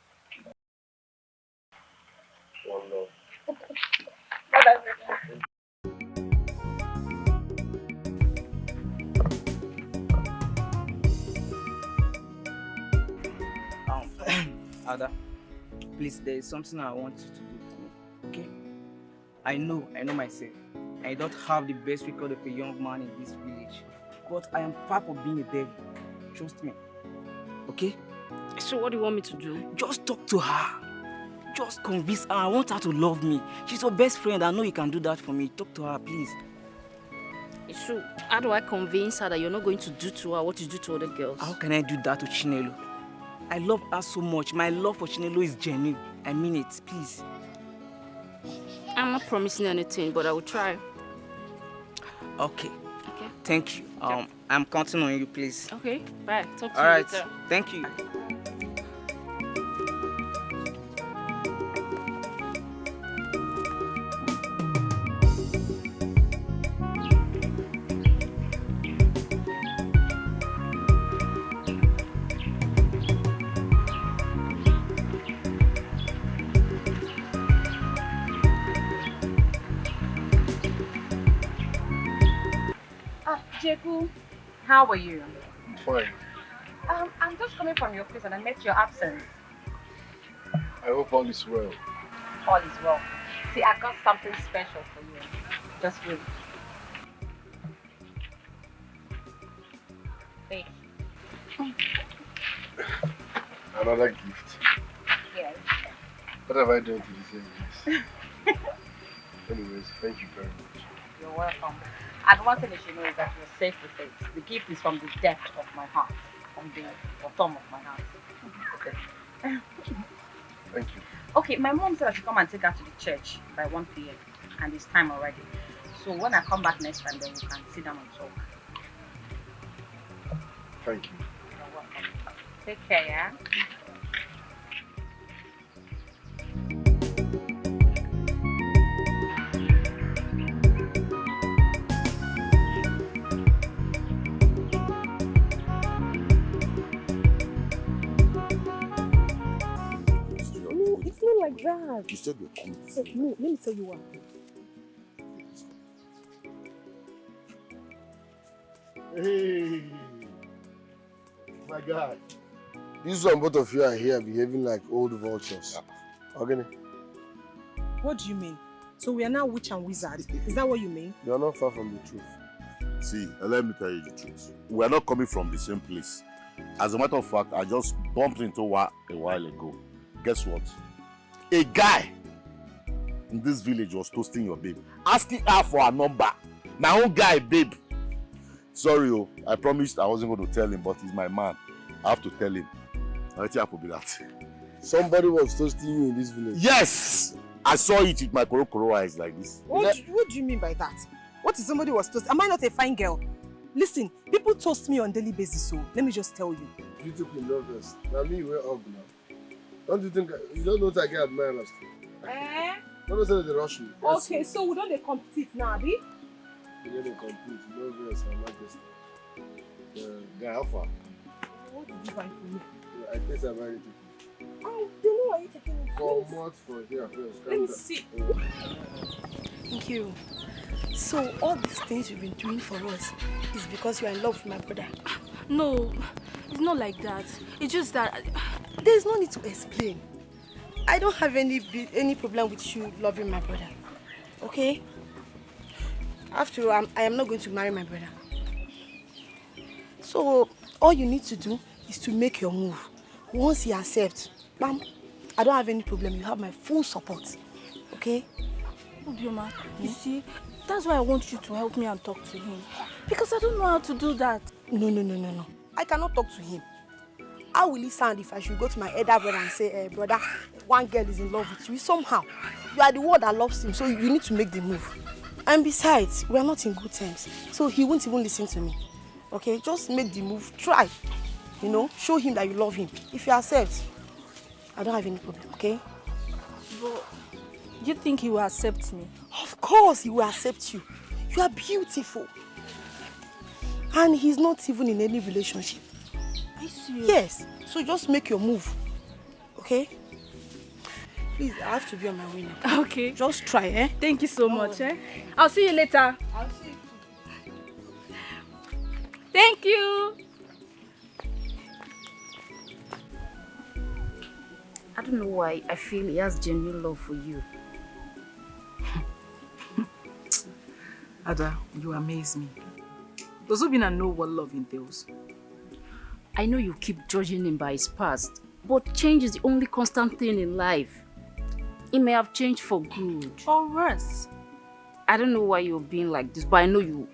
One love. Bye-bye, brother. Ada, please, there is something I want you to do for me, okay? I know myself. I don't have the best record of a young man in this village, but I am far from being a devil. Trust me, okay? So what do you want me to do? Just talk to her. Just convince her. I want her to love me. She's your best friend. I know you can do that for me. Talk to her, please. So, how do I convince her that you're not going to do to her what you do to other girls? How can I do that to Chinelo? I love her so much. My love for Chinelo is genuine. I mean it, please. I'm not promising anything, but I will try. Okay. Thank you. I'm counting on you, please. Okay, bye. Talk to All you right. later. Thank you. Jeku, how are you? Fine. I'm just coming from your place and I met your absence. I hope all is well. All is well. See, I got something special for you. Just wait. Wait. Another gift. Yes. What have I done to deserve this? Anyways, thank you very much. You're welcome. And one thing you should know is that you're safe with it. The gift is from the depth of my heart, from the bottom of my heart. Okay. Thank you. Okay, my mom said I should come and take her to the church by 1 p.m. and it's time already. So when I come back next time, then we can sit down and talk. Thank you. You're welcome. Take care, yeah? Like that. You said you're coming. No, let me tell you what. Hey, my God. This one, both of you are here behaving like old vultures. Okay? What do you mean? So we are now witch and wizard? Is that what you mean? You are not far from the truth. See, let me tell you the truth. We are not coming from the same place. As a matter of fact, I just bumped into her a while ago. Guess what? A guy in this village was toasting your babe, asking her for her number. My own guy, babe. Sorry, I promised I wasn't going to tell him, but he's my man. I have to tell him. I think I could be that. Somebody was toasting you in this village? Yes! I saw it with my koro eyes like this. What do you mean by that? What if somebody was toasting? Am I not a fine girl? Listen, people toast me on daily basis, so let me just tell you. Beautiful lovers. Now me, we're up now. Don't you think, you don't know that I get admirers? Don't say they rush me. Okay, so we don't compete now, Abi? We don't compete. No girls, I'm not this. Guy, how far? What did you buy for me? I think I'm very different. I don't know why you're taking it. Come out for here first. Let me see. Thank you. So all these things you've been doing for us is because you are in love with my brother? No, it's not like that. It's just that... There's no need to explain. I don't have any problem with you loving my brother. Okay? After all, I am not going to marry my brother. So all you need to do is to make your move. Once he accepts, bam, I don't have any problem. You have my full support. Okay? Obioma, you see, that's why I want you to help me and talk to him. Because I don't know how to do that. No. I cannot talk to him. How will it sound if I should go to my elder brother and say, hey, brother, one girl is in love with you? Somehow, you are the one that loves him, so you need to make the move. And besides, we are not in good terms, so he won't even listen to me. Okay, just make the move. Try. You know, show him that you love him. If you accept, I don't have any problem, okay? But you think he will accept me? Of course he will accept you. You are beautiful. And he's not even in any relationship. Are you serious? Yes. So just make your move. Okay? Please, I have to be on my way now. Okay. Just try, eh? Thank you so much, eh? I'll see you later. I'll see you. Thank you. I don't know why I feel he has genuine love for you. Ada, you amaze me. Does Obina know what love entails? I know you keep judging him by his past, but change is the only constant thing in life. It may have changed for good. Or worse. I don't know why you're being like this, but I know you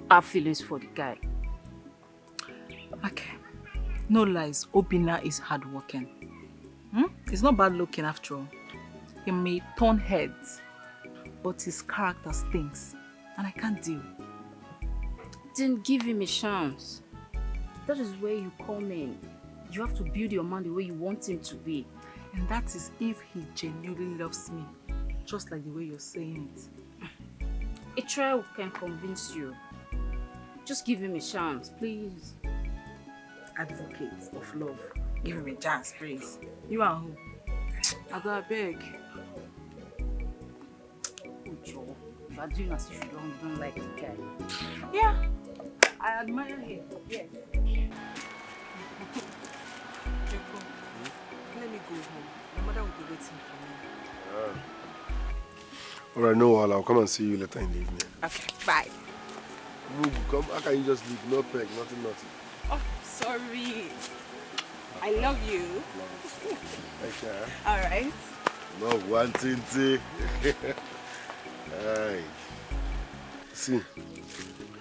have feelings for the guy. Okay. No lies, Obinna is hardworking. He's not bad looking after all. He may turn heads, but his character stinks, and I can't deal. Then give him a chance. That is where you come in. You have to build your man the way you want him to be. And that is if he genuinely loves me, just like the way you're saying it. A trial can convince you. Just give him a chance, please. Advocate of love. Give him a chance, please. You are who? I got beg. Ujo, you are doing as if you don't like the guy. Yeah, I admire him. Yes. Let me go home. My mother will be waiting for me. Alright, no, I'll come and see you later in the evening. Okay, bye. Move, come. How can you just leave? No peg, nothing. Oh, sorry. I love you. Love you. Take care. Alright. Love one thing. Hey. See,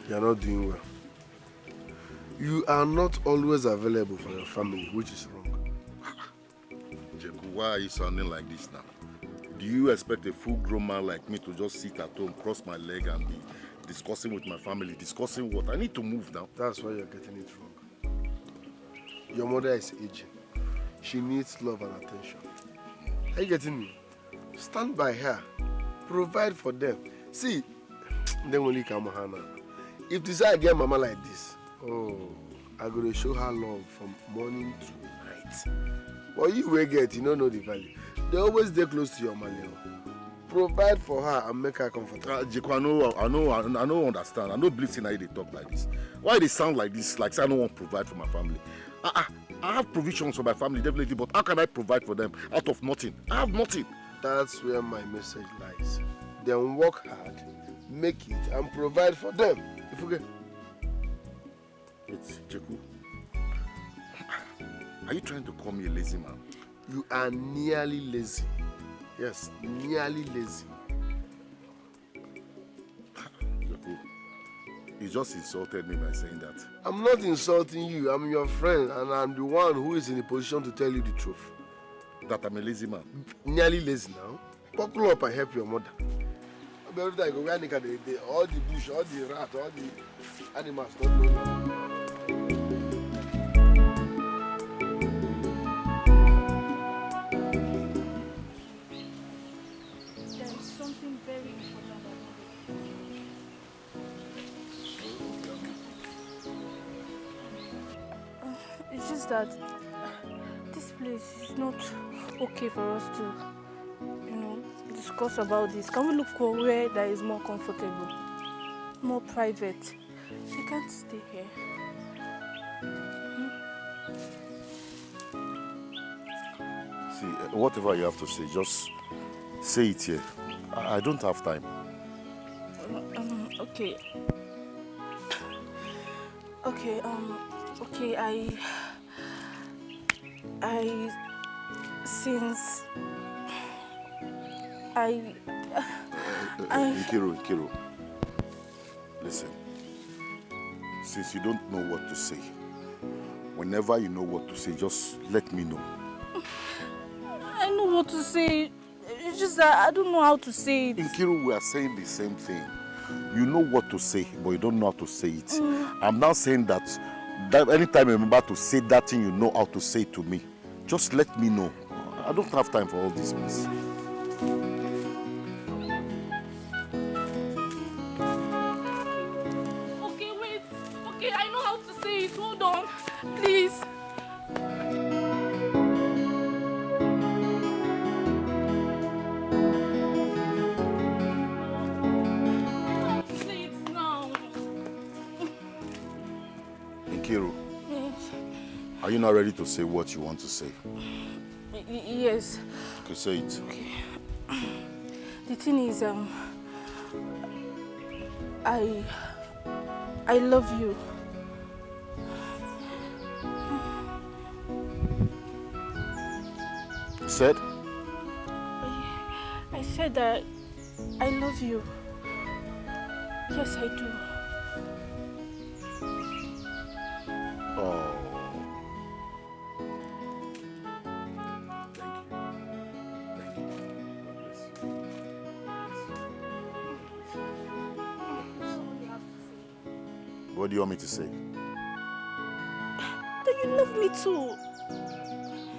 you're not doing well. You are not always available for your family, which is wrong. Jeku, why are you sounding like this now? Do you expect a full-grown man like me to just sit at home, cross my leg and be discussing with my family? Discussing what? I need to move now. That's why you're getting it wrong. Your mother is aging. She needs love and attention. Are you getting me? Stand by her. Provide for them. See, then when you come Hannah, if this I get mama like this, oh, I'm going to show her love from morning to night. But you will get, you don't know the value. They always stay close to your money. Provide for her and make her comfortable. Jeku, I don't understand. I don't believe in how they talk like this. Why they sound like this? Like say I don't want to provide for my family. I have provisions for my family, definitely, but how can I provide for them out of nothing? I have nothing. That's where my message lies. Then work hard, make it, and provide for them. If you get. It's Jeku. Are you trying to call me a lazy man? You are nearly lazy. Yes, nearly lazy. Jeku, you just insulted me by saying that. I'm not insulting you. I'm your friend, and I'm the one who is in the position to tell you the truth. That I'm a lazy man? Nearly lazy now. Buckle up and help your mother. Every time I go, all the bush, all the rat, all the animals don't know. It's just that this place is not okay for us to, discuss about this. Can we look for where that is more comfortable, more private? We can't stay here. See, whatever you have to say, just say it here. I don't have time. Okay. Okay, Nkiru, listen. Since you don't know what to say, whenever you know what to say, just let me know. I know what to say. It's just that I don't know how to say it. Nkiru, we are saying the same thing. You know what to say, but you don't know how to say it. I'm now saying that anytime you remember to say that thing you know how to say to me, just let me know. I don't have time for all this mess. Okay, wait. Okay, I know how to say it. Hold on. Please. Say it now. Nkiru, Yes. are you not ready to say what you want to say? Yes. Okay, say it. Okay. The thing is, I love you. Said? said that I love you. Yes, I do. Oh. What do you want me to say? That you love me too.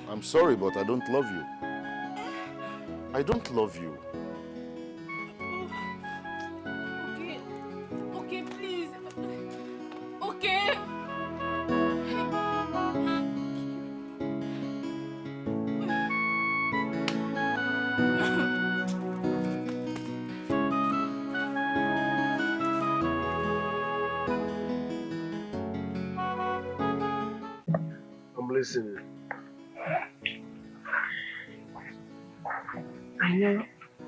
I'm sorry, but I don't love you. I don't love you. Okay. Okay, please. Okay. I'm listening. I know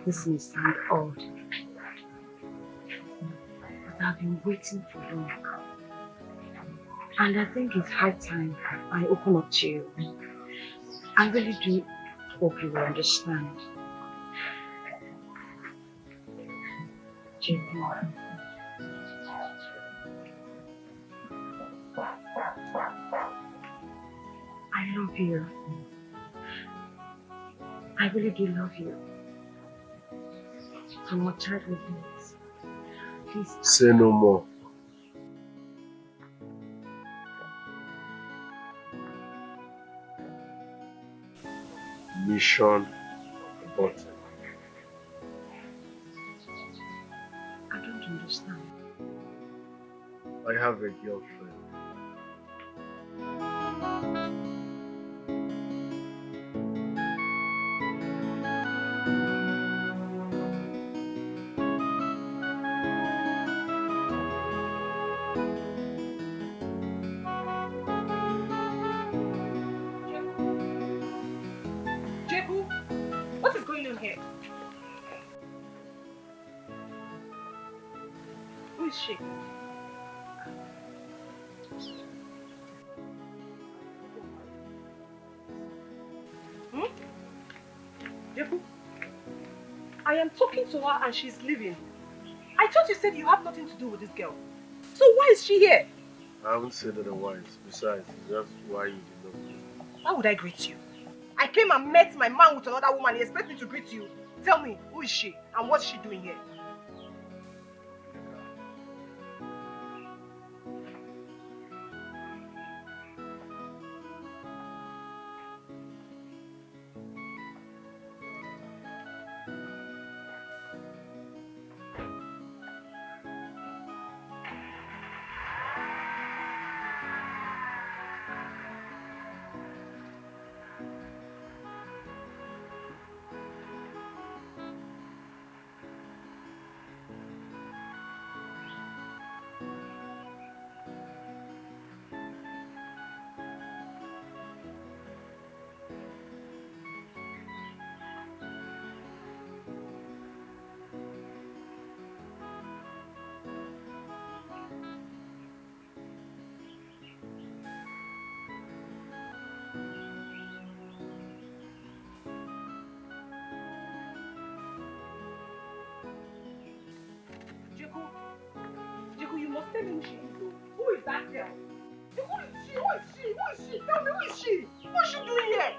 this may sound odd, but I've been waiting for long. And I think it's high time I open up to you. I really do hope you will understand. JP. I love you. I really do love you. From what childhood days. Please. Say no more. Mission aborted. I don't understand. I have a girlfriend. Jeku, what is going on here? Who is she? Jeku, I am talking to her and she's leaving. I thought you said you have nothing to do with this girl. So why is she here? I haven't said otherwise. Besides, that's why you did not greet me. Why would I greet you? I came and met my man with another woman. He expects me to greet you. Tell me, who is she and what's she doing here? Jeku, you must tell me who she is though. Who is that girl? Who is she? Who is she? Who is she? Tell me, who is she? What is she doing here?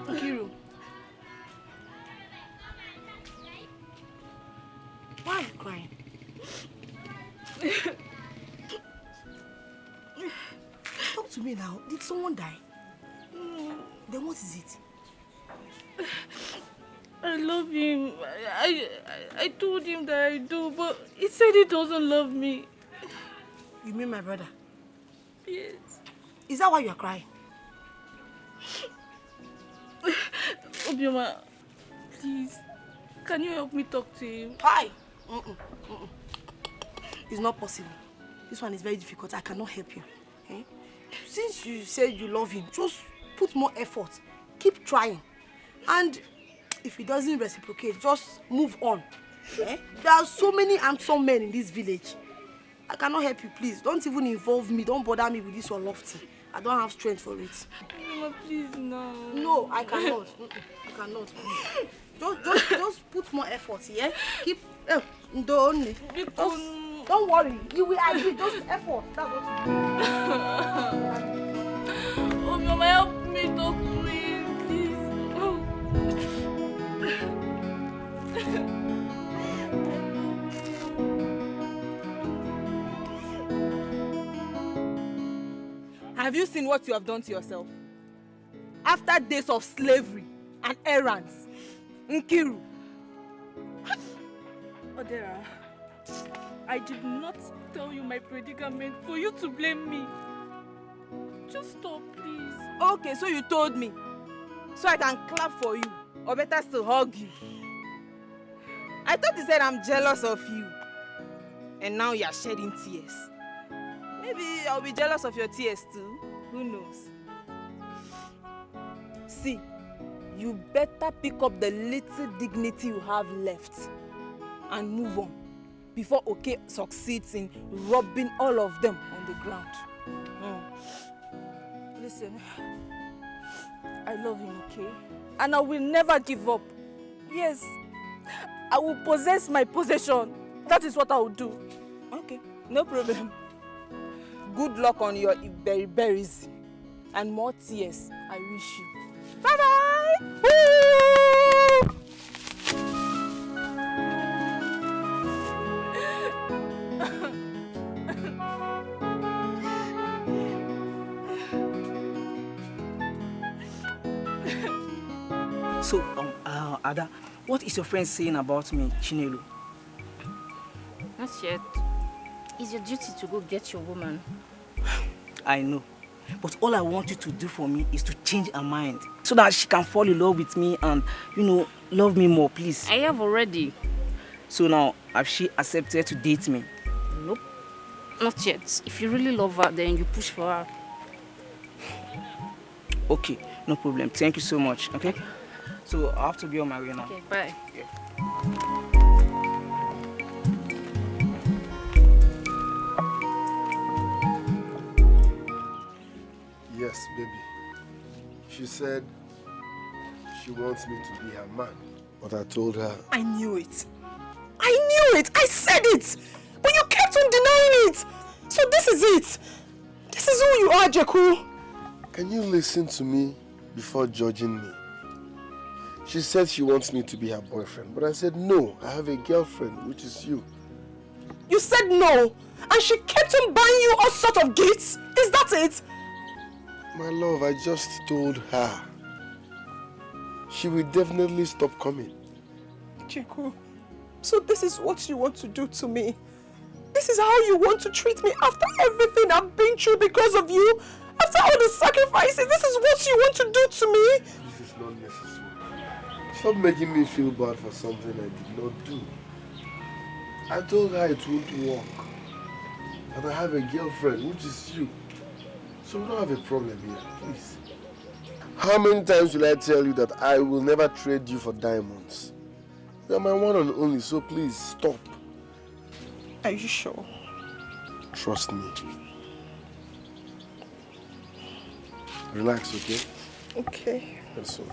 Nkiru, why are you crying? Talk to me now. Did someone die? Then what is it? I love him. I told him that I do, but he said he doesn't love me. You mean my brother? Yes. Is that why you are crying? Obioma, please, can you help me talk to him? Why? It's not possible. This one is very difficult. I cannot help you. Eh? Since you said you love him, just put more effort. Keep trying. And if he doesn't reciprocate, just move on. Eh? There are so many handsome men in this village. I cannot help you, please. Don't even involve me. Don't bother me with this your lofty. I don't have strength for it. Mama, please, no. No, I cannot. I cannot, please. Just put more effort, yeah? Keep... don't worry. You will agree. Just effort. That's what you do. Oh, Mama, help me, talk to him, please. Have you seen what you have done to yourself? After days of slavery and errands, Nkiru. Odera, I did not tell you my predicament for you to blame me. Just stop, please. Okay, so you told me. So I can clap for you, or better still hug you. I thought you said I'm jealous of you. And now you are shedding tears. Maybe I'll be jealous of your tears too. Who knows? See, you better pick up the little dignity you have left and move on before Oke succeeds in rubbing all of them on the ground. Listen, I love him, okay? And I will never give up. Yes, I will possess my possession. That is what I will do. Okay, no problem. Good luck on your berries and more tears. I wish you. Bye-bye! So, Ada, what is your friend saying about me, Chinelo? Not yet. It's your duty to go get your woman. I know. But all I want you to do for me is to change her mind so that she can fall in love with me and, love me more, please. I have already. So now, has she accepted to date me? Nope. Not yet. If you really love her, then you push for her. Okay, no problem. Thank you so much, okay? So I have to be on my way now. Okay, bye. Yeah. Yes, baby. She said she wants me to be her man. But I told her... I knew it. I knew it. I said it. But you kept on denying it. So this is it. This is who you are, Jeku. Can you listen to me before judging me? She said she wants me to be her boyfriend. But I said, no, I have a girlfriend, which is you. You said no. And she kept on buying you all sorts of gifts. Is that it? My love, I just told her. She will definitely stop coming. Jeku, so this is what you want to do to me? This is how you want to treat me after everything I've been through because of you? After all the sacrifices, this is what you want to do to me? This is not necessary. Stop making me feel bad for something I did not do. I told her it won't work. And I have a girlfriend, which is you. So we don't have a problem here, please. How many times will I tell you that I will never trade you for diamonds? You're my one and only, so please stop. Are you sure? Trust me. Relax, okay? Okay. That's all.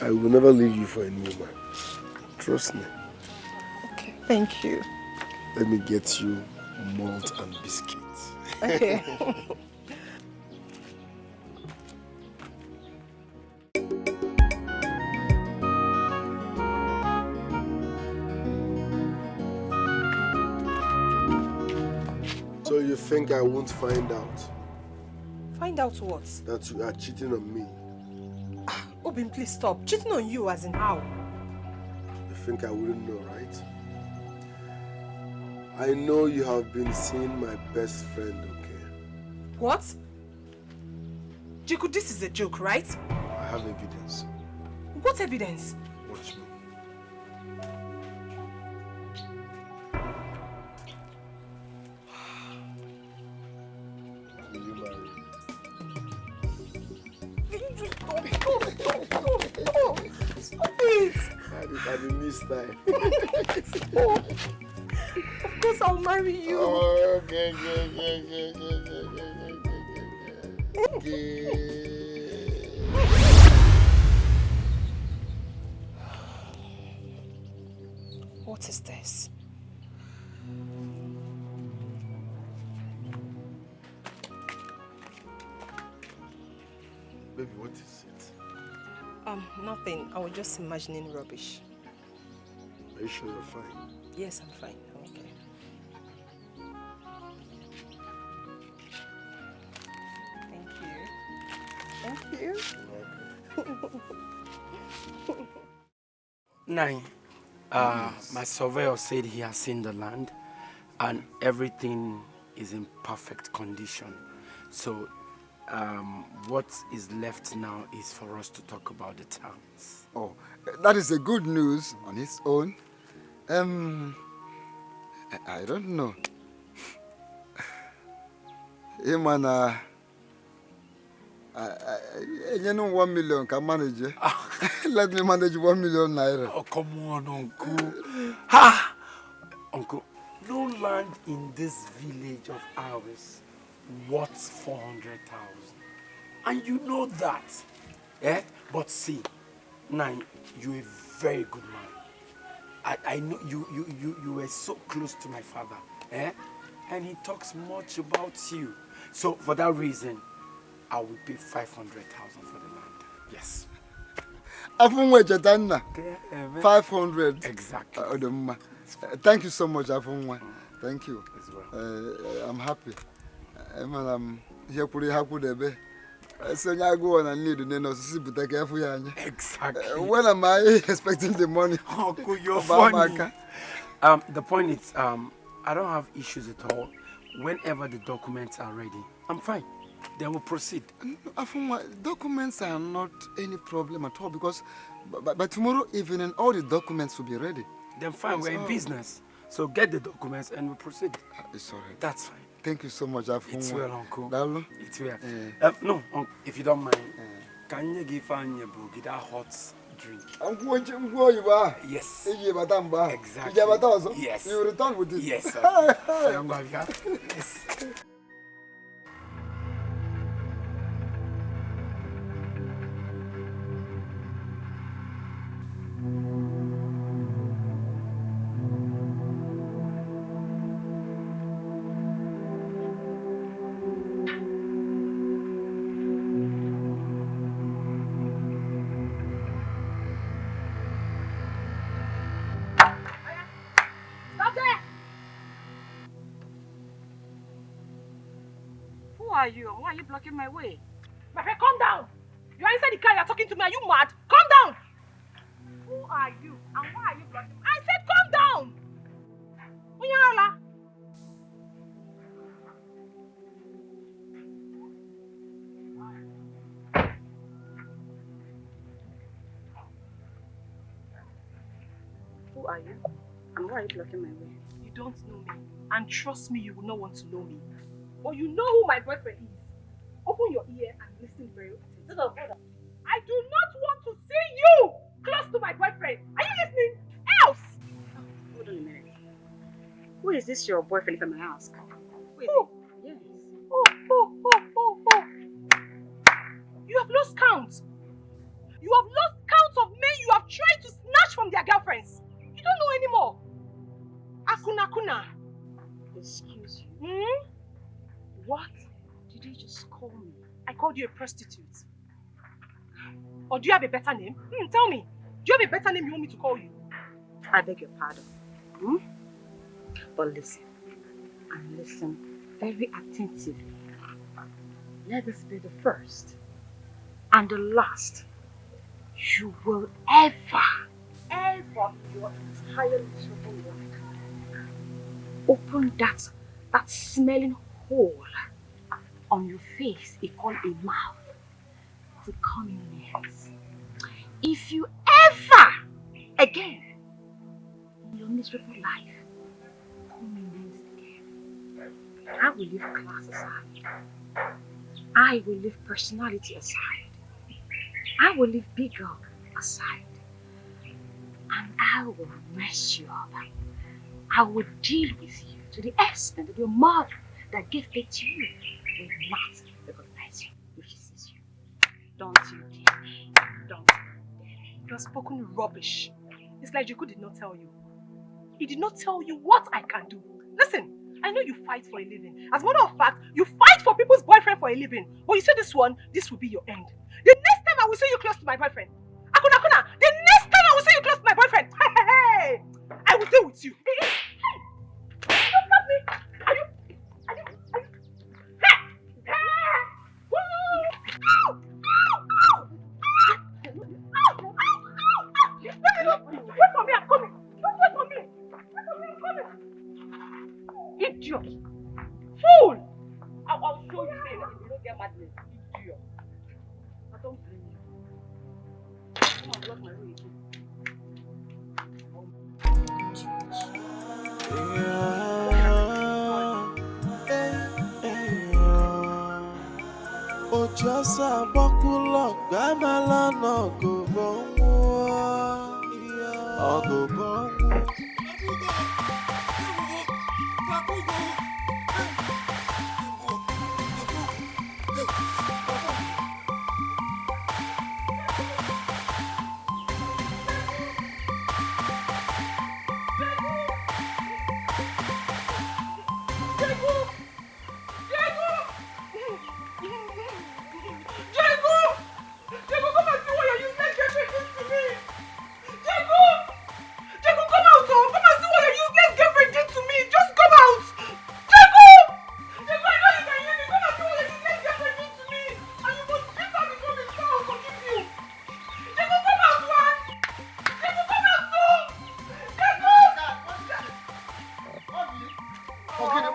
I will never leave you for a new man. Trust me. Okay, thank you. Let me get you malt and biscuits. Okay. So you think I won't find out? Find out what? That you are cheating on me. Obin, please stop. Cheating on you as in how? You think I wouldn't know, right? I know you have been seeing my best friend, okay? What? Jeku, this is a joke, right? I have evidence. What evidence? Watch me. Will you marry me? Stop it! in this time. Of course I'll marry you. Oh, okay. What is this? Baby, what is it? Nothing. I was just imagining rubbish. Are you sure you're fine? Yes, I'm fine. I'm okay. Thank you. Nine. My surveyor said he has seen the land and everything is in perfect condition. So what is left now is for us to talk about the terms. Oh, that is a good news on its own. I don't know. Hey man, you know 1 million can manage it. Let me manage 1 million naira. Oh, come on, Uncle. Ha! Uncle, no land in this village of ours worth 400,000. And you know that. Eh? But see, Nine, you're a very good man. I know you were so close to my father. Eh? And he talks much about you. So for that reason, I will pay 500,000 for the land. Yes. 500. Exactly. Thank you so much, Afunwa. Thank you. I'm happy. I'm here pretty happy. So I go on and need to know but careful. Exactly. When am I expecting the money? Uncle, you're funny. The point is, I don't have issues at all. Whenever the documents are ready, I'm fine. Then we'll proceed. Documents are not any problem at all because by tomorrow evening all the documents will be ready. Then fine, we're in business. So get the documents and we'll proceed. It's all right. That's fine. Thank you so much, Afunwa. It's well, Uncle. Dalu? It's well. No, Uncle, if you don't mind, can you give Anya Bogi that hot drink? Yes. Exactly. Yes. You return with it? Yes, sir. Yes. Who are you? Why are you blocking my way? My friend, calm down. You are inside the car, you are talking to me. Are you mad? Calm down. Who are you? And why are you blocking me? I said calm down. Unyala. Who are you? And why are you blocking my way? You don't know me. And trust me, you will not want to know me. Or you know who my boyfriend is. Open your ear and listen very attentively. I do not want to see you close to my boyfriend. Are you listening? Else! Hold on a minute. Who is this your boyfriend, if I may ask? Who is he? Yes. Oh. You have lost count. You have lost count of men you have tried to snatch from their girlfriends. You don't know anymore. Akuna. Excuse you. Hmm? What did you just call me? I called you a prostitute. Or do you have a better name? Tell me. Do you have a better name you want me to call you? I beg your pardon. But listen. And listen very attentively. Let this be the first and the last you will ever in your entire miserable life open that smelling hole on your face they call a mouth to call me names. If you ever again in your miserable life call me names again, I will leave class aside. I will leave personality aside. I will leave big girl aside. and I will mess you up. I will deal with you to the extent that your mother that gave birth to you will not recognize you if she sees you. Don't you dare. Don't. You have spoken rubbish. It's like Jeku did not tell you. He did not tell you what I can do. Listen, I know you fight for a living. As a matter of fact, you fight for people's boyfriend for a living. But you see this one, this will be your end. The next time I will see you close to my boyfriend, Akuna, the next time I will see you close to my boyfriend, hey, I will deal with you. Hey, don't stop me. Are you? Wait for me, I'm coming. Don't wait for me. Wait for me, I'm coming. Idiot. Fool. I'll show you later if you don't get madness. Idiot. I don't blame you. Come on, block my way again. Ojosa bokulo gamala no go bonwo. Ogo bonwo.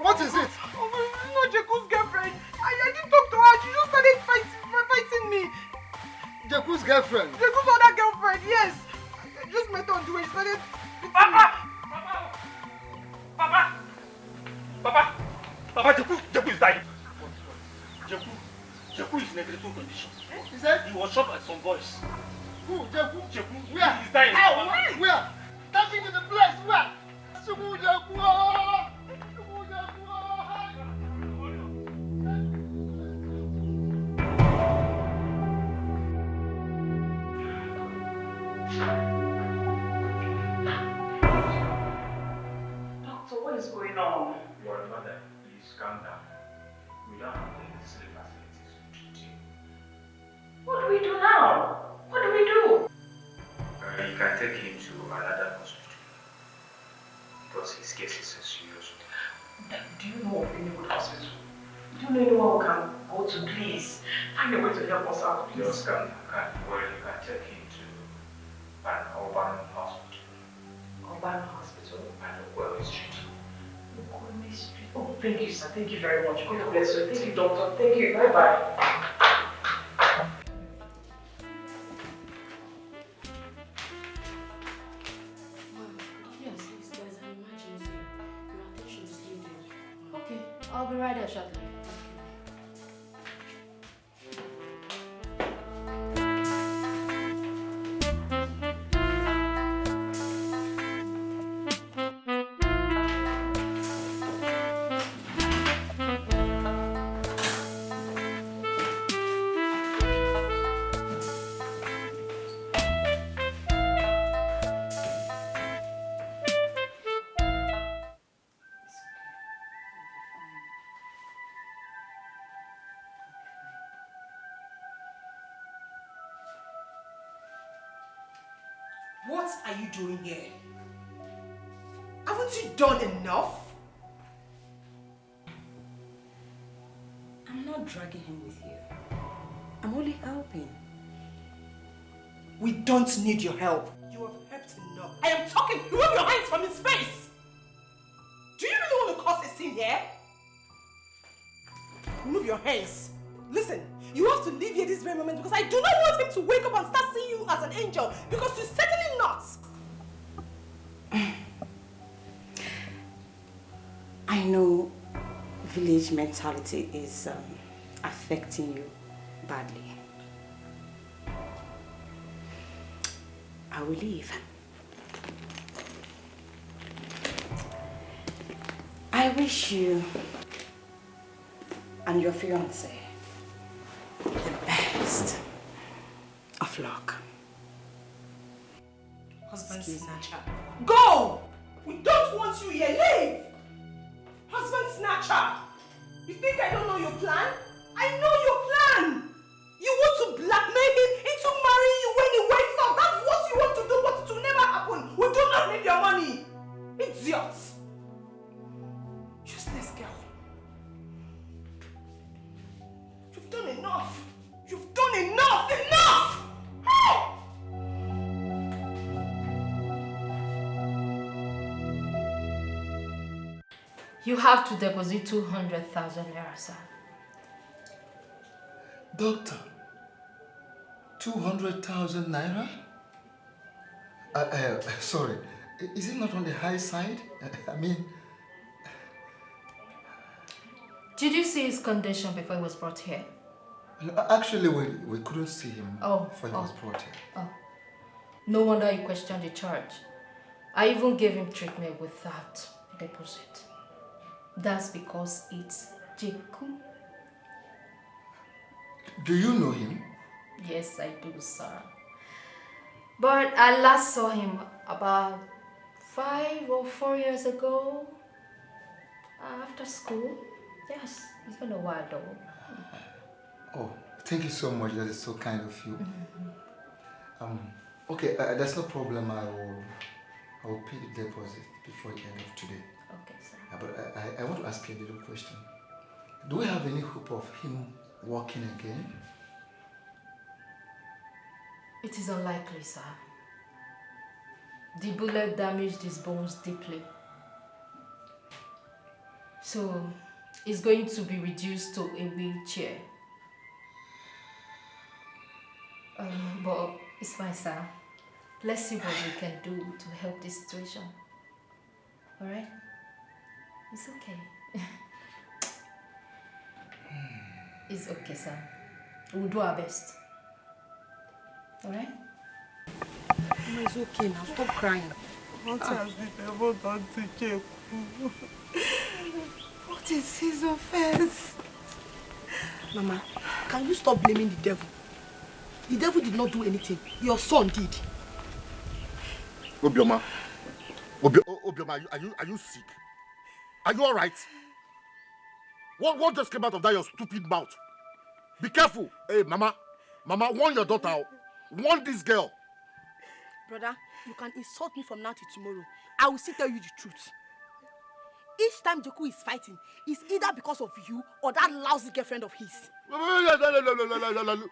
What is it? Oh, it's not Jeku's girlfriend. I didn't talk to her. She just started fighting me. Jeku's girlfriend? Jeku's other girlfriend, yes. I just met her on the way. She started Papa, Jeku is dying. Jeku is in a critical condition. He said he was shot by some boys. Who? Jeku? Where? He's dying. How? Where? Touching in the place. Where? Jeku. Doctor, what is going on? Your mother, please calm down. We don't have the necessary facilities to treat you. What do we do now? What do we do? You can take him to another hospital because his case is serious. Do you know of any good hospital? Do you know anyone who can go to? Please find a way to help us out, please. Just calm down. Well, you can take him to an urban hospital. Urban hospital? And Okweli Street. Okweli Street. Oh, thank you, sir. Thank you very much. God bless you. Thank you, doctor. Thank you. Bye-bye. I'll be right there shortly. What are you doing here? Haven't you done enough? I'm not dragging him with you. I'm only helping. We don't need your help. You have helped enough. I am talking. Remove your hands from his face. Do you really want to cause a scene here? Remove your hands. Listen, you have to leave here this very moment because I do not want him to wake up and start seeing you as an angel because you're certainly not. I know village mentality is affecting you badly. I will leave. I wish you and your fiancé the best of luck. Husband snatcher. Go! We don't want you here. Leave! Husband snatcher. You think I don't know your plan? I know your plan. You want to blackmail him into marrying you when he wakes up. That's what you want to do, but it will never happen. We do not need your money. Idiots. Useless girl. You've done enough. You've done enough. Enough! Hey! You have to deposit 200,000 naira, sir. Doctor, 200,000 naira? Sorry, is it not on the high side? I mean... Did you see his condition before he was brought here? Actually, we couldn't see him before he was brought here. Oh. No wonder you questioned the charge. I even gave him treatment without deposit. That's because it's Jeku. Do you know him? Yes, I do, sir. But I last saw him about 5 or 4 years ago. After school. Yes, it's been a while though. Oh, thank you so much. That is so kind of you. Okay, that's no problem. I will pay the deposit before the end of today. Okay, sir. But I want to ask you a little question. Do we have any hope of him walking again? It is unlikely, sir. The bullet damaged his bones deeply. So, it's going to be reduced to a wheelchair. But it's fine, sir. Let's see what we can do to help this situation. Alright? It's okay. It's okay, sir. We'll do our best. Alright? It's okay now. Stop crying. What has the devil done to Jeku? What is his offense? Mama, can you stop blaming the devil? The devil did not do anything. Your son did. Obioma, Obioma, are you sick? Are you alright? What just came out of that your stupid mouth? Be careful. Hey, Mama, warn your daughter. Warn this girl. Brother, you can insult me from now till tomorrow. I will still tell you the truth. Each time Jeku is fighting, it's either because of you or that lousy girlfriend of his.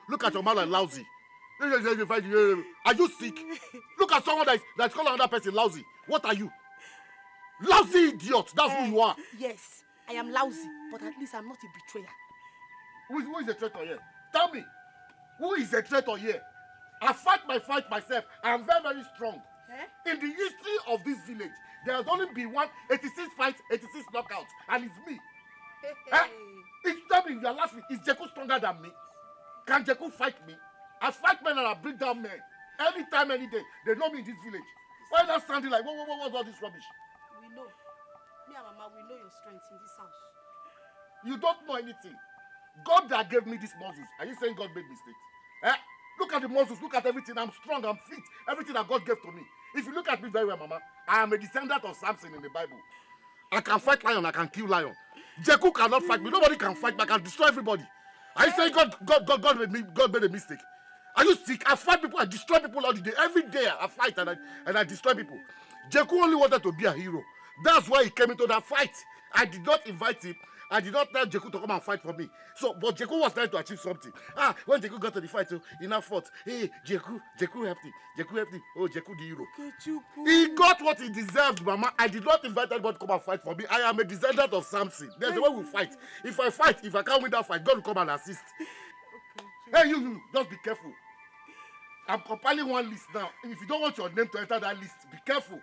Look at your man like lousy. Are you sick? Look at someone that's calling another person lousy. What are you? Lousy idiot. That's who you are. Yes, I am lousy, but at least I'm not a betrayer. Who is a traitor here? Tell me. Who is a traitor here? I fight my fight myself. I am very, very strong. In the history of this village, there has only been 86 fights, 86 knockouts, and it's me. Tell me, you are laughing. Is Jeku stronger than me? Can Jeku fight me? I fight men and I bring down men. Anytime, any day. They know me in this village. Why are you not standing like, what's all this rubbish? We know. Me and Mama, we know your strength in this house. You don't know anything. God that gave me these muscles. Are you saying God made mistakes? Look at the muscles. Look at everything. I'm strong. I'm fit. Everything that God gave to me. If you look at me very well, Mama, I am a descendant of Samson in the Bible. I can fight lion. I can kill lion. Jeku cannot fight me. Nobody can fight me. I can destroy everybody. Are you saying God made a mistake? Are you sick? I fight people. I destroy people all the day. Every day I fight and I destroy people. Jeku only wanted to be a hero. That's why he came into that fight. I did not invite him. I did not tell Jeku to come and fight for me. So, but Jeku was trying to achieve something. When Jeku got to the fight, he now fought. Hey, Jeku helped him. Jeku helped him. Oh, Jeku the hero. He got what he deserved, Mama. I did not invite anybody to come and fight for me. I am a descendant of Samson. There's a way we fight. If I can't win that fight, God will come and assist. Hey, you, just be careful. I'm compiling one list now. If you don't want your name to enter that list, be careful.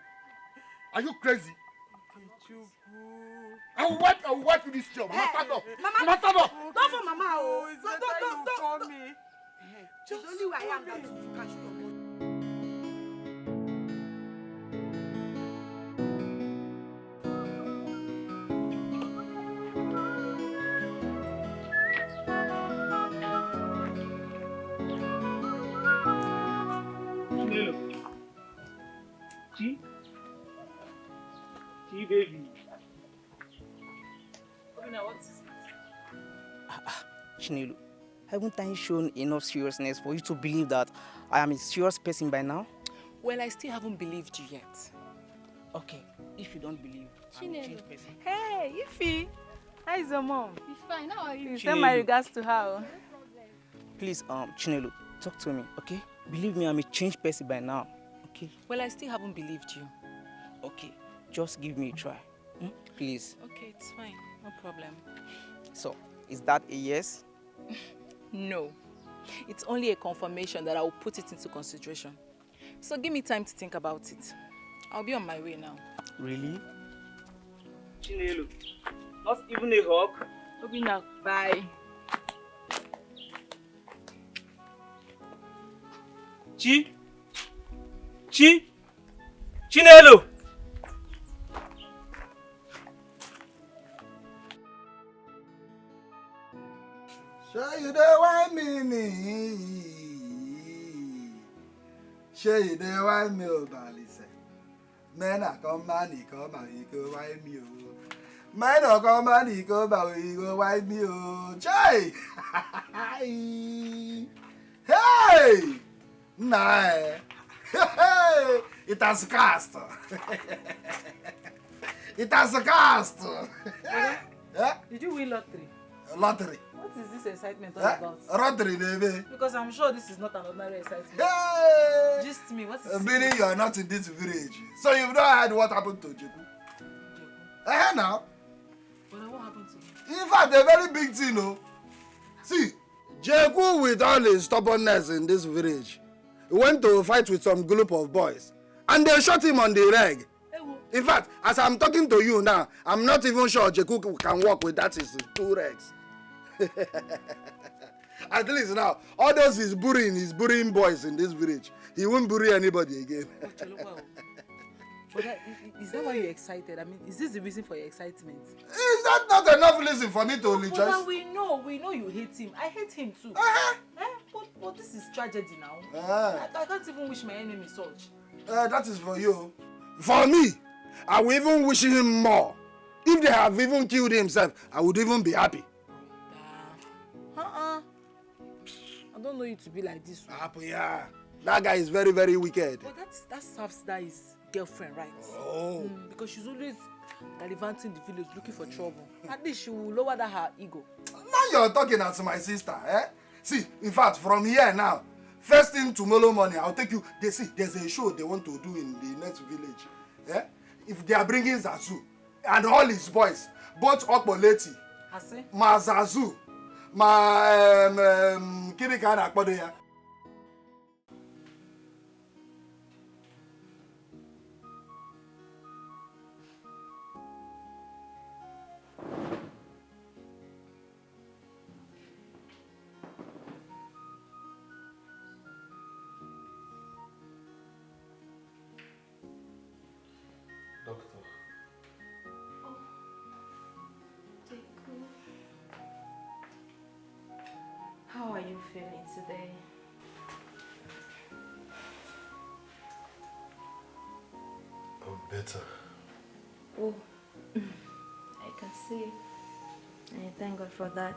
Are you crazy? I will wipe you this job. Mama, stand up. Mama, stand up. Don't for Mama. Don't me. Just only where I am that you can shoot your Chinelo, haven't I shown enough seriousness for you to believe that I am a serious person by now? Well, I still haven't believed you yet. Okay, if you don't believe, I'm a changed person. Hey, Ify. How is your mom? She's fine. How are you? Send my regards to her. Please, Chinelo, talk to me, okay? Believe me, I'm a changed person by now, okay? Well, I still haven't believed you. Okay, just give me a try, please. Okay, it's fine. No problem. So, is that a yes? No. It's only a confirmation that I will put it into consideration. So give me time to think about it. I'll be on my way now. Really? Chinelo, not even a hug? Obina, bye. Chinelo! Sure you don't want me, Sure you don't want me, Balisa. Men are come money, come and you go wipe me. Men are come money, come and you go wipe me. Jay! Hey! Nah. Hey! It has cast. It has cast. Did you win lottery? Lottery. What is this excitement all about? Lottery, baby. Because I'm sure this is not an ordinary excitement. Hey! Just me, what is Meaning you are not in this village. So you've not heard what happened to Jeku. Now. But what happened to him? In fact, a very big thing, no. See, Jeku with all his stubbornness in this village, he went to fight with some group of boys. And they shot him on the leg. In fact, as I'm talking to you now, I'm not even sure Jeku can walk with that his 2 legs. At least now, all those he's burying boys in this village. He won't bury anybody again. But is that why you're excited? I mean, is this the reason for your excitement? Is that not enough reason for me to rejoice? But we know you hate him. I hate him too. But this is tragedy now. I can't even wish my enemy such. That is for you. For me, I will even wish him more. If they have even killed himself, I would even be happy. I don't know you to be like this. Yeah. That guy is very, very wicked. But that serves that his girlfriend, right? Oh. Because she's always gallivanting the village looking for trouble. At least she will lower that her ego. Now you're talking as my sister, eh? See, in fact, from here now, first thing tomorrow morning, I'll take you. There's a show they want to do in the next village. Eh? If they are bringing Zazu and all his boys, both Okboleti, Ma Zazu, Ma Kirika and Akpodoya. How are you feeling today? I'm better. Oh, I can see. And thank God for that.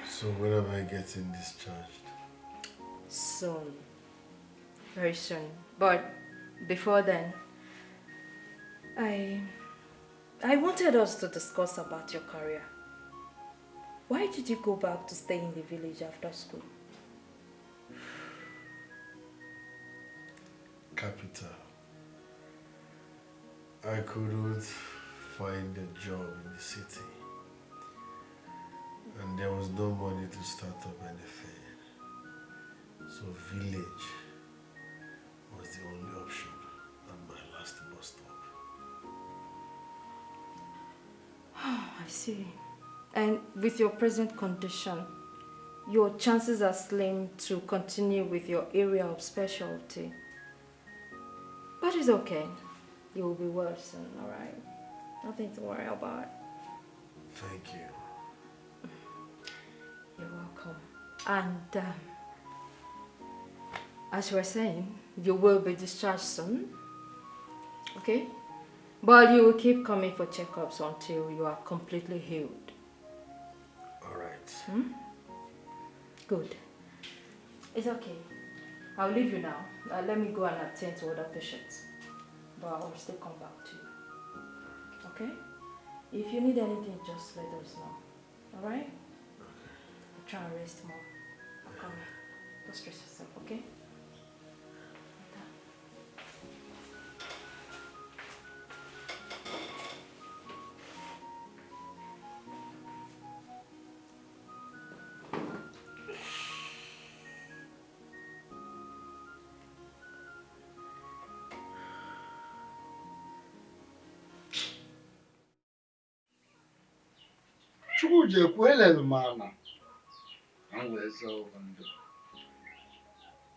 So when am I getting discharged? Soon. Very soon. But before then, I wanted us to discuss about your career. Why did you go back to stay in the village after school? Capital. I couldn't find a job in the city. And there was no money to start up anything. So village was the only option and my last bus stop. I see. And with your present condition, your chances are slim to continue with your area of specialty. But it's okay. You will be well soon, alright? Nothing to worry about. Thank you. You're welcome. And as you were saying, you will be discharged soon. Okay? But you will keep coming for checkups until you are completely healed. Hmm? Good. It's okay. I'll leave you now. Let me go and attend to other patients. But I'll still come back to you. Okay? If you need anything, just let us know. Alright? I'll try and rest more. I'll come here. Don't stress yourself, okay? Chuje kwelel mana.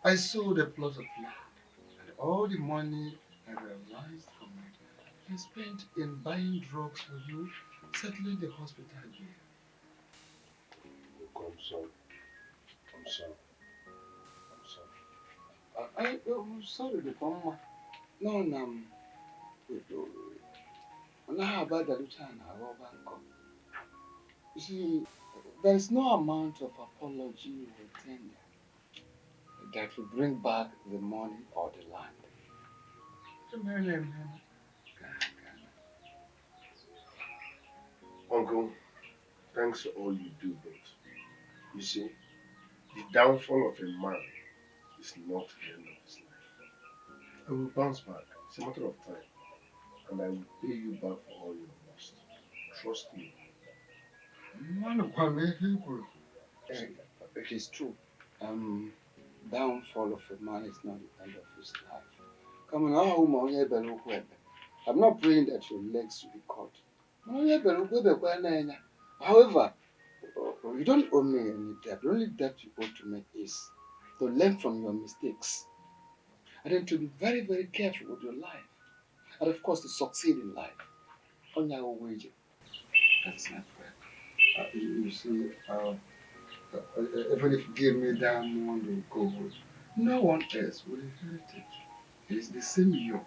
I sold a plot of land and all the money I realized from it I spent in buying drugs for you, settling the hospital bill. Look, I'm sorry. I'm sorry, the former. No, you see, there is no amount of apology you will tender that will bring back the money or the land. Uncle, thanks for all you do, but you see, the downfall of a man is not the end of his life. I will bounce back. It's a matter of time. And I will pay you back for all you have lost. Trust me. It is true. Downfall of a man is not the end of his life. Come on, I'm not praying that your legs will be cut. However, you don't owe me any debt. The only debt you owe to me is to learn from your mistakes. And then to be very, very careful with your life. And of course, to succeed in life. On your wage. That's my prayer. You see, even if you give me diamond or gold, no one else will inherit it. It's the same you.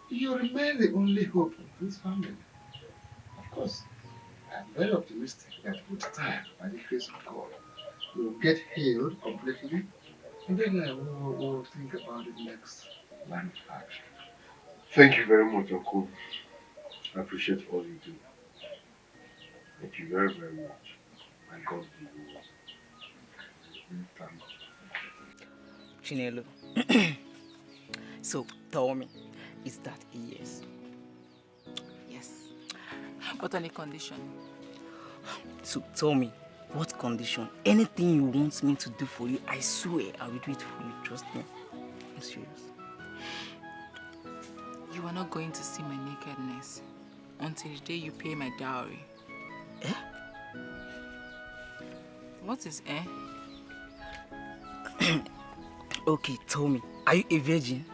You remain the only hope of this family. Of course, I'm very optimistic that with time, by the grace of God, you will get healed completely, and then we'll think about the next line of action. Thank you very much, Uncle. I appreciate all you do. Thank you very, very much. And God be with you. Chinelo. So tell me, is that a yes? Yes. But on a condition. So tell me, what condition? Anything you want me to do for you, I swear I will do it for you. Trust me. I'm serious. You are not going to see my nakedness until the day you pay my dowry. Eh? What is eh? Okay, tell me, are you a virgin?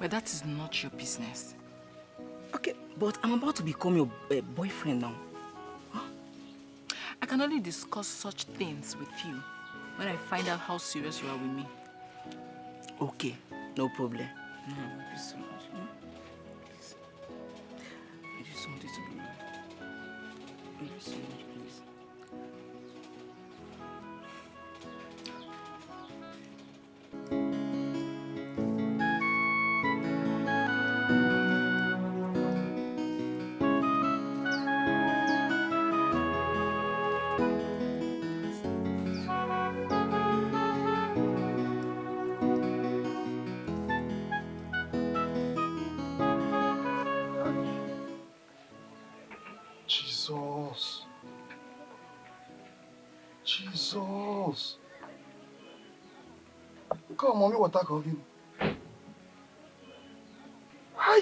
But that is not your business. Okay, but I'm about to become your boyfriend now. Huh? I can only discuss such things with you when I find out how serious you are with me. Okay, no problem. Please so much. Please. I just wanted to be with you so much, please. Jesus. Come on, mommy, water come in. Hi.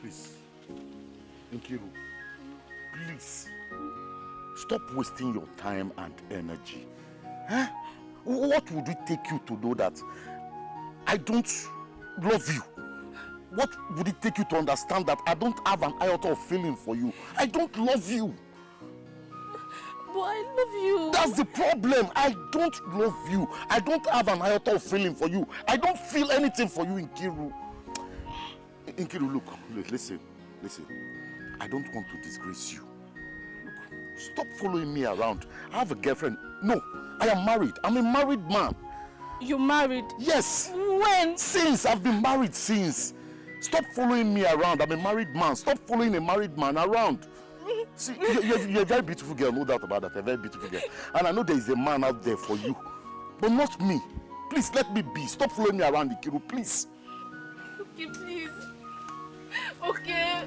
Please. Nkiru, please. Stop wasting your time and energy. Huh? What would it take you to know that I don't love you? What would it take you to understand that I don't have an iota of feeling for you? I don't love you. But I love you. That's the problem. I don't love you. I don't have an iota of feeling for you. I don't feel anything for you, Nkiru. Nkiru, look, listen. I don't want to disgrace you. Look, stop following me around. I have a girlfriend. No, I am married. I'm a married man. You married? Yes. When? Since. I've been married since. Stop following me around. I'm a married man. Stop following a married man around. See, you're a very beautiful girl, no doubt about that. You're a very beautiful girl. And I know there is a man out there for you. But not me. Please let me be. Stop following me around, Nkiru, please. Okay, please. Okay.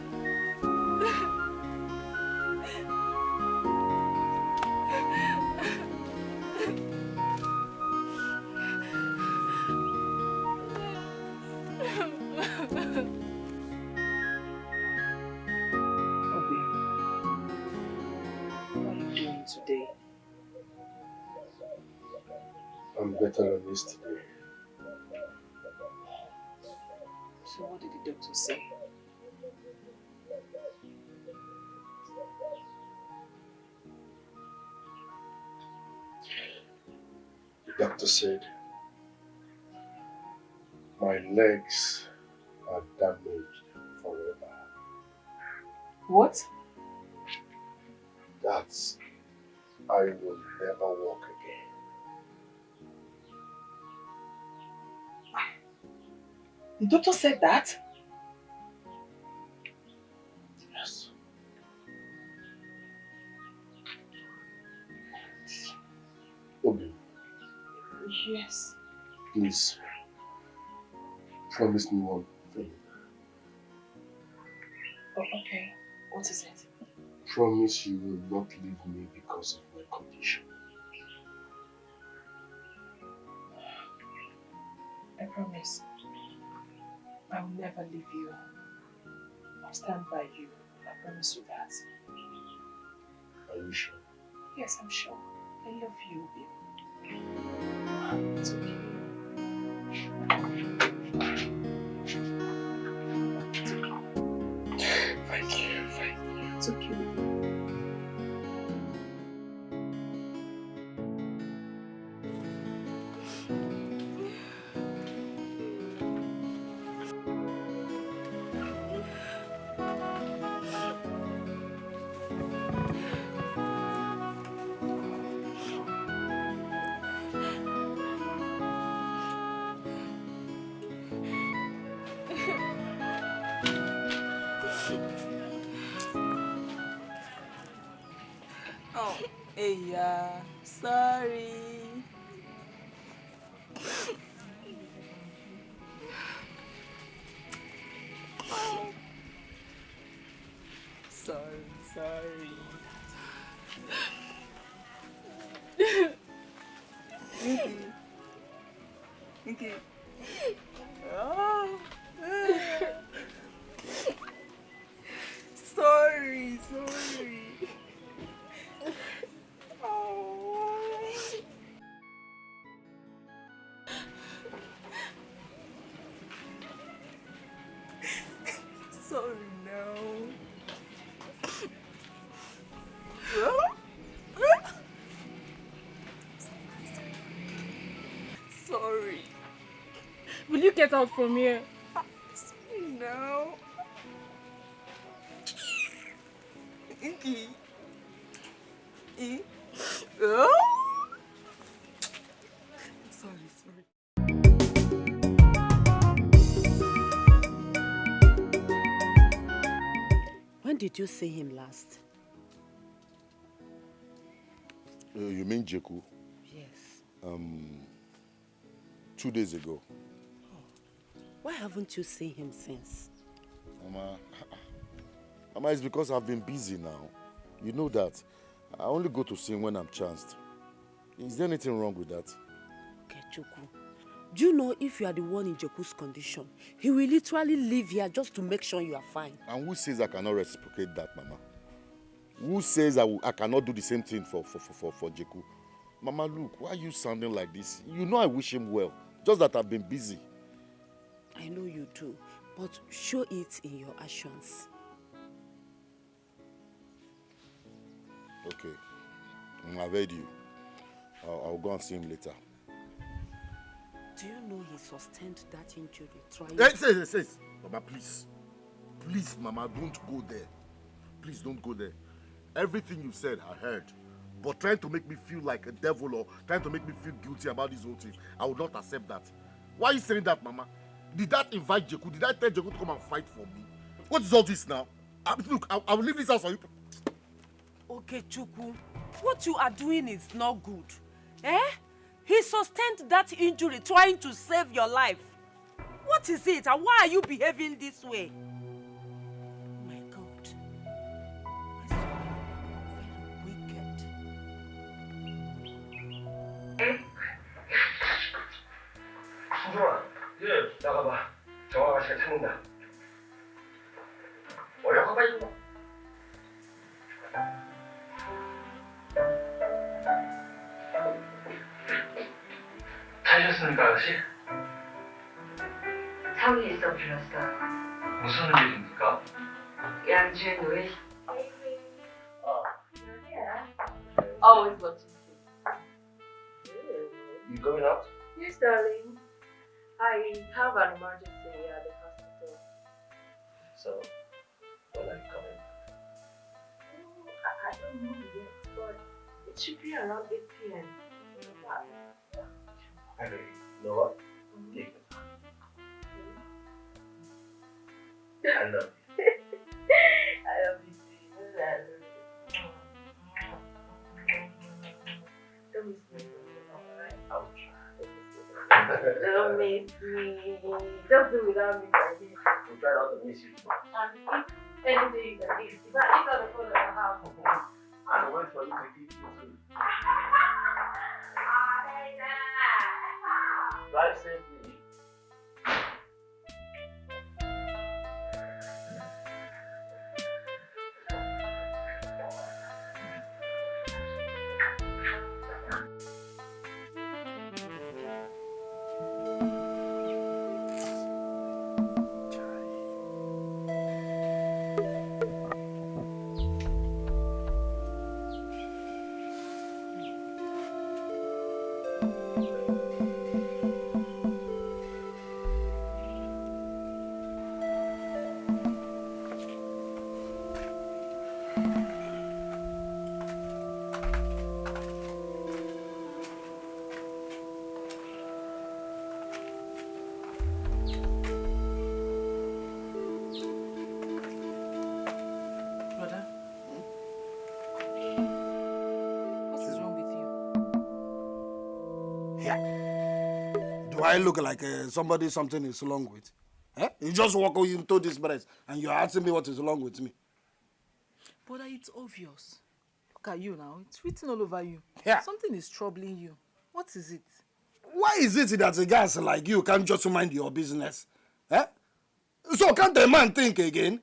Today. I'm better than yesterday. So what did the doctor say? The doctor said my legs are damaged forever. What? That I will never walk again. The doctor said that? Yes. Obi. Yes. Please, promise me one thing. Oh, okay. What is it? Promise you will not leave me because of my condition. I promise. I will never leave you. I'll stand by you. I promise you that. Are you sure? Yes, I'm sure. I love you, baby. It's okay. Thank you. It's okay. Oh, yeah, sorry. Sorry. Okay. Oh. Sorry. Oh. Sorry now. Sorry. Will you get out from here? No. Inky. Oh. Sorry. When did you see him last? You mean Jeku? Yes. 2 days ago. Why haven't you seen him since? Mama, it's because I've been busy now. You know that. I only go to see him when I'm chanced. Is there anything wrong with that? Okay, Chuku. Do you know if you are the one in Jeku's condition, he will literally live here just to make sure you are fine. And who says I cannot reciprocate that, Mama? Who says I cannot do the same thing for Jeku? Mama, look, why are you sounding like this? You know I wish him well, just that I've been busy. I know you do, but show it in your actions. Okay, I've heard you. I'll go and see him later. Do you know he sustained that injury trying Hey, Mama, please. Please, Mama, don't go there. Please don't go there. Everything you said, I heard. But trying to make me feel like a devil or trying to make me feel guilty about this whole thing, I would not accept that. Why are you saying that, Mama? Did that invite Jeku? Did I tell Jeku to come and fight for me? What is all this now? Look, I will leave this house for you. Okay, Chukwu, what you are doing is not good. Eh? He sustained that injury trying to save your life. What is it and why are you behaving this way? My God. 신종아, 예, 나가봐. 정화 아저씨가 찾는다. 올라가봐, 이거. 찾으셨습니까, 아저씨? 상이 있어 불렀어. 무슨 일입니까? 양주의 노예. Always watching You going out? Yes, darling. I have an emergency at the hospital. So, when are you coming? I don't know yet, but it should be around 8 p.m. Okay, you know what? Take your time. I love you. I love you too. I love you. Don't miss me, alright? I'll try. Don't miss me. Just do without me, baby. We'll try not to miss you. And eat anything you can eat. If I eat on the phone at the house. I'll wait for you to eat too. Drive safely. Do I look like something is wrong with? Eh? You just walk into this place and you're asking me what is wrong with me. Brother, it's obvious. Look at you now. It's written all over you. Yeah. Something is troubling you. What is it? Why is it that a guy like you can't just mind your business? Eh? So can't a man think again?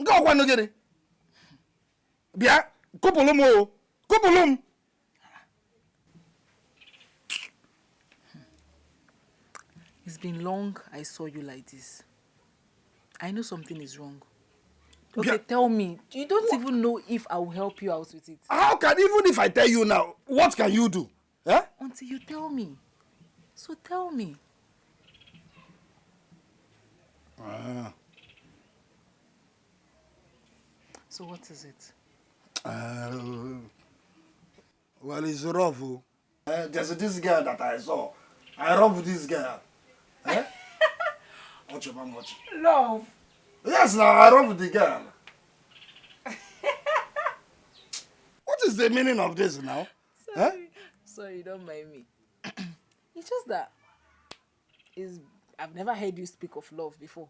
Go one again. Bia, kupulum. It's been long I saw you like this. I know something is wrong. Okay, tell me. You don't even know if I will help you out with it. How can, even if I tell you now, what can you do? Eh? Until you tell me. So tell me. So what is it? Well, it's rough. There's this girl that I saw. I love this girl. Eh? Watch your mom, watch. Love? Yes, now I love the girl. What is the meaning of this now? Sorry. Eh? Sorry, don't mind me. It's just that I've never heard you speak of love before.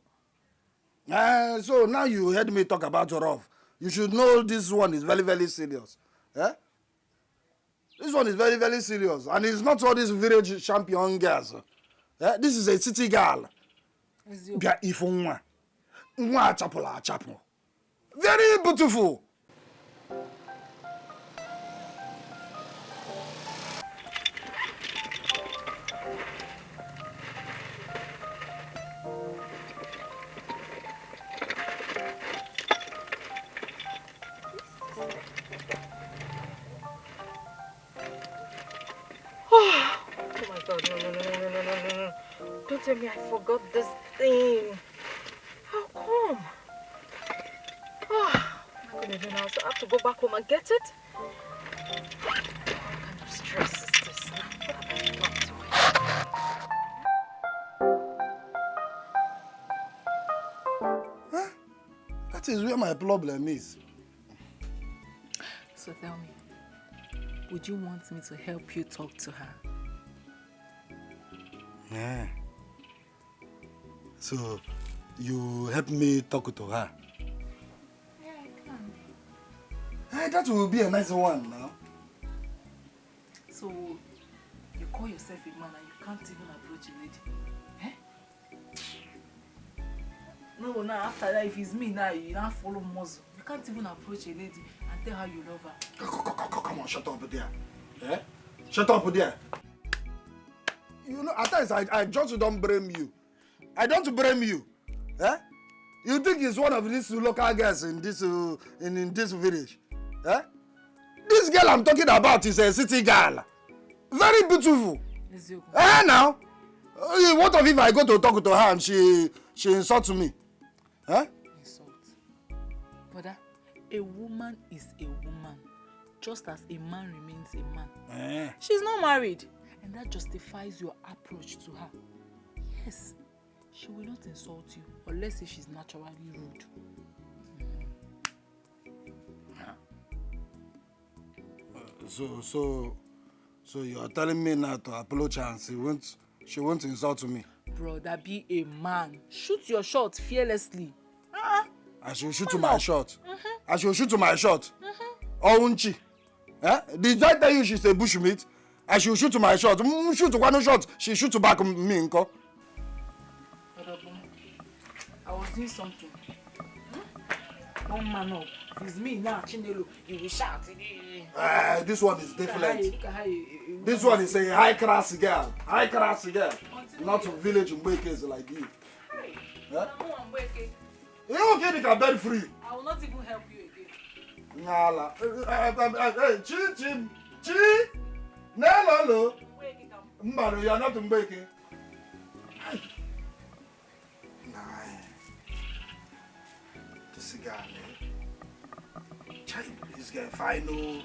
So now you heard me talk about love. You should know this one is very, very serious. Eh? This one is very, very serious. And it's not all these village champion girls. This is a city girl. Bia ifonwa. Nwa achapula achapu. Very beautiful. Oh my God, no. Don't tell me I forgot this thing. How come? Oh, my goodness, now so I have to go back home and get it? What kind of stress is this now? What have I done to Huh? That is where my problem is. So tell me, would you want me to help you talk to her? Yeah. So, you help me talk to her? Yeah, I can. Hey, that will be a nice one now. So, you call yourself a man and you can't even approach a lady? Eh? No, now after that, if it's me now, you now follow muzzle. You can't even approach a lady and tell her you love her. Come on, shut up there. Eh? Shut up there. You know, at times I just don't blame you. I don't blame you. Eh? You think it's one of these local girls in this in this village? Eh? This girl I'm talking about is a city girl. Very beautiful. Eh now? What if I go to talk to her and she insults me? Eh? Insult. Brother, a woman is a woman, just as a man remains a man. Eh. She's not married, and that justifies your approach to her. Yes, she will not insult you unless if she's naturally rude. So you are telling me now to approach her and she won't insult me? Brother, be a man. Shoot your shot fearlessly. I should shoot to my shot. I should shoot to my shot. Or won't she? Eh? Did I tell you she's a bushmeat? I should shoot to my shot. Shoot to one shot. She shoot to back me, Nko. I was doing something. One man up. If it's me now, Chinelo, you will shout. This one is different. This one is a high class girl. High class girl. Not a village Mbekes like you. Eh? You okay, you can be free. I will not even help you again. Nala. Hey, Chi. Nelolo. Mbalo, you are not Mbeke. This guy, man. Child, this guy final.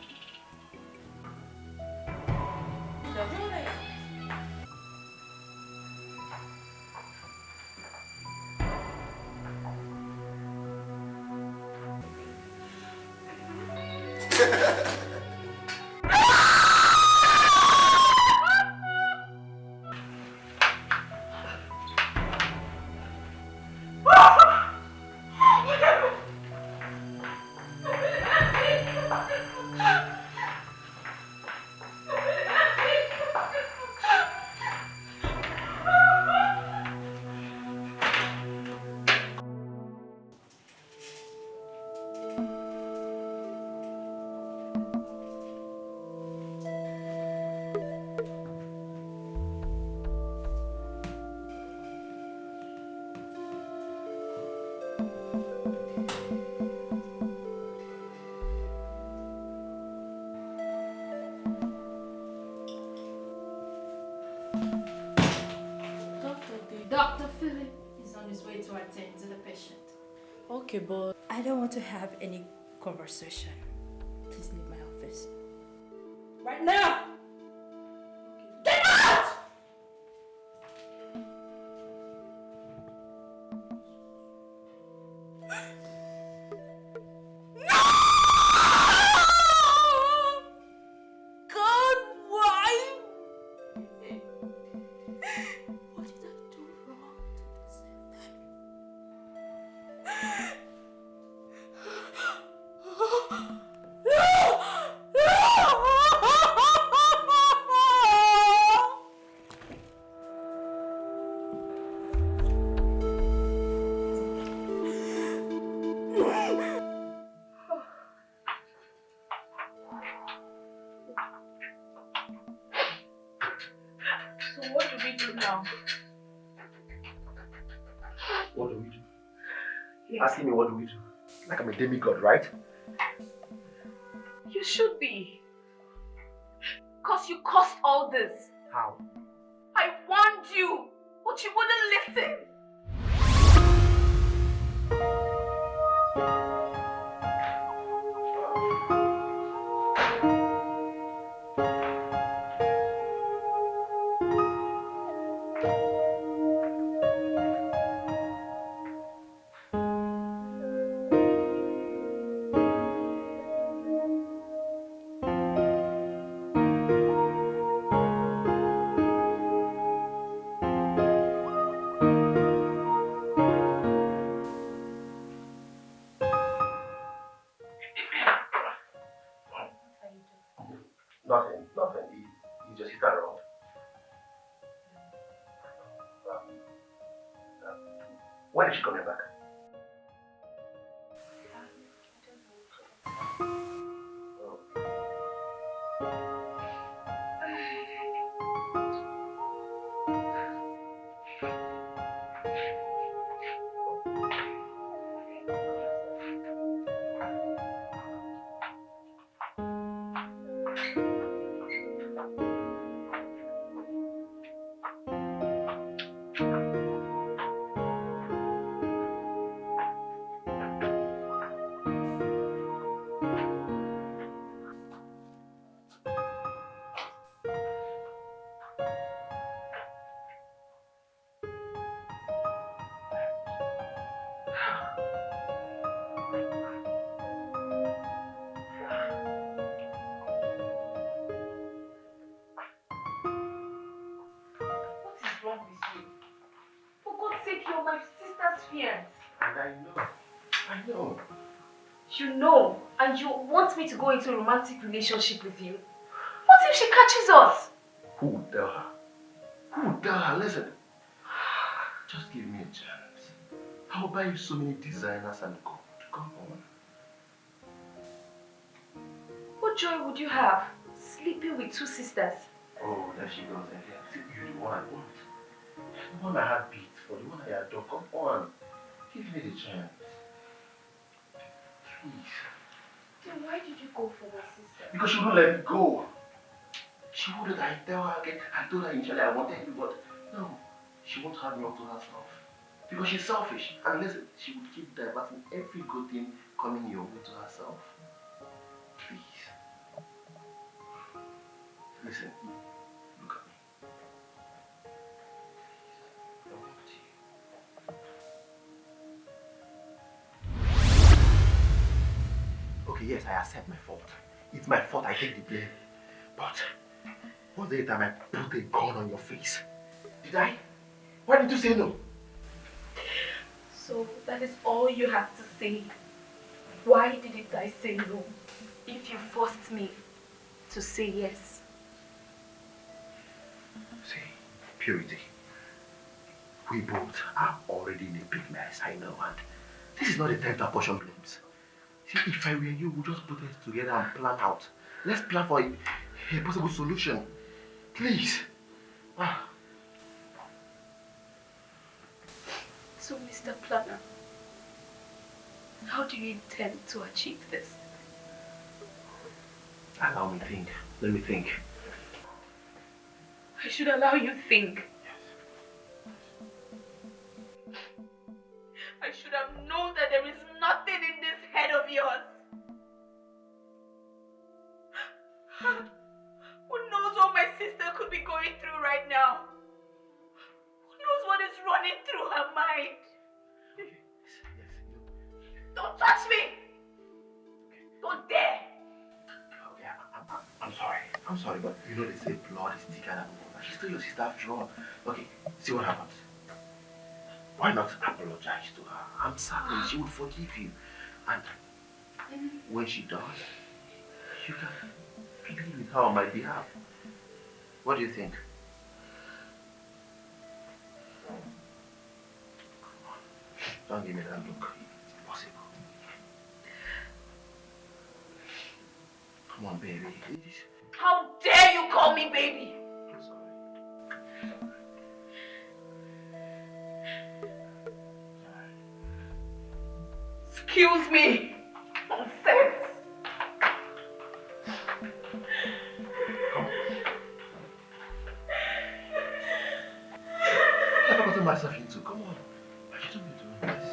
Dr. Philip is on his way to attend to the patient. Okay, but I don't want to have any conversation. Please leave my office. Right now! Get out! now. What do we do? You're asking me what do we do? Like I'm a demigod, right? You should be. Because you caused all this. How? I warned you, but you wouldn't listen. Nothing. You just hit around. When is she coming back? Wrong with you? For God's sake, you're my sister's fiance. And I know. You know, and you want me to go into a romantic relationship with you? What if she catches us? Who would tell her? Who would tell her? Listen, just give me a chance. I will buy you so many designers and gold. Come on. What joy would you have sleeping with two sisters? Oh, there she goes again. See, you're the one I want. The one I had beat for, the one I adore. Come on. Give me the chance. Please. Then why did you go for my sister? Because she wouldn't let me go. She wouldn't. I tell her again. I told her initially I wanted you, but no. She won't have me up to herself. Because she's selfish. And listen, she would keep diverting every good thing coming your way to herself. Please. Listen. Look at me. I want you. Okay, yes, I accept my fault. It's my fault, I take the blame. But, what's the time I put a gun on your face? Did I? Why did you say no? So that is all you have to say. Why didn't I say no? If you forced me to say yes. See, Purity. We both are already in a big mess, I know, and this is not the time to apportion blames. See, if I were you, we'd just put it together and plan out. Let's plan for a possible solution. Please. So, Mr. Planner, how do you intend to achieve this? Allow me think. Let me think. I should allow you think. I should have known that there is nothing in this head of yours. Who knows what my sister could be going through right now? Who knows what is running through her mind? Don't touch me! Don't dare! Okay, I'm sorry, but you know they say blood is thicker than water. She's still your sister after all. Okay, see what happens. Why not apologize to her? I'm certain she will forgive you. And when she does, you can plead with her on my behalf. What do you think? Come on. Don't give me that look. It's impossible. Come on, baby. How dare you call me baby? I'm sorry. kills me. Nonsense. What have I gotten myself into? Come on. I shouldn't be doing this.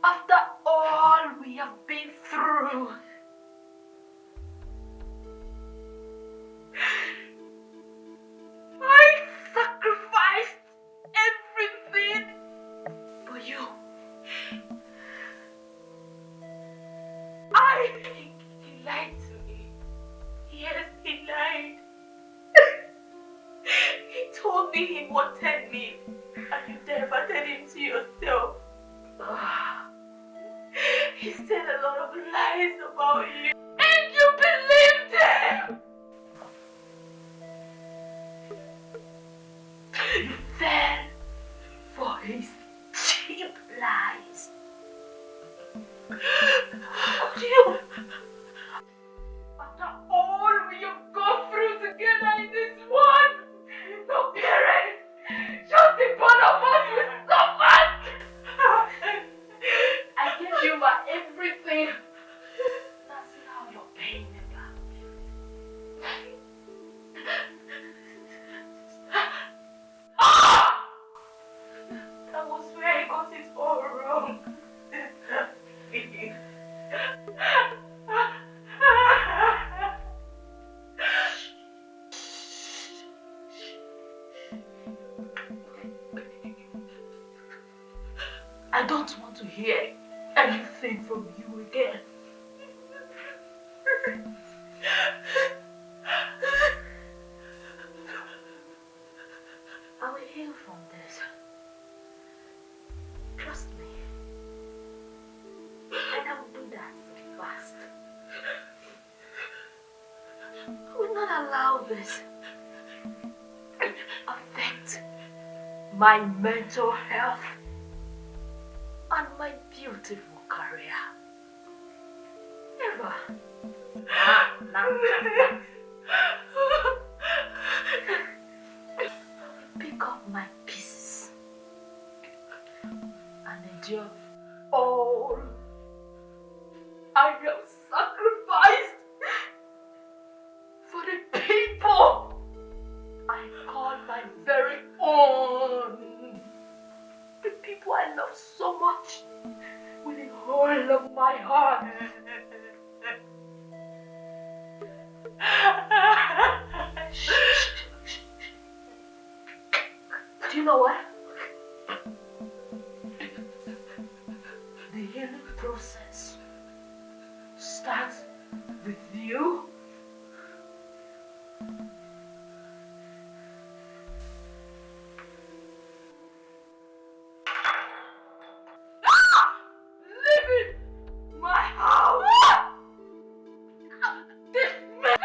After all we have been through, I sacrificed everything for you. He lied to me. Yes, he lied. He told me he wanted me, and you diverted him to yourself. He said a lot of lies about you, and you believed him. You fell for his cheap lies. Could you? After all we have gone through together in this one, no parents, just the both of us will suffer. I gave you my everything. That's now you're paying me back. That was where I got it all wrong. I don't want to hear anything from you again. I will heal from this. Trust me. And I will do that fast. I will not allow this affect my mental health and my beautiful career. Never. of all I have sacrificed for the people I call my very own. The people I love so much with the whole of my heart. Do you know what? The healing process starts with you. Leaving my house. This man.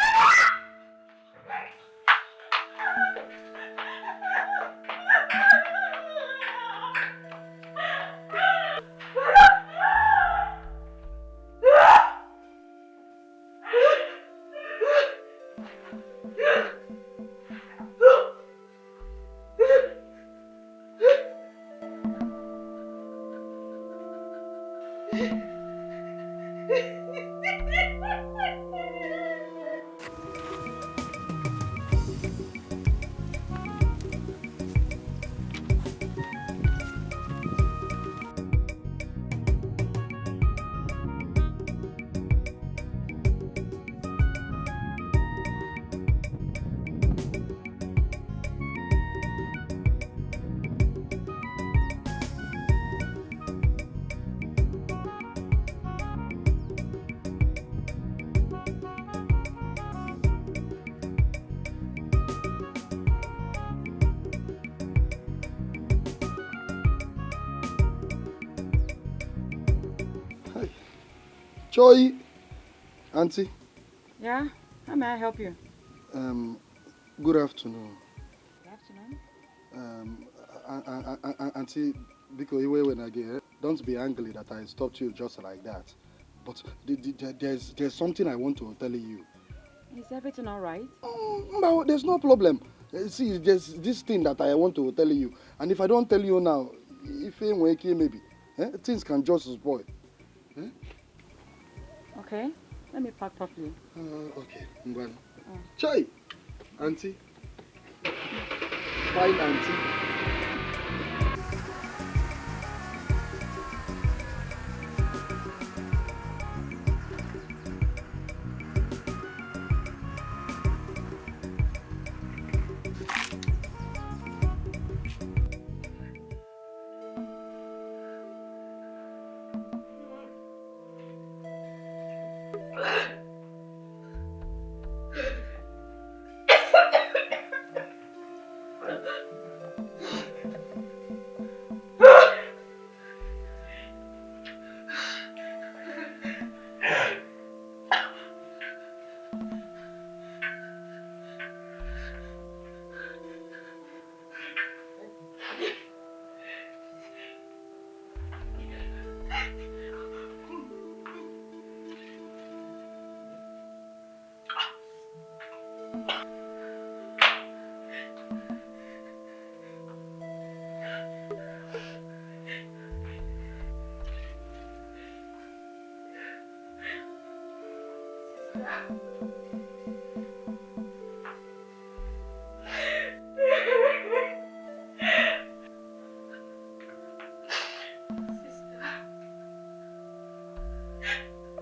Joy, Auntie. Yeah? How may I help you? Good afternoon. Good afternoon. Auntie, because when I get, don't be angry that I stopped you just like that. But there's something I want to tell you. Is everything all right? No, there's no problem. See, there's this thing that I want to tell you. And if I don't tell you now, if ain't waking maybe, things can just spoil. Okay, let me park properly. Okay, Ngwan. Chai, Auntie. Fine, Auntie.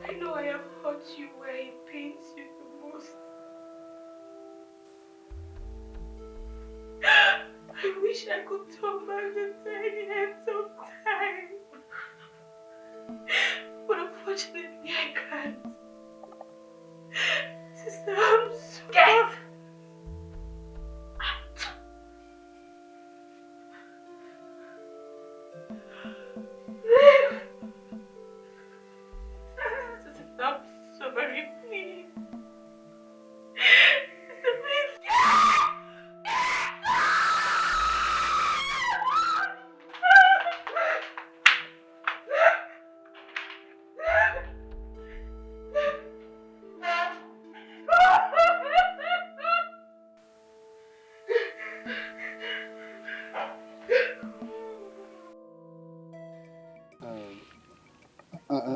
I know I have hurt you where it pains you the most. I wish I could turn back the tiny hands of time. But unfortunately I can't. Sister, I'm sorry. Get out! I'm sorry, please. Sister, please.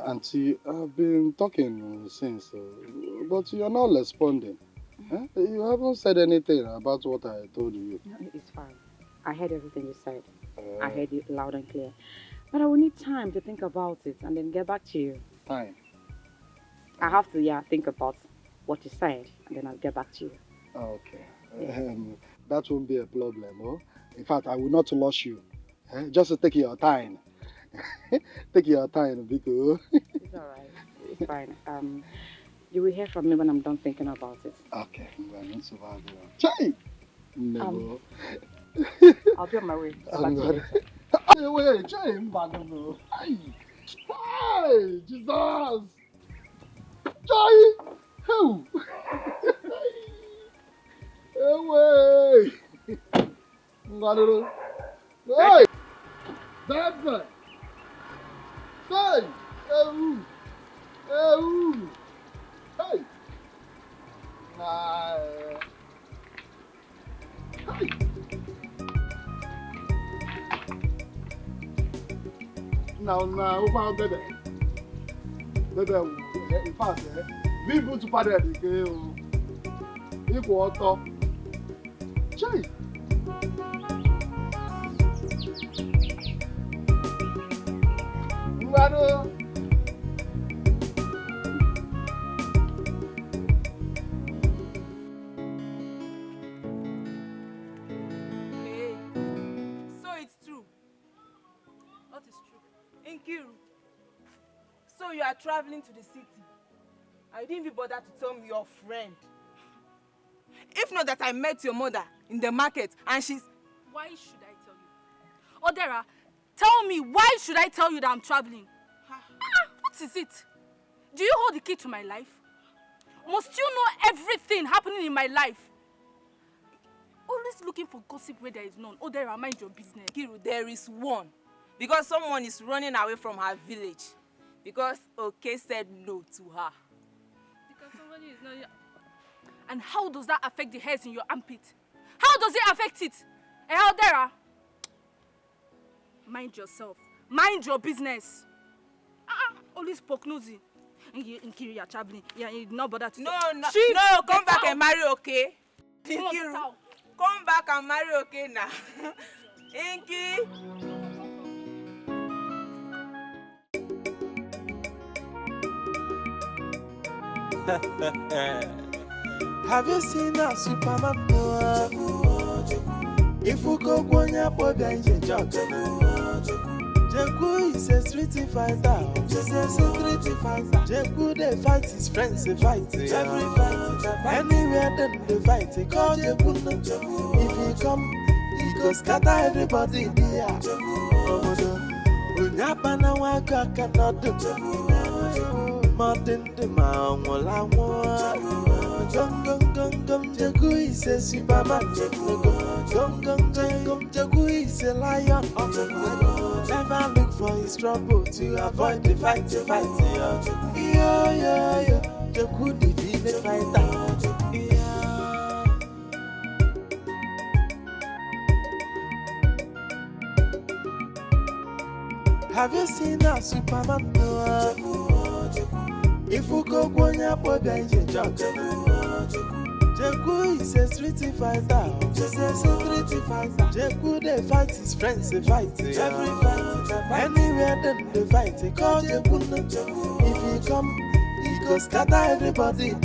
Auntie, I've been talking since, but you're not responding. Huh? You haven't said anything about what I told you. No, it's fine. I heard everything you said. I heard it loud and clear. But I will need time to think about it and then get back to you. Time? I have to, think about what you said and then I'll get back to you. Okay. That won't be a problem, oh? In fact, I will not rush you. Just take your time. Take your time, because... It's alright. It's fine. You will hear from me when I'm done thinking about it. Okay. Well, not so bad. Chai! No. I'll be on my way. Wait, Chai! No. Hey, Jesus! Chai! Who? Away! Hey! That's it! Hey! Hey! Hey! Now, baby. Baby, in fact, leave you to party at the game. If water. Chai! Hey, so it's true. What is true? Nkiru, so you are traveling to the city. I didn't even bother to tell me your friend. If not that I met your mother in the market and she's... Why should I tell you? Odera, tell me, why should I tell you that I'm traveling? What is it? Do you hold the key to my life? Must you know everything happening in my life? Always looking for gossip where there is none. Odera, mind your business. Nkiru, there is one. Because someone is running away from her village. Because Oke said no to her. Because somebody is not... And how does that affect the hairs in your armpit? How does it affect it? Odera, mind yourself. Mind your business. Always poke nosy. Nkiru, you're traveling. Yeah, you not bother to... No, come back and marry, okay? Nkiru, come back and marry, okay now. Inky. Have you seen a Superman? If you go Gwanya Boda in Jeku is a street fighter. Just a street fighter. Jeku they fight his friends, they fight every fight. Anywhere then they fight. Call Jeku. If he come, he go scatter everybody there. Unyapana waka cannot do. Martin the man will Gum Jeku is a Superman. Gum Jeku is a lion. Never look for his trouble to avoid the fight. Yeah. Jeku defeat the fighter. Have you seen a Superman? If you go Gwanya Boda in Jeku is a street fighter. Just a street fighter. Jeku they fight his friends, they fight every fight. Anywhere then they fight. Call Jeku. If he come, he go scatter everybody.